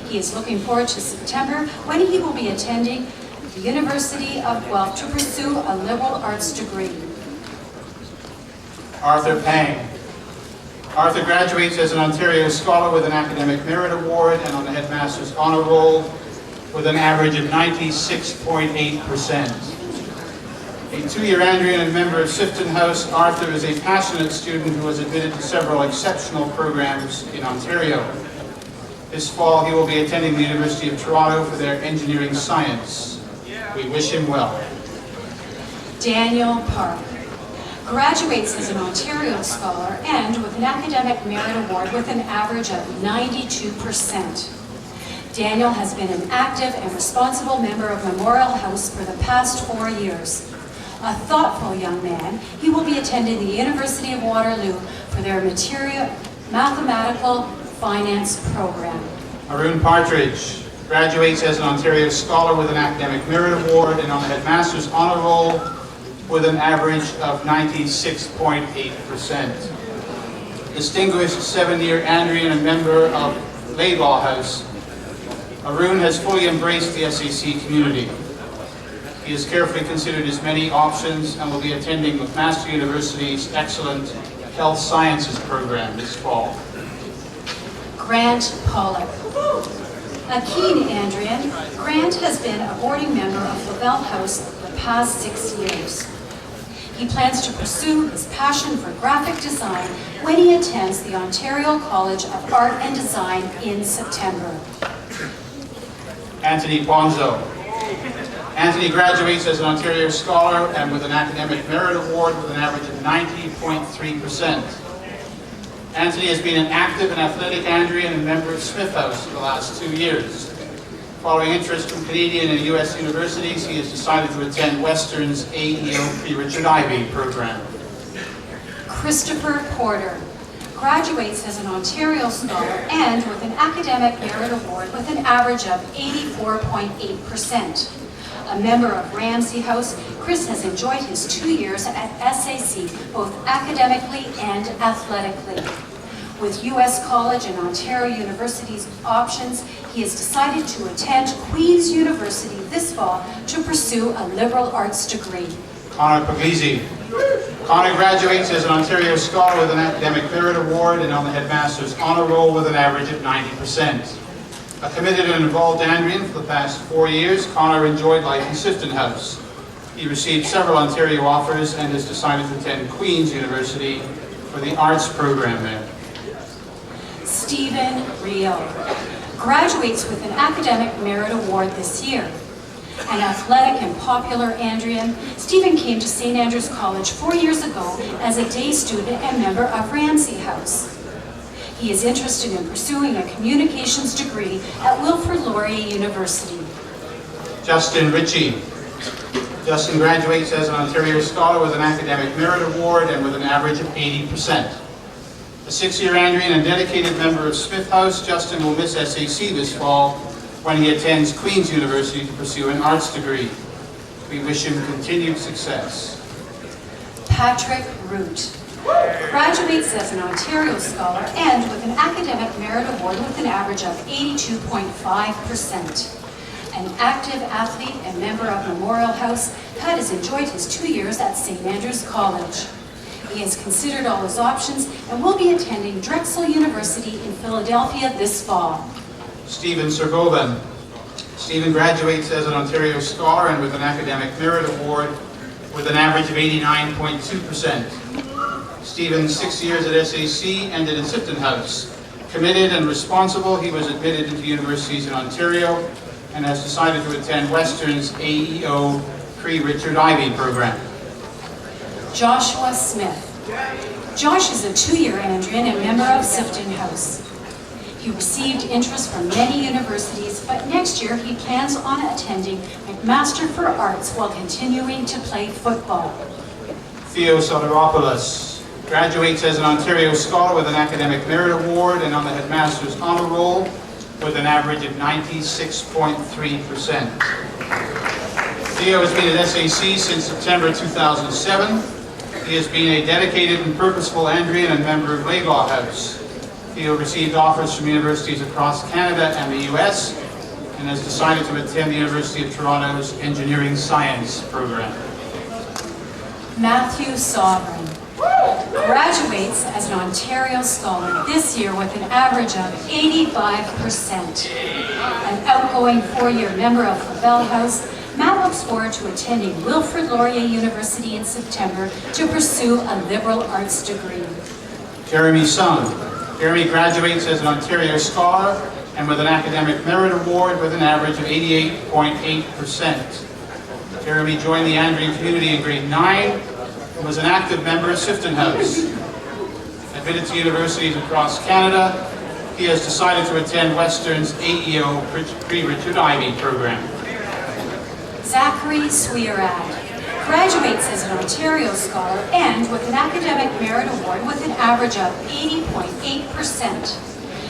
Speaker 8: He is looking forward to September when he will be attending the University of Guelph to pursue a liberal arts degree.
Speaker 7: Arthur Pang. Arthur graduates as an Ontario Scholar with an Academic Merit Award and on the Headmaster's Honor Roll with an average of 96.8%. A 2-year Andrian and member of Sifton House, Arthur is a passionate student who was admitted to several exceptional programs in Ontario. This fall he will be attending the University of Toronto for their engineering science. We wish him well.
Speaker 8: Daniel Park graduates as an Ontario Scholar and with an Academic Merit Award with an average of 92%. Daniel has been an active and responsible member of Memorial House for the past 4 years. A thoughtful young man, he will be attending the University of Waterloo for their mathematical finance program.
Speaker 7: Arun Partridge graduates as an Ontario Scholar with an Academic Merit Award and on the Headmaster's Honor Roll with an average of 96.8%. Distinguished 7-year Andrian and member of Laidlaw House, Arun has fully embraced the SAC community. He has carefully considered his many options and will be attending McMaster University's excellent Health Sciences program this fall.
Speaker 8: Grant Pollock. A keen Andrian, Grant has been a boarding member of Flavel House for the past 6 years. He plans to pursue his passion for graphic design when he attends the Ontario College of Art and Design in September.
Speaker 7: Anthony Bonzo. Anthony graduates as an Ontario Scholar and with an Academic Merit Award with an average of 90.3%. Anthony has been an active and athletic Andrian and member of Smith House for the last 2 years. Following interest from Canadian and U.S. universities, he has decided to attend Western's AEOP Richard Ivey program.
Speaker 8: Christopher Porter graduates as an Ontario Scholar and with an Academic Merit Award with an average of 84.8%. A member of Ramsey House, Chris has enjoyed his 2 years at SAC, both academically and athletically. With U.S. College and Ontario University's options, he has decided to attend Queen's University this fall to pursue a liberal arts degree.
Speaker 7: Connor Puglisi. Connor graduates as an Ontario Scholar with an Academic Merit Award and on the Headmaster's Honour Roll with an average of 90%. A committed and involved Andrian for the past 4 years, Connor enjoyed life in Sifton House. He received several Ontario offers and has decided to attend Queen's University for the arts program there.
Speaker 8: Stephen Rio graduates with an Academic Merit Award this year. An athletic and popular Andrian, Stephen came to St. Andrews College 4 years ago as a day student and member of Ramsey House. He is interested in pursuing a communications degree at Wilfrid Laurier University.
Speaker 7: Justin Ritchie. Justin graduates as an Ontario Scholar with an Academic Merit Award and with an average of 80%. A 6-year Andrian and dedicated member of Smith House, Justin will miss SAC this fall when he attends Queen's University to pursue an arts degree. We wish him continued success.
Speaker 8: Patrick Root graduates as an Ontario Scholar and with an Academic Merit Award with an average of 82.5%. An active athlete and member of Memorial House, Pat has enjoyed his 2 years at St. Andrews College. He has considered all his options and will be attending Drexel University in Philadelphia this fall.
Speaker 7: Stephen Sergovan. Stephen graduates as an Ontario Scholar and with an Academic Merit Award with an average of 89.2%. Stephen's 6 years at SAC ended in Sifton House. Committed and responsible, he was admitted into universities in Ontario and has decided to attend Western's AEO Pre-Richard Ivey program.
Speaker 8: Joshua Smith. Josh is a 2-year Andrian and member of Sifton House. He received interest from many universities, but next year he plans on attending McMaster for Arts while continuing to play football.
Speaker 7: Theo Soteropoulos graduates as an Ontario Scholar with an Academic Merit Award and on the Headmaster's Honour Roll with an average of 96.3%. Theo has been at SAC since September 2007. He has been a dedicated and purposeful Andrian and member of Laidlaw House. Theo received offers from universities across Canada and the US and has decided to attend the University of Toronto's Engineering Science program.
Speaker 8: Matthew Sovereign graduates as an Ontario Scholar this year with an average of 85%. An outgoing 4-year member of Lavelle House, Matt looks forward to attending Wilfrid Laurier University in September to pursue a liberal arts degree.
Speaker 7: Jeremy Sung. Jeremy graduates as an Ontario Scholar and with an Academic Merit Award with an average of 88.8%. Jeremy joined the Andrian community in grade 9 and was an active member of Sifton House. Admitted to universities across Canada, he has decided to attend Western's AEO Pre-Richard Ivey program.
Speaker 8: Zachary Sweerad graduates as an Ontario Scholar and with an Academic Merit Award with an average of 80.8%.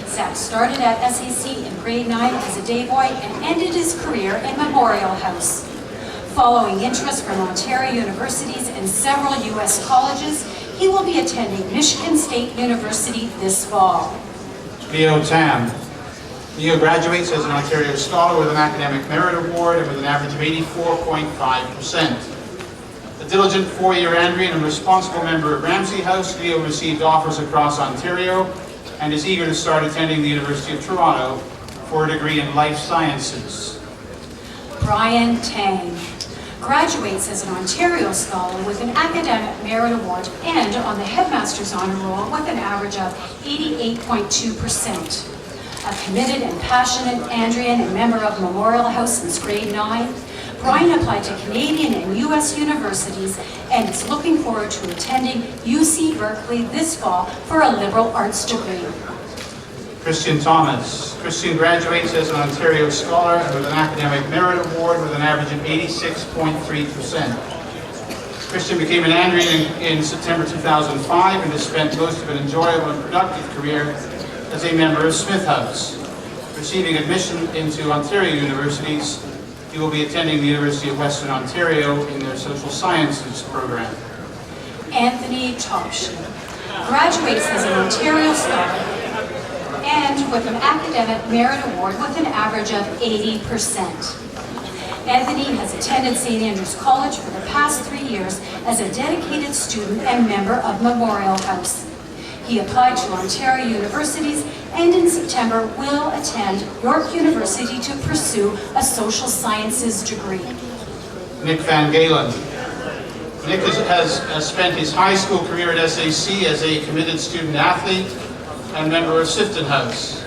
Speaker 8: Zach started at SAC in grade 9 as a day boy and ended his career in Memorial House. Following interest from Ontario universities and several U.S. colleges, he will be attending Michigan State University this fall.
Speaker 7: Leo Tam. Leo graduates as an Ontario Scholar with an Academic Merit Award and with an average of 84.5%. A diligent 4-year Andrian and responsible member of Ramsey House, Leo received offers across Ontario and is eager to start attending the University of Toronto for a degree in Life Sciences.
Speaker 8: Brian Tang graduates as an Ontario Scholar with an Academic Merit Award and on the Headmaster's Honour Roll with an average of 88.2%. A committed and passionate Andrian and member of Memorial House since grade 9, Brian applied to Canadian and U.S. universities and is looking forward to attending UC Berkeley this fall for a liberal arts degree.
Speaker 7: Christian Thomas. Christian graduates as an Ontario Scholar and with an Academic Merit Award with an average of 86.3%. Christian became an Andrian in September 2005 and has spent most of an enjoyable and productive career as a member of Smith House, receiving admission into Ontario universities He will be attending the University of Western Ontario in their social sciences program.
Speaker 8: Anthony Topshin graduates as an Ontario Scholar and with an Academic Merit Award with an average of 80%. Anthony has attended St. Andrews College for the past 3 years as a dedicated student and member of Memorial House. He applied to Ontario universities and in September will attend York University to pursue a social sciences degree.
Speaker 7: Nick Van Galen. Nick has spent his high school career at SAC as a committed student athlete and member of Sifton House.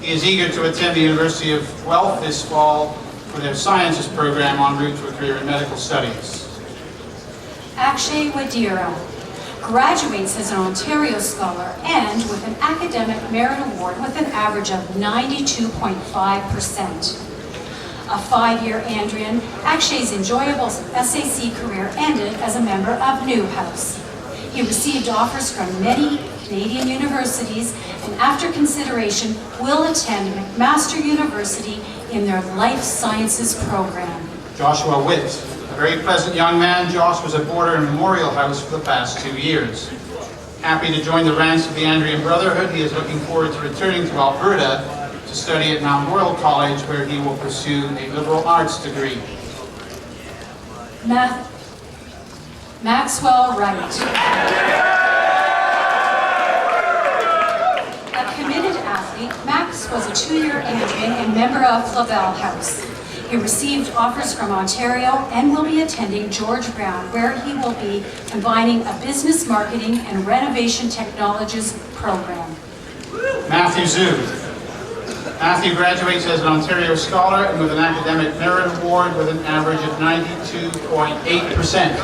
Speaker 7: He is eager to attend the University of Guelph this fall for their sciences program en route to a career in medical studies.
Speaker 8: Akshay Wadira graduates as an Ontario Scholar and with an Academic Merit Award with an average of 92.5%. A 5-year Andrian, Akshay's enjoyable SAC career ended as a member of Newhouse. He received offers from many Canadian universities and after consideration will attend McMaster University in their Life Sciences program.
Speaker 7: Joshua Witt, a very pleasant young man. Josh was a boarder in Memorial House for the past 2 years. Happy to join the ranks of the Andrian Brotherhood, he is looking forward to returning to Alberta to study at Mount Royal College, where he will pursue a liberal arts degree.
Speaker 8: Maxwell Wright. A committed athlete, Max was a 2-year Andrian and member of Flavel House. He received offers from Ontario and will be attending George Brown, where he will be combining a business marketing and renovation technologies program.
Speaker 7: Matthew Zhu. Matthew graduates as an Ontario Scholar and with an Academic Merit Award with an average of 92.8%.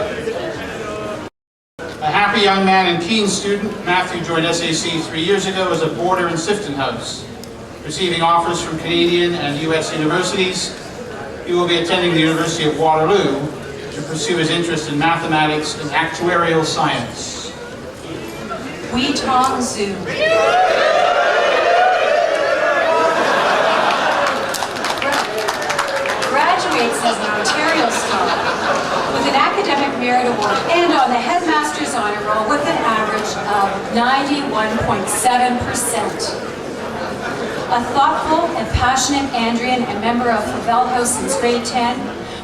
Speaker 7: A happy young man and keen student, Matthew joined SAC 3 years ago as a boarder in Sifton House. Receiving offers from Canadian and U.S. universities, he will be attending the University of Waterloo to pursue his interest in mathematics and actuarial science.
Speaker 8: Wei Tong Zhu. Graduates as an Ontario Scholar with an Academic Merit Award and on the Headmaster's Honor Roll with an average of 91.7%. A thoughtful and passionate Andrian and member of Flavel House since grade 10,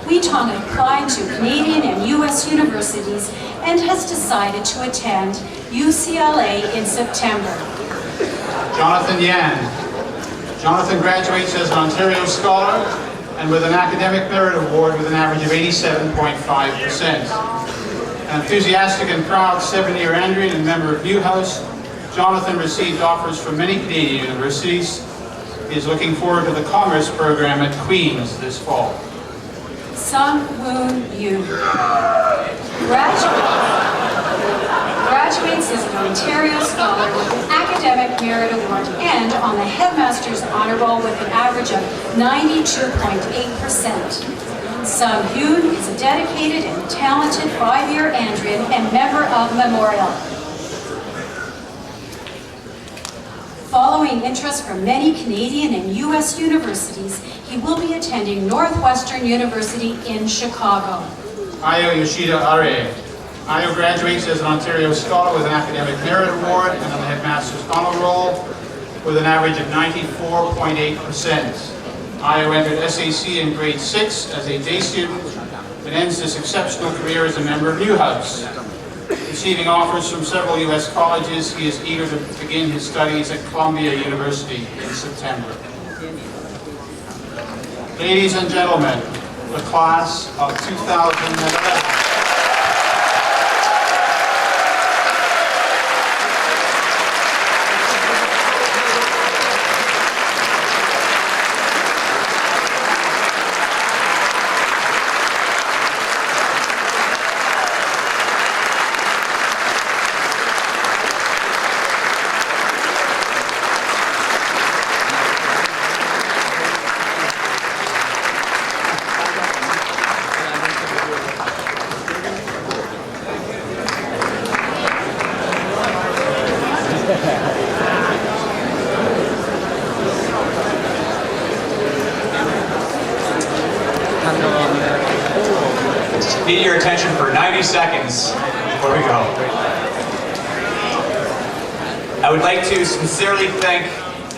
Speaker 8: Wei Tong applied to Canadian and U.S. universities and has decided to attend UCLA in September.
Speaker 7: Jonathan Yan. Jonathan graduates as an Ontario Scholar and with an Academic Merit Award with an average of 87.5%. An enthusiastic and proud 7-year Andrian and member of Newhouse, Jonathan received offers from many Canadian universities. He is looking forward to the Commerce program at Queen's this fall.
Speaker 8: Sung Woon Yu. Graduates as an Ontario Scholar with an Academic Merit Award and on the Headmaster's Honor Roll with an average of 92.8%. Sung Yoon is a dedicated and talented 5-year Andrian and member of Memorial. Following interest from many Canadian and U.S. universities, he will be attending Northwestern University in Chicago.
Speaker 7: Ayo Yoshida Are. Ayo graduates as an Ontario Scholar with an Academic Merit Award and on the Headmaster's Honor Roll with an average of 94.8%. Ayo entered SAC in grade 6 as a day student and ends this exceptional career as a member of Newhouse. Receiving offers from several U.S. colleges, he is eager to begin his studies at Columbia University in September. Ladies and gentlemen, the class of 2011.
Speaker 2: need your attention for 90 seconds before we go. I would like to sincerely thank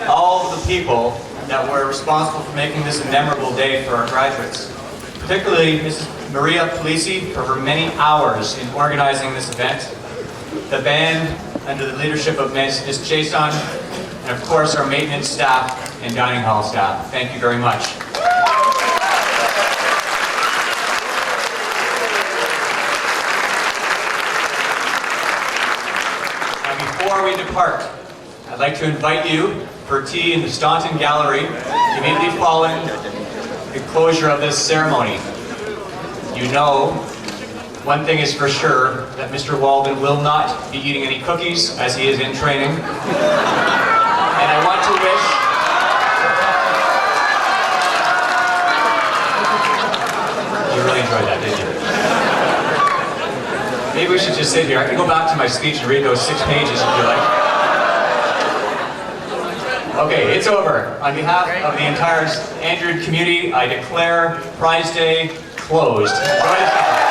Speaker 2: all of the people that were responsible for making this a memorable day for our graduates. Particularly Mrs. Maria Polisi for her many hours in organizing this event, the band under the leadership of Ms. Jason, and of course our maintenance staff and dining hall staff. Thank you very much. Now before we depart, I'd like to invite you for tea in the Staunton Gallery immediately following the closure of this ceremony. You know, one thing is for sure, that Mr. Walden will not be eating any cookies as he is in training. And I want to wish... You really enjoyed that, didn't you? Maybe we should just sit here. I can go back to my speech and read those 6 pages if you like. Okay, it's over. On behalf of the entire Andrew community, I declare Prize Day closed. Enjoy the summer.